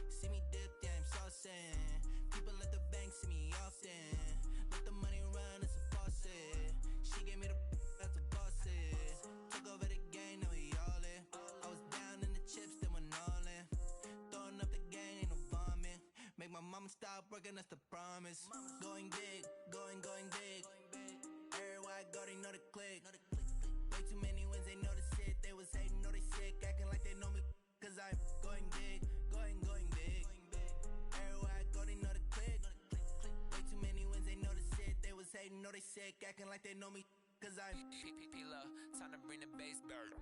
See me dip, yeah, I'm saucing. People at the bank see me often. Let the money run, it's a faucet. She gave me the that's a faucet. Took over the game, now we all in. I was down in the chips, then went all in. Throwing up the gang, ain't no vomit. Make my mama stop working, that's the promise. Going big, going big. Everywhere I go, they know the click. Way too many wins, they know the shit. They was hating, know they sick, acting like they know me. Cause I'm going big, going big. Everywhere I go, they know the click. Way too many wins, they know the shit. They was hating, know they sick, acting like they know me. Cause I'm time to bring the bass bird.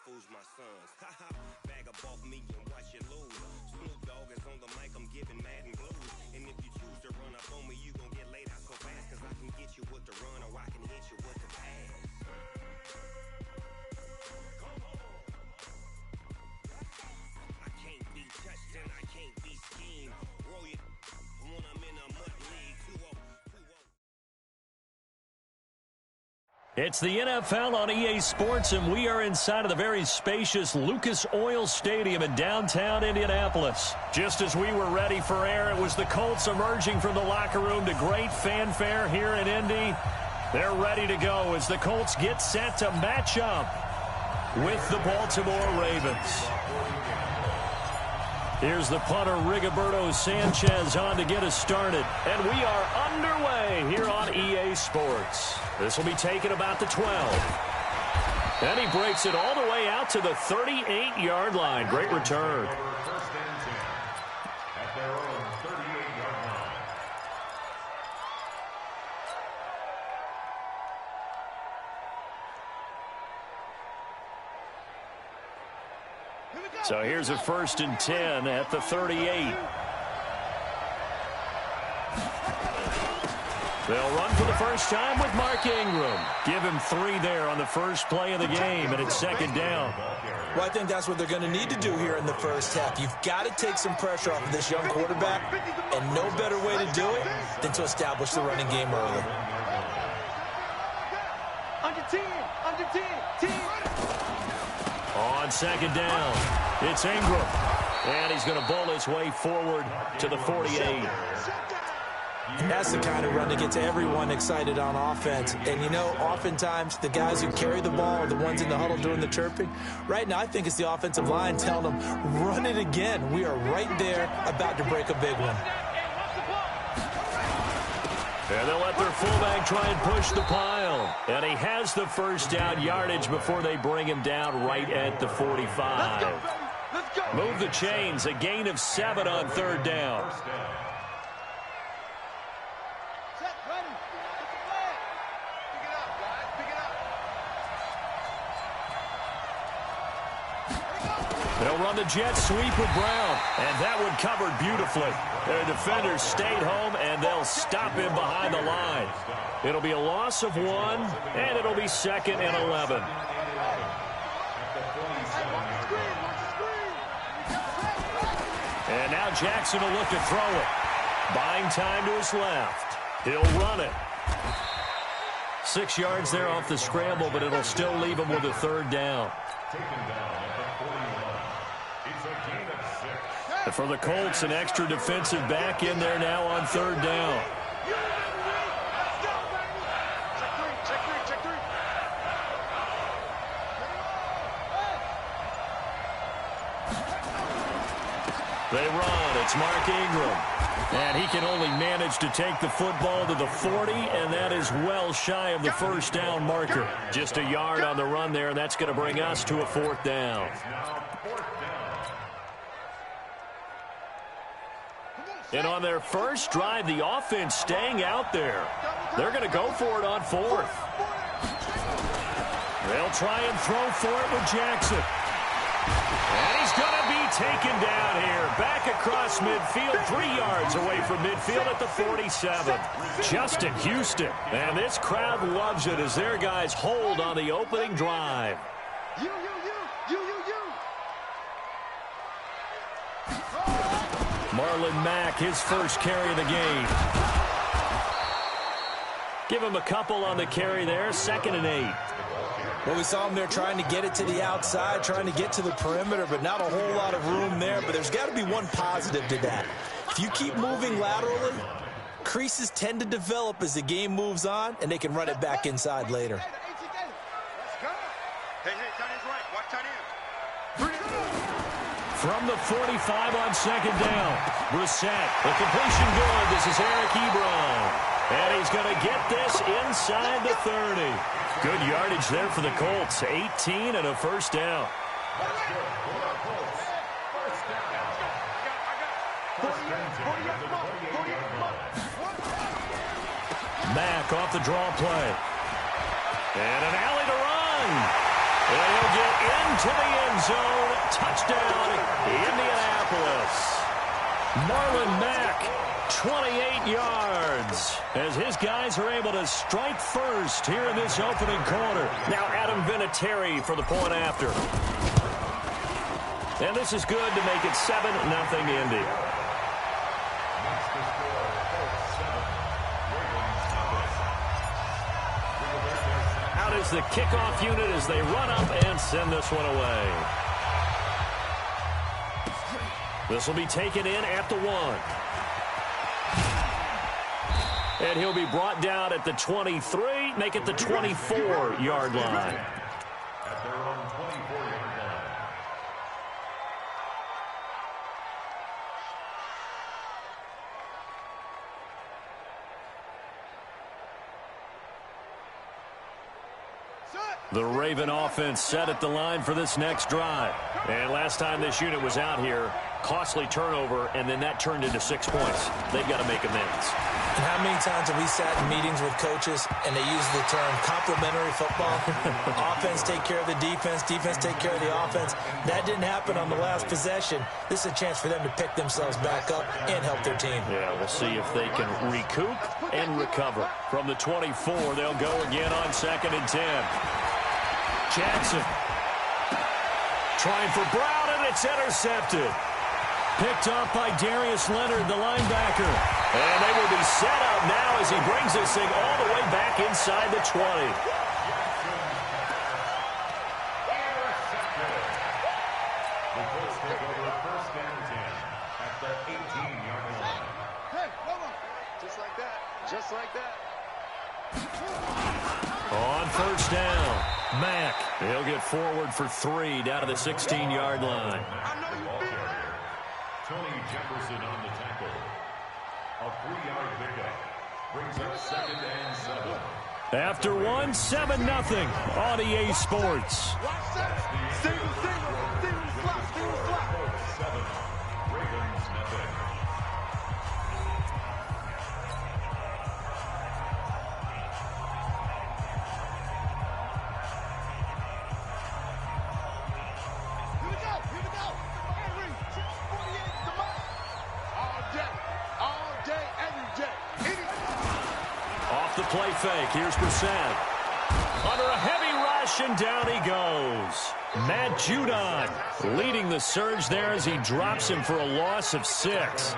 Fools my sons. Haha, bag up off me and watch you lose. Snoop Dogg is on the mic, I'm giving Madden blues. And if you choose to run up on me, you gon' get laid out so fast. Cause I can get you with the run or I can hit you with the pass. Come on. I can't be touched and I can't be schemed. Roll you when I'm in a mud league. 2-0. It's the NFL on EA Sports, and we are inside of the very spacious Lucas Oil Stadium in downtown Indianapolis. Just as we were ready for air, it was the Colts emerging from the locker room to great fanfare here in Indy. They're ready to go as the Colts get set to match up with the Baltimore Ravens. Here's the punter, Rigoberto Sanchez, on to get us started. And we are underway here on EA Sports. This will be taken about the 12. And he breaks it all the way out to the 38-yard line. Great return. First and 10 at their own 38-yard line. So here's a 1st and 10 at the 38. They'll run for the first time with Mark Ingram. Give him 3 there on the first play of the game, and it's second down. Well, I think that's what they're going to need to do here in the first half. You've got to take some pressure off of this young quarterback, and no better way to do it than to establish the running game early. Under 10, 10. On second down, it's Ingram. And he's going to bowl his way forward to the 48. And that's the kind of run that gets everyone excited on offense. And, you know, oftentimes the guys who carry the ball are the ones in the huddle doing the chirping. Right now, I think it's the offensive line telling them, run it again. We are right there about to break a big one. And they'll let their fullback try and push the pile. And he has the first down yardage before they bring him down right at the 45. Move the chains, a gain of 7 on third down. They'll run the jet sweep with Brown, and that one covered beautifully. Their defenders stayed home, and they'll stop him behind the line. It'll be a loss of 1, and it'll be second and 11. And now Jackson will look to throw it. Buying time to his left. He'll run it. 6 yards there off the scramble, but it'll still leave him with a third down. For the Colts, an extra defensive back in there now on third down. They run. It's Mark Ingram. And he can only manage to take the football to the 40, and that is well shy of the first down marker. Just a yard on the run there, and that's going to bring us to a 4th down. And on their first drive, the offense staying out there. They're going to go for it on 4th. They'll try and throw for it with Jackson. And he's going to be taken down here. Back across midfield, 3 yards away from midfield at the 47. Justin Houston. And this crowd loves it as their guys hold on the opening drive. Marlon Mack, his first carry of the game. Give him a couple on the carry there, 2nd and 8. Well, we saw him there trying to get it to the outside, trying to get to the perimeter, but not a whole lot of room there. But there's got to be one positive to that. If you keep moving laterally, creases tend to develop as the game moves on, and they can run it back inside later. From the 45 on 2nd down, Brissett, the completion good. This is Eric Ebron. And he's going to get this inside the 30. Good yardage there for the Colts. 18 and a first down. Mack off the draw play. And an alley to run. And he'll get into the end zone. Touchdown, Indianapolis. Marlon Mack, 28 yards, as his guys are able to strike first here in this opening quarter. Now Adam Vinatieri for the point after. And this is good to make it 7-0 Indy. Out is the kickoff unit as they run up and send this one away. This will be taken in at the 1. And he'll be brought down at the 23, make it the 24-yard line. At their own 24-yard line. The Raven offense set at the line for this next drive. And last time this unit was out here, costly turnover, and then that turned into 6 points. They've got to make amends. And how many times have we sat in meetings with coaches and they use the term complementary football? Offense take care of the defense, defense take care of the offense. That didn't happen on the last possession. This is a chance for them to pick themselves back up and help their team. Yeah, we'll see if they can recoup and recover. From the 24, they'll go again on 2nd and 10. Jackson trying for Brown, and it's intercepted. Picked up by Darius Leonard, the linebacker. And they will be set up now as he brings this thing all the way back inside the 20. The Colts take over 1st and 10 at the 18-yard line. Hey, come on. Just like that. Just like that. On 1st down, Mack. He'll get forward for 3 down to the 16-yard line. Tony Jefferson on the tackle. A 3-yard pickup brings up 2nd and 7. After 1, 7-0 on EA Sports. Single slot. 7. Ravens nothing. Here we go. Henry, 48 to Mike. All day, every day. Off the play fake, here's Brissett. Under a heavy rush, and down he goes. Matt Judon leading the surge there as he drops him for a loss of 6.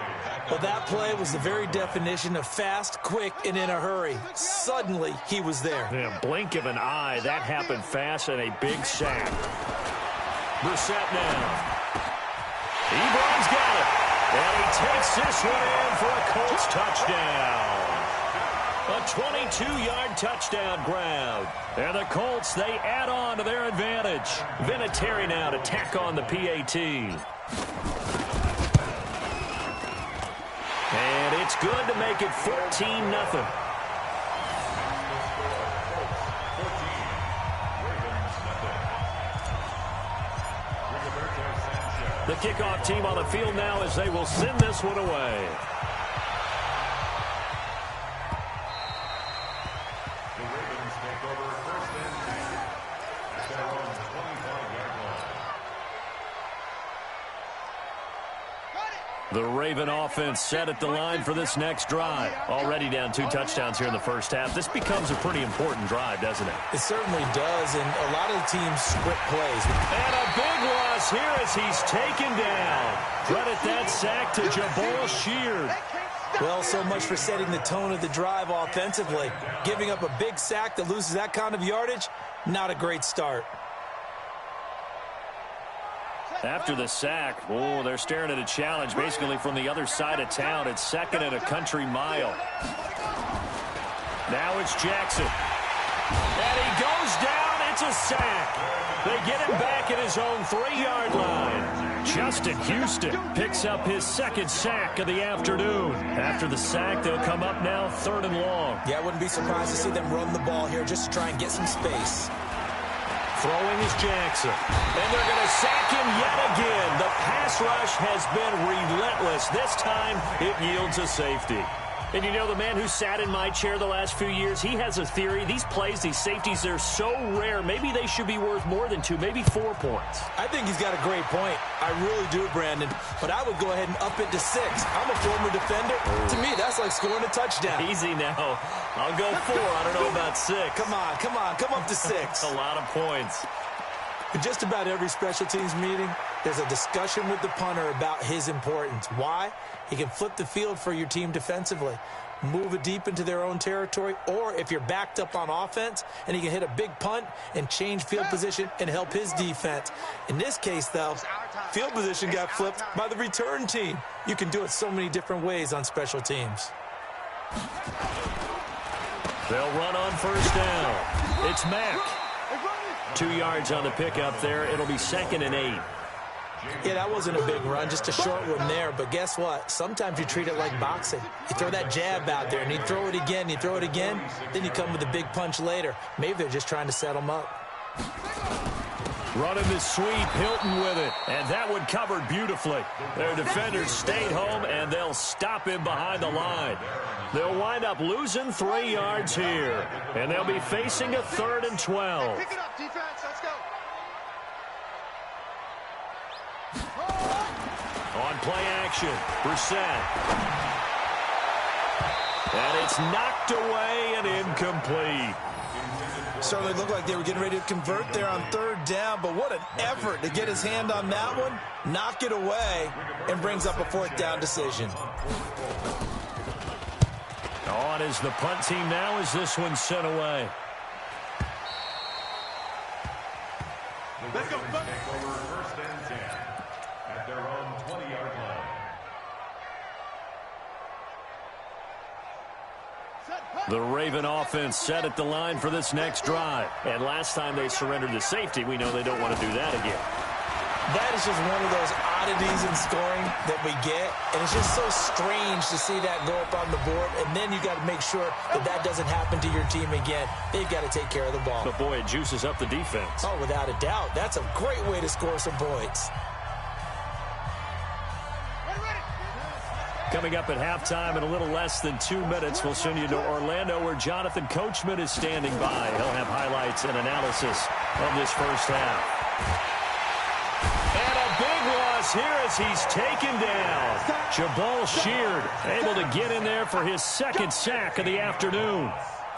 Well, that play was the very definition of fast, quick, and in a hurry. Suddenly, he was there. In a blink of an eye, that happened fast, and a big sack. Brissett now. Ebron's got it. And he takes this one in for a Colts touchdown. A 22-yard touchdown grab. And the Colts, they add on to their advantage. Vinatieri now to tack on the PAT. And it's good to make it 14-0. The kickoff team on the field now as they will send this one away. The Ravens take over 1st and 10 at their own 25-yard line. The Raven offense set at the line for this next drive. Already down 2 touchdowns here in the first half. This becomes a pretty important drive, doesn't it? It certainly does, and a lot of the teams script plays. And a big loss here as he's taken down. Credit that sack to Jabal Sheard. Well, so much for setting the tone of the drive offensively. Giving up a big sack that loses that kind of yardage, not a great start. After the sack, oh, they're staring at a challenge basically from the other side of town. It's 2nd and a country mile. Now it's Jackson. And he goes down. It's a sack. They get him back at his own 3-yard line. Justin Houston picks up his 2nd sack of the afternoon. After the sack, they'll come up now 3rd and long. Yeah, I wouldn't be surprised to see them run the ball here just to try and get some space. Throwing is Jackson. And they're going to sack him yet again. The pass rush has been relentless. This time, it yields a safety. And you know, the man who sat in my chair the last few years, he has a theory. These plays, these safeties, they're so rare. Maybe they should be worth more than 2, maybe 4 points. I think he's got a great point. I really do, Brandon. But I would go ahead and up it to 6. I'm a former defender. To me, that's like scoring a touchdown. Easy now. I'll go 4. I don't know about 6. Come on. Come up to 6. A lot of points. In just about every special teams meeting, there's a discussion with the punter about his importance. Why? He can flip the field for your team defensively, move it deep into their own territory, or if you're backed up on offense, and he can hit a big punt and change field position and help his defense. In this case, though, field position got flipped by the return team. You can do it so many different ways on special teams. They'll run on 1st down. It's Mack. 2 yards on the pickup there. It'll be 2nd and 8. Yeah, that wasn't a big run, just a short one there. But guess what? Sometimes you treat it like boxing. You throw that jab out there, and you throw it again, then you come with a big punch later. Maybe they're just trying to set them up. Running the sweep, Hilton with it. And that one covered beautifully. Their defenders stayed home, and they'll stop him behind the line. They'll wind up losing 3 yards here. And they'll be facing a 3rd and 12. Pick it up, defense. Let's go. On play action, Brissett. And it's knocked away and incomplete. Certainly looked like they were getting ready to convert there on 3rd down, but what an effort to get his hand on that one, knock it away, and brings up a 4th down decision. On is the punt team now as this one's sent away. Let's go. Take over 1st and 10 at their own 20-yard line. The Raven offense set at the line for this next drive. And last time they surrendered to safety, we know they don't want to do that again. That is just one of those oddities in scoring that we get, and it's just so strange to see that go up on the board, and then you got to make sure that that doesn't happen to your team again. They've got to take care of the ball. But, boy, it juices up the defense. Oh, without a doubt. That's a great way to score some points. Coming up at halftime in a little less than 2 minutes, we'll send you to Orlando where Jonathan Coachman is standing by. He'll have highlights and analysis of this first half. And a big loss here as he's taken down. Jabal Sheard able to get in there for his 2nd sack of the afternoon.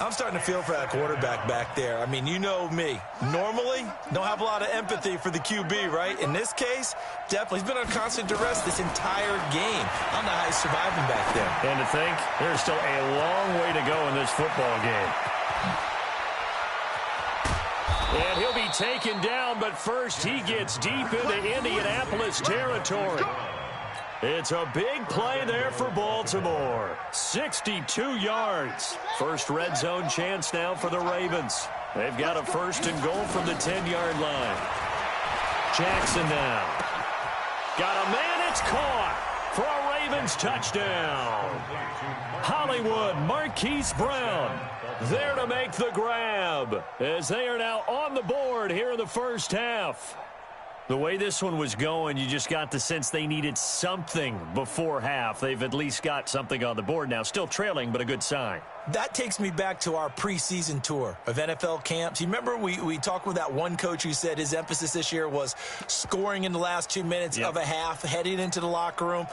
I'm starting to feel for that quarterback back there. I mean, you know me. Normally, don't have a lot of empathy for the QB, right? In this case, definitely. He's been on constant duress this entire game. I don't know how he's surviving back there. And to think, there's still a long way to go in this football game. And he'll be taken down, but first he gets deep into Indianapolis territory. It's a big play there for Baltimore. 62 yards. First red zone chance now for the Ravens. They've got a 1st and goal from the 10-yard line. Jackson now. Got a man, it's caught for a Ravens touchdown. Hollywood, Marquise Brown there to make the grab as they are now on the board here in the first half. The way this one was going, you just got the sense they needed something before half. They've at least got something on the board now. Still trailing, but a good sign. That takes me back to our preseason tour of NFL camps. You remember we talked with that one coach who said his emphasis this year was scoring in the last 2 minutes of a half, heading into the locker room.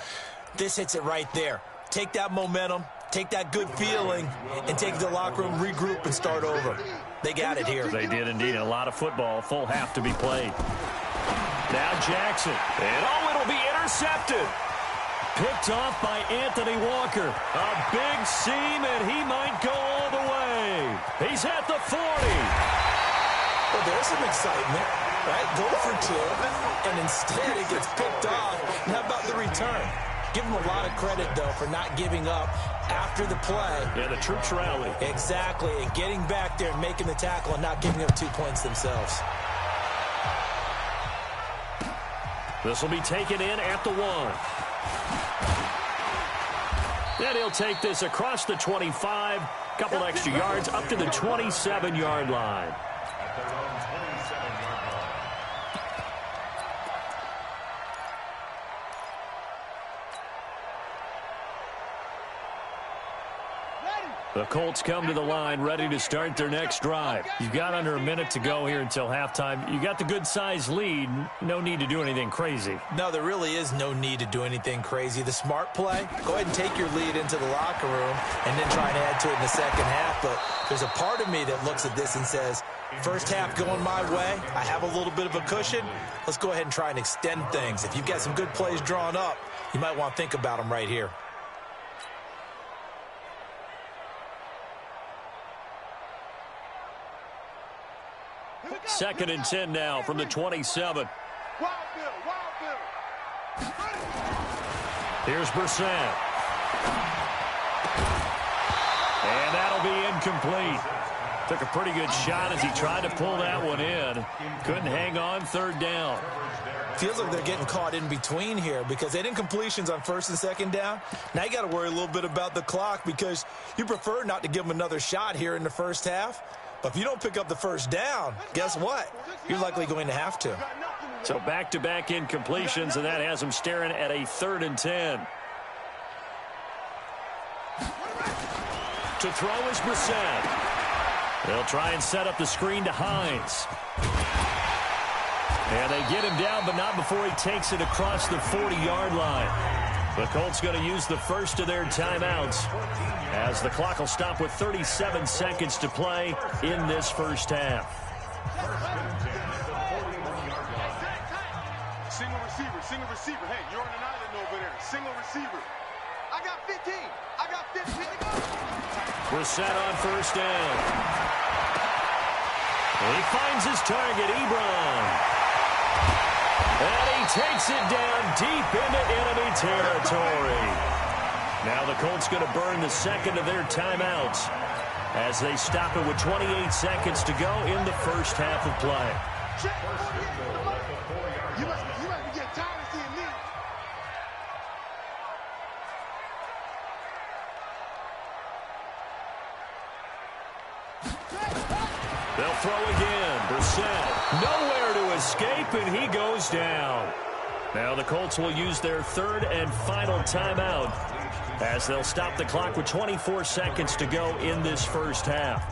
This hits it right there. Take that momentum, take that good feeling, and take it to the locker room, regroup, and start over. They got it here. They did indeed. And a lot of football, full half to be played. Now Jackson, and it'll be intercepted. Picked off by Anthony Walker. A big seam, and he might go all the way. He's at the 40. Well, there's some excitement, right? Go for 2, and instead it gets picked off. And how about the return? Give him a lot of credit, though, for not giving up after the play. Yeah, the troops rally. Exactly, and getting back there and making the tackle and not giving up 2 points themselves. This will be taken in at the 1. Then he'll take this across the 25, couple extra yards up to the 27-yard line. At their own 27-yard line. The Colts come to the line ready to start their next drive. You've got under a minute to go here until halftime. You got the good-sized lead. No need to do anything crazy. No, there really is no need to do anything crazy. The smart play, go ahead and take your lead into the locker room and then try and add to it in the second half. But there's a part of me that looks at this and says, first half going my way, I have a little bit of a cushion. Let's go ahead and try and extend things. If you've got some good plays drawn up, you might want to think about them right here. Second and 10 now from the 27. Here's Brissett. And that'll be incomplete. Took a pretty good shot as he tried to pull that one in. Couldn't hang on, 3rd down. Feels like they're getting caught in between here because they didn't incompletions on 1st and 2nd down. Now you got to worry a little bit about the clock because you prefer not to give them another shot here in the first half. But if you don't pick up the first down, guess what? You're likely going to have to. So back-to-back incompletions, and that has them staring at a 3rd and 10. To throw is Brissett. They'll try and set up the screen to Hines. And they get him down, but not before he takes it across the 40-yard line. The Colts going to use the first of their timeouts as the clock will stop with 37 seconds to play in this first half. Single receiver. Hey, you're on an island over there. Single receiver. I got 15. I got 15 to go. Brissett on first down. He finds his target, Ebron. And he takes it down deep into enemy territory. Now the Colts going to burn the second of their timeouts as they stop it with 28 seconds to go in the first half of play. You must be getting tired of seeing me. They'll throw again. Brissett nowhere to escape, and he goes down. Now the Colts will use their 3rd and final timeout as they'll stop the clock with 24 seconds to go in this first half.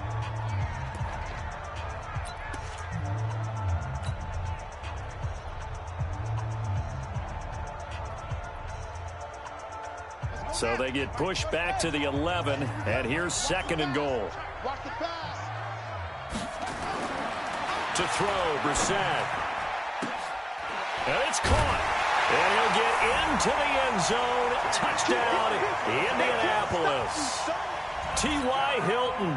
So they get pushed back to the 11, and here's 2nd and goal. Watch the pass. To throw, Brissett. And it's caught. And he'll get into the end zone. Touchdown, Indianapolis. T.Y. Hilton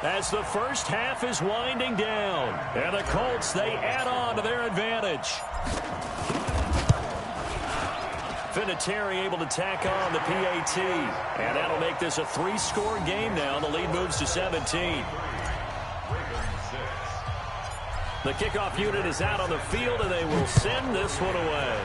as the first half is winding down. And the Colts, they add on to their advantage. Vinatieri able to tack on the PAT. And that'll make this a 3-score game now. The lead moves to 17. The kickoff unit is out on the field, and they will send this one away.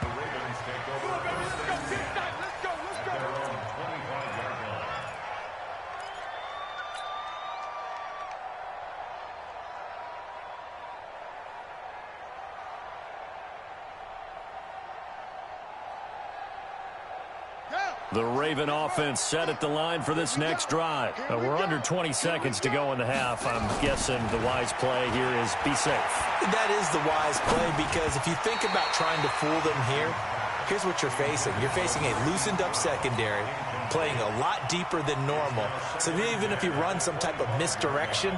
The Ravens take over first and 10 at their own 25-yard line. The Raven offense set at the line for this next drive. We're under 20 seconds to go in the half. I'm guessing the wise play here is be safe. That is the wise play, because if you think about trying to fool them here, here's what you're facing. You're facing a loosened-up secondary, playing a lot deeper than normal. So even if you run some type of misdirection,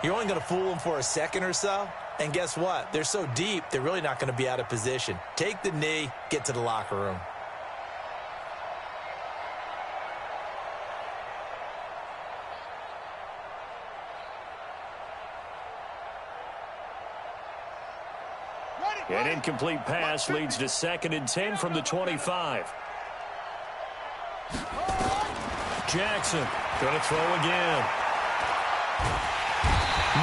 you're only going to fool them for a second or so. And guess what? They're so deep, they're really not going to be out of position. Take the knee, get to the locker room. An incomplete pass leads to 2nd and 10 from the 25. Jackson going to throw again.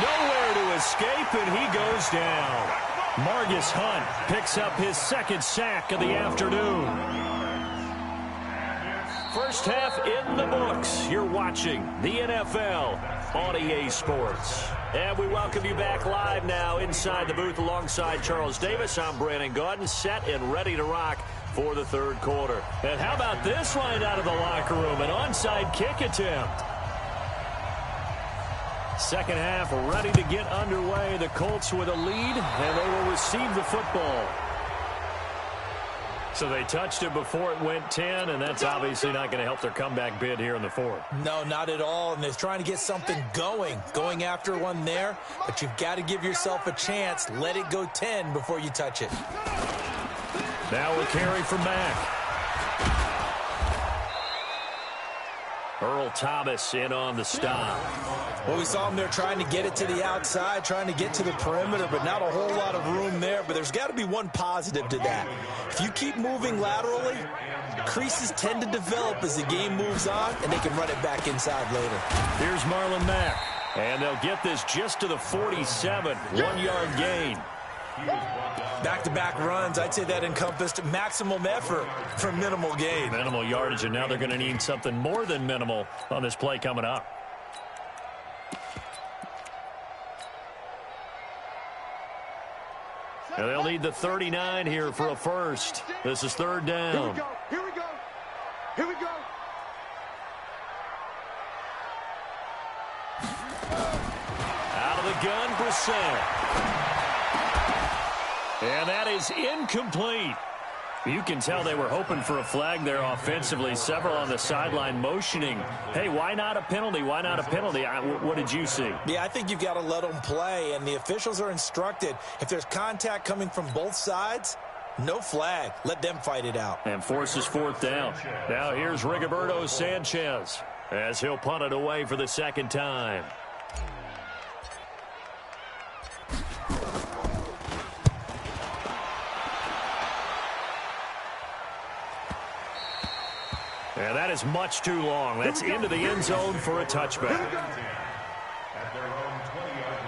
Nowhere to escape, and he goes down. Margus Hunt picks up his 2nd sack of the afternoon. First half in the books. You're watching the NFL on EA Sports. And we welcome you back live now inside the booth alongside Charles Davis. I'm Brandon Gaudin, set and ready to rock for the 3rd quarter. And how about this line out of the locker room? An onside kick attempt. Second half ready to get underway. The Colts with a lead, and they will receive the football. So they touched it before it went 10, and that's obviously not going to help their comeback bid here in the 4th. No, not at all, and they're trying to get something going after one there, but you've got to give yourself a chance. Let it go 10 before you touch it. Now a carry from Mack. Earl Thomas in on the stop. Well, we saw him there trying to get it to the outside, trying to get to the perimeter, but not a whole lot of room there. But there's got to be one positive to that. If you keep moving laterally, creases tend to develop as the game moves on, and they can run it back inside later. Here's Marlon Mack, and they'll get this just to the 47, 1-yard gain. Back-to-back runs, I'd say that encompassed maximum effort for minimal gain. Minimal yardage, and now they're going to need something more than minimal on this play coming up. And they'll need the 39 here for a first. This is third down. Here we go. Here we go. Out of the gun, Brissett. And that is incomplete. You can tell they were hoping for a flag there offensively. Several on the sideline motioning, hey, why not a penalty? Why not a penalty? What did you see? Yeah, I think you've got to let them play, and the officials are instructed, if there's contact coming from both sides, no flag. Let them fight it out. And forces fourth down. Now here's Rigoberto Sanchez as he'll punt it away for the second time. And that is much too long. That's into the end zone for a touchback. At their own 20-yard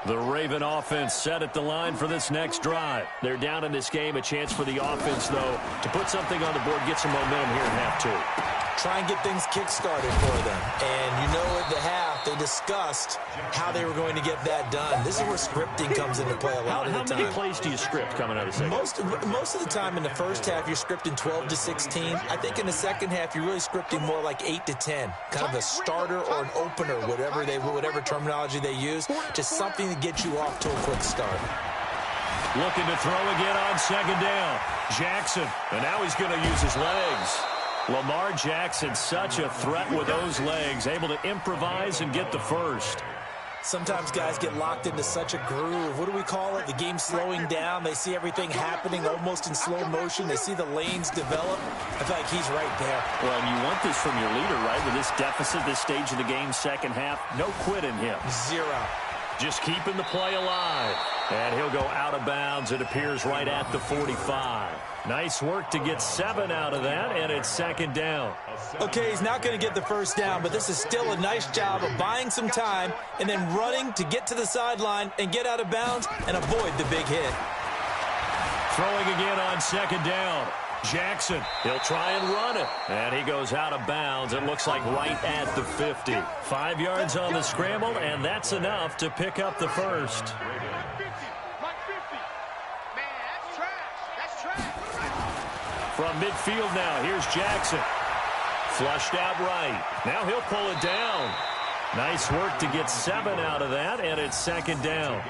line. The Raven offense set at the line for this next drive. They're down in this game. A chance for the offense, though, to put something on the board, get some momentum here in half two. Try and get things kick-started for them. And you know at the half, they discussed how they were going to get that done. This is where scripting comes into play a lot of the time. How many plays do you script coming out of the second? Most of the time in the first half, you're scripting 12 to 16. I think in the second half, you're really scripting more like 8 to 10. Kind of a starter or an opener, whatever terminology they use. Just something to get you off to a quick start. Looking to throw again on second down. Jackson, and now he's going to use his legs. Lamar Jackson, such a threat with those legs, able to improvise and get the first. Sometimes guys get locked into such a groove. What do we call it? The game's slowing down. They see everything happening almost in slow motion. They see the lanes develop. I feel like he's right there. Well, and you want this from your leader, right? With this deficit, this stage of the game, second half, no quit in him. Zero. Just keeping the play alive. And he'll go out of bounds. It appears right at the 45. Nice work to get 7 out of that, and it's second down. Okay, he's not going to get the first down, but this is still a nice job of buying some time and then running to get to the sideline and get out of bounds and avoid the big hit. Throwing again on second down. Jackson, he'll try and run it. And he goes out of bounds. It looks like right at the 50. 5 yards on the scramble, and that's enough to pick up the first. From midfield now, here's Jackson. Flushed out right. Now he'll pull it down. Nice work to get 7 out of that, and it's second down.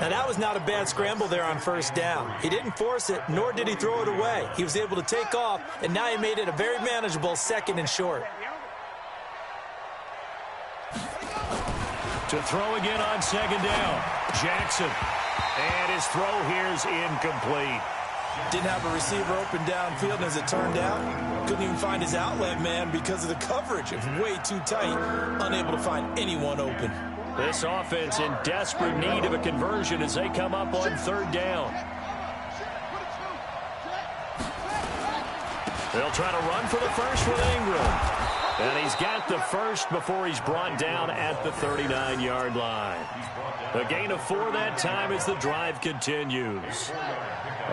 Now, that was not a bad scramble there on first down. He didn't force it, nor did he throw it away. He was able to take off, and now he made it a very manageable second and short. To throw again on second down. Jackson. And his throw here is incomplete. Didn't have a receiver open downfield, and as it turned out, couldn't even find his outlet man because of the coverage. It was way too tight, unable to find anyone open. This offense in desperate need of a conversion as they come up on third down. They'll try to run for the first with Ingram. And he's got the first before he's brought down at the 39-yard line. A gain of 4 that time as the drive continues.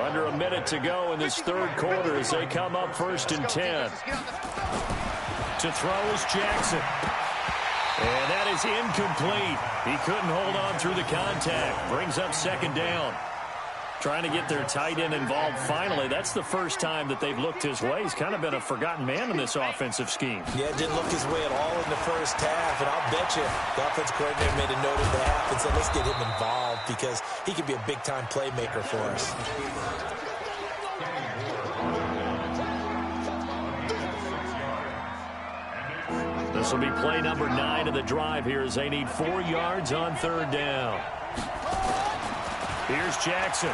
Under a minute to go in this third quarter as they come up first and 10. To throw is Jackson. And that is incomplete. He couldn't hold on through the contact. Brings up second down. Trying to get their tight end involved finally. That's the first time that they've looked his way. He's kind of been a forgotten man in this offensive scheme. Yeah, it didn't look his way at all in the first half. And I'll bet you the offense coordinator made a note of the half and said, let's get him involved because he could be a big-time playmaker for us. This will be play number 9 of the drive here as they need 4 yards on third down. Here's Jackson.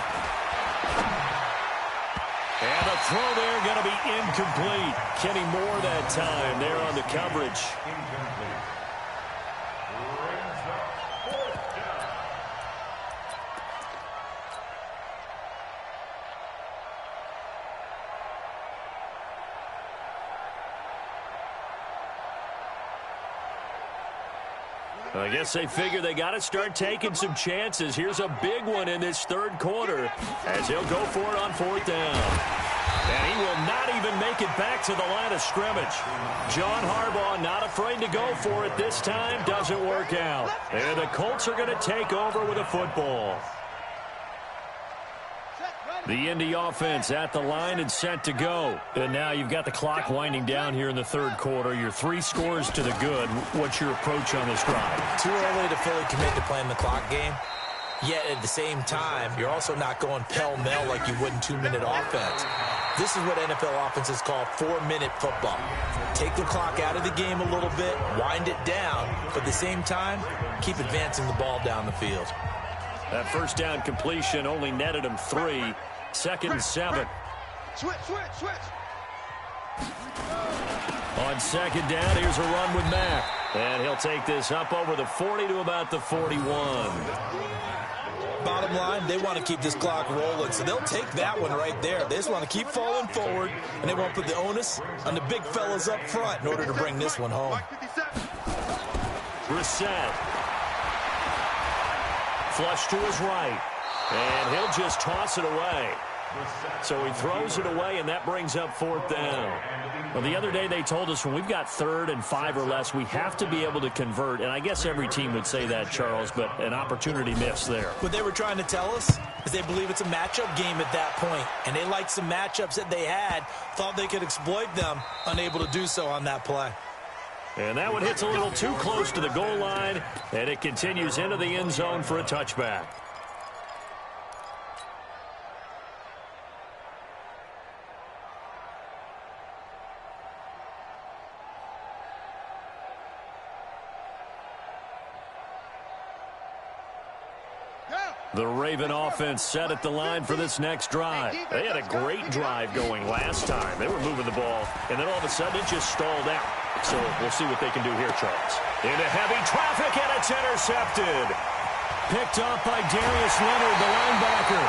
And a throw there going to be incomplete. Kenny Moore that time there on the coverage. I guess they figure they got to start taking some chances. Here's a big one in this third quarter as he'll go for it on fourth down. And he will not even make it back to the line of scrimmage. John Harbaugh not afraid to go for it this time. Doesn't work out. And the Colts are going to take over with a football. The Indy offense at the line and set to go. And now you've got the clock winding down here in the third quarter. Your 3 scores to the good. What's your approach on this drive? Too early to fully commit to playing the clock game. Yet at the same time, you're also not going pell-mell like you would in 2-minute offense. This is what NFL offenses call 4-minute football. Take the clock out of the game a little bit, wind it down, but at the same time, keep advancing the ball down the field. That first down completion only netted him 3. 2nd and 7. Switch. On second down, here's a run with Mack. And he'll take this up over the 40 to about the 41. Bottom line, they want to keep this clock rolling, so they'll take that one right there. They just want to keep falling forward, and they want to put the onus on the big fellas up front in order to bring this one home. Brissett. Flush to his right. And he'll just toss it away. So he throws it away, and that brings up fourth down. Well, the other day they told us when we've got 3rd and 5 or less, we have to be able to convert. And I guess every team would say that, Charles, but an opportunity missed there. What they were trying to tell us is they believe it's a matchup game at that point. And they liked some matchups that they had, thought they could exploit them, unable to do so on that play. And that one hits a little too close to the goal line, and it continues into the end zone for a touchback. The Raven offense set at the line for this next drive. They had a great drive going last time. They were moving the ball, and then all of a sudden it just stalled out. So we'll see what they can do here, Charles. Into heavy traffic, and it's intercepted. Picked off by Darius Leonard, the linebacker.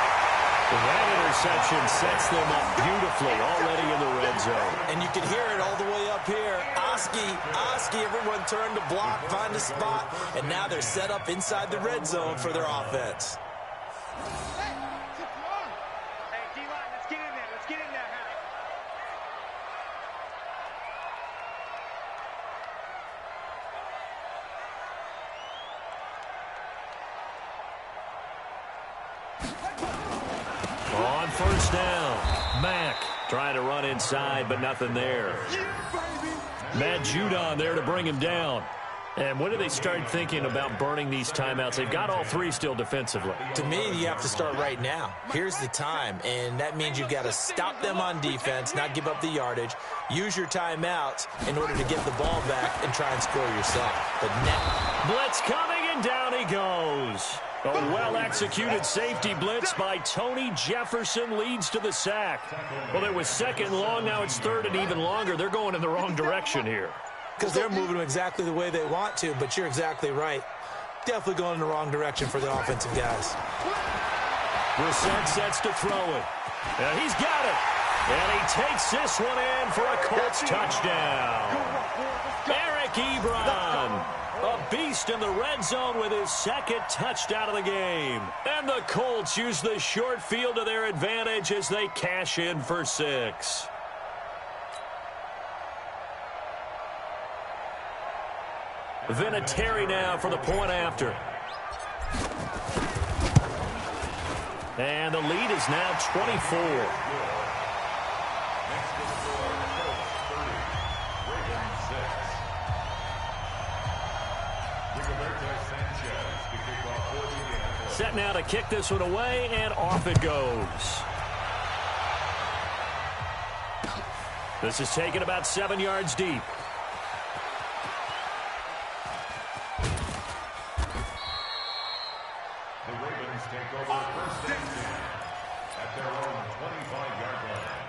That interception sets them up beautifully already in the red zone. And you can hear it all the way up here. Oski, everyone turned to block, find a spot, and now they're set up inside the red zone for their offense. Hey, D-line, let's get in there. Let's get in there, On first down, Mack trying to run inside, but nothing there. Matt Judon there to bring him down. And when do they start thinking about burning these timeouts? They've got all 3 still defensively. To me, you have to start right now. Here's the time, and that means you've got to stop them on defense, not give up the yardage, use your timeouts in order to get the ball back and try and score yourself. But now, blitz coming, and down he goes. A well-executed safety blitz by Tony Jefferson leads to the sack. Well, it was 2nd and long. Now it's 3rd and even longer. They're going in the wrong direction here. Because they're moving them exactly the way they want to, but you're exactly right. Definitely going in the wrong direction for the offensive guys. Brissett sets to throw it. And he's got it. And he takes this one in for a Colts touchdown. Eric Ebron, a beast in the red zone with his 2nd touchdown of the game. And the Colts use the short field to their advantage as they cash in for 6. Vinatieri now for the point after. And the lead is now 24. Set now to kick this one away, and off it goes. This is taken about 7 yards deep. The Ravens take over first and 10 at their own 25-yard line.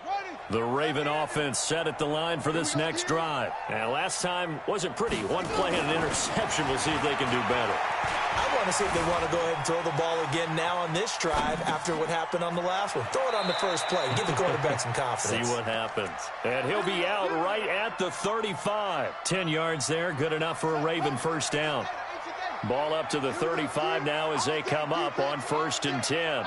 Ready. The Raven offense set at the line for this next drive. And last time wasn't pretty. One play and an interception. We'll see if they can do better. I want to see if they want to go ahead and throw the ball again now on this drive after what happened on the last one. Throw it on the first play. Give the quarterback some confidence. See what happens. And he'll be out right at the 35. 10 yards there. Good enough for a Raven first down. Ball up to the 35 now as they come up on 1st and 10.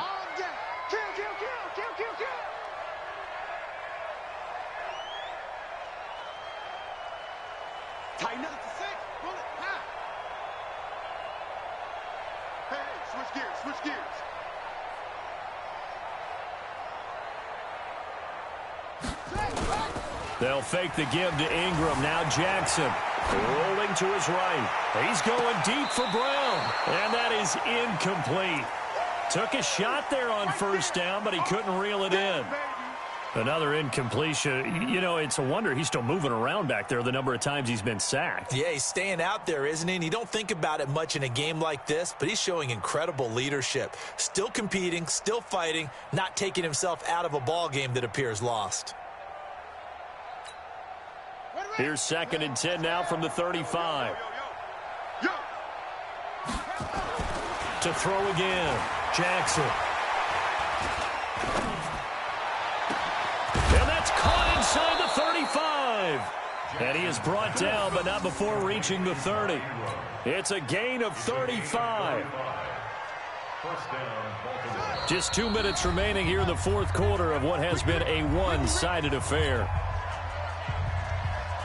Tighten up. Pull it. Hey, switch gears, switch gears. They'll fake the give to Ingram. Now Jackson rolling to his right. He's going deep for Brown. And that is incomplete. Took a shot there on first down, but he couldn't reel it in. Another incompletion. You know, it's a wonder he's still moving around back there the number of times he's been sacked. Yeah, he's staying out there, isn't he? And you don't think about it much in a game like this, but he's showing incredible leadership. Still competing, still fighting, not taking himself out of a ball game that appears lost. Here's 2nd and 10 now from the 35. To throw again. Jackson. And that's caught inside the 35. And he is brought down, but not before reaching the 30. It's a gain of 35. Just 2 minutes remaining here in the fourth quarter of what has been a one-sided affair.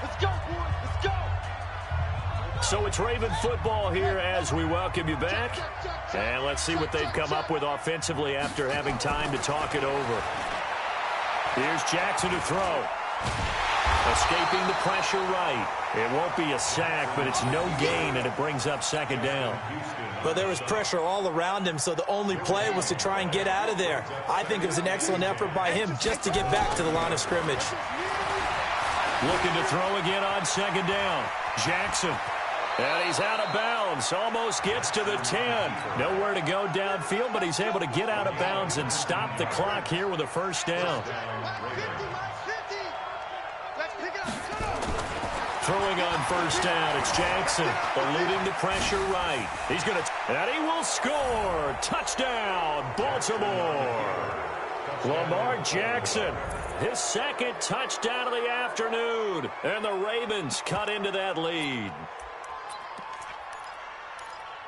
Let's go, boys. Let's go. So it's Raven football here as we welcome you back. And let's see what they've come up with offensively after having time to talk it over. Here's Jackson to throw. Escaping the pressure right. It won't be a sack, but it's no gain, and it brings up 2nd down. Well, there was pressure all around him, so the only play was to try and get out of there. I think it was an excellent effort by him just to get back to the line of scrimmage. Looking to throw again on 2nd down. Jackson. And he's out of bounds. Almost gets to the 10. Nowhere to go downfield, but he's able to get out of bounds and stop the clock here with a first down. Throwing on first down, it's Jackson. Eluding the pressure right. He's going to... And he will score. Touchdown, Baltimore. Lamar Jackson. His 2nd touchdown of the afternoon. And the Ravens cut into that lead.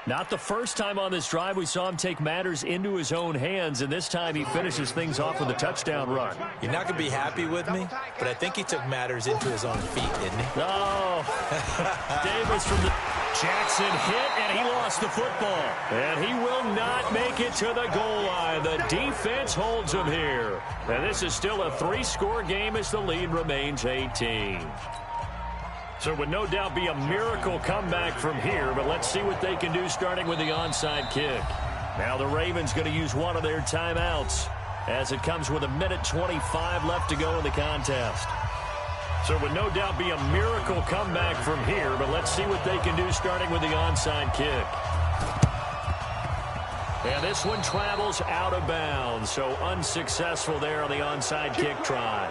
Not the first time on this drive we saw him take matters into his own hands, and this time he finishes things off with a touchdown run. You're not going to be happy with me, but I think he took matters into his own feet, didn't he? Oh, Davis from the... Jackson hit, and he lost the football. And he will not make it to the goal line. The defense holds him here. And this is still a 3-score game as the lead remains 18. So it would no doubt be a miracle comeback from here, but let's see what they can do starting with the onside kick. Now the Ravens going to use one of their timeouts as it comes with 1:25 left to go in the contest. So it would no doubt be a miracle comeback from here, but let's see what they can do starting with the onside kick. And this one travels out of bounds, so unsuccessful there on the onside kick try.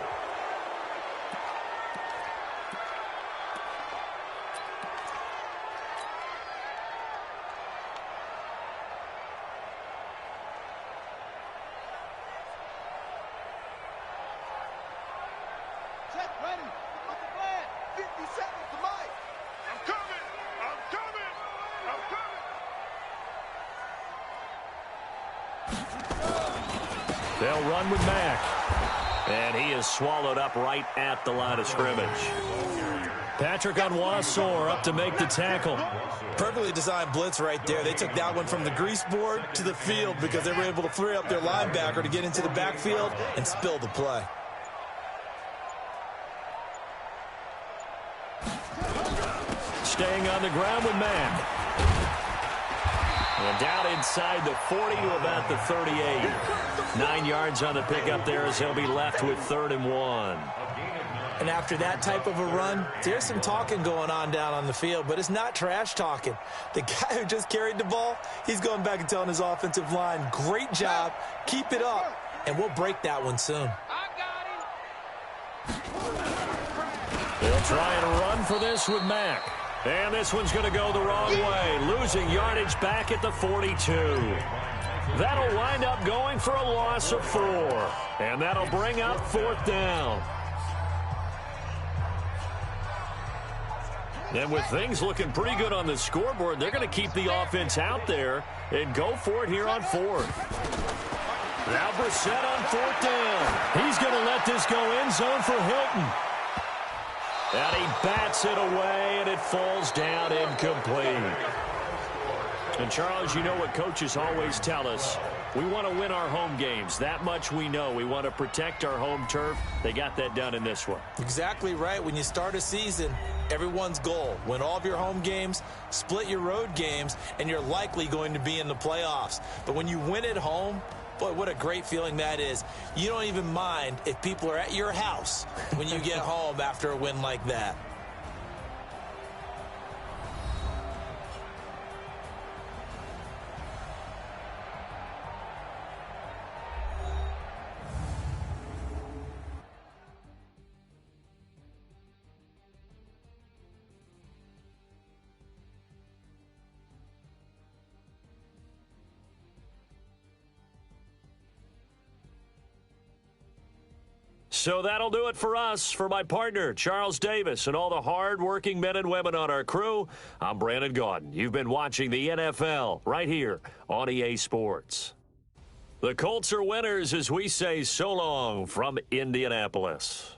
They'll run with Mack. And he is swallowed up right at the line of scrimmage. Patrick Onwuasor up to make the tackle. Perfectly designed blitz right there. They took that one from the grease board to the field because they were able to free up their linebacker to get into the backfield and spill the play. Staying on the ground with Mack. And down inside the 40 to about the 38. 9 yards on the pickup there as they'll be left with 3rd and 1. And after that type of a run, there's some talking going on down on the field, but it's not trash talking. The guy who just carried the ball, he's going back and telling his offensive line, great job, keep it up, and we'll break that one soon. They'll try and run for this with Mack. And this one's going to go the wrong way, losing yardage back at the 42. That'll wind up going for a loss of 4. And that'll bring up 4th down. And with things looking pretty good on the scoreboard, they're going to keep the offense out there and go for it here on 4th. Now Brissett on 4th down. He's going to let this go end zone for Hilton. And he bats it away, and it falls down incomplete. And, Charles, you know what coaches always tell us. We want to win our home games. That much we know. We want to protect our home turf. They got that done in this one. Exactly right. When you start a season, everyone's goal, win all of your home games, split your road games, and you're likely going to be in the playoffs. But when you win at home, boy, what a great feeling that is. You don't even mind if people are at your house when you get home after a win like that. So that'll do it for us. For my partner, Charles Davis, and all the hard-working men and women on our crew, I'm Brandon Gaudin. You've been watching the NFL right here on EA Sports. The Colts are winners as we say so long from Indianapolis.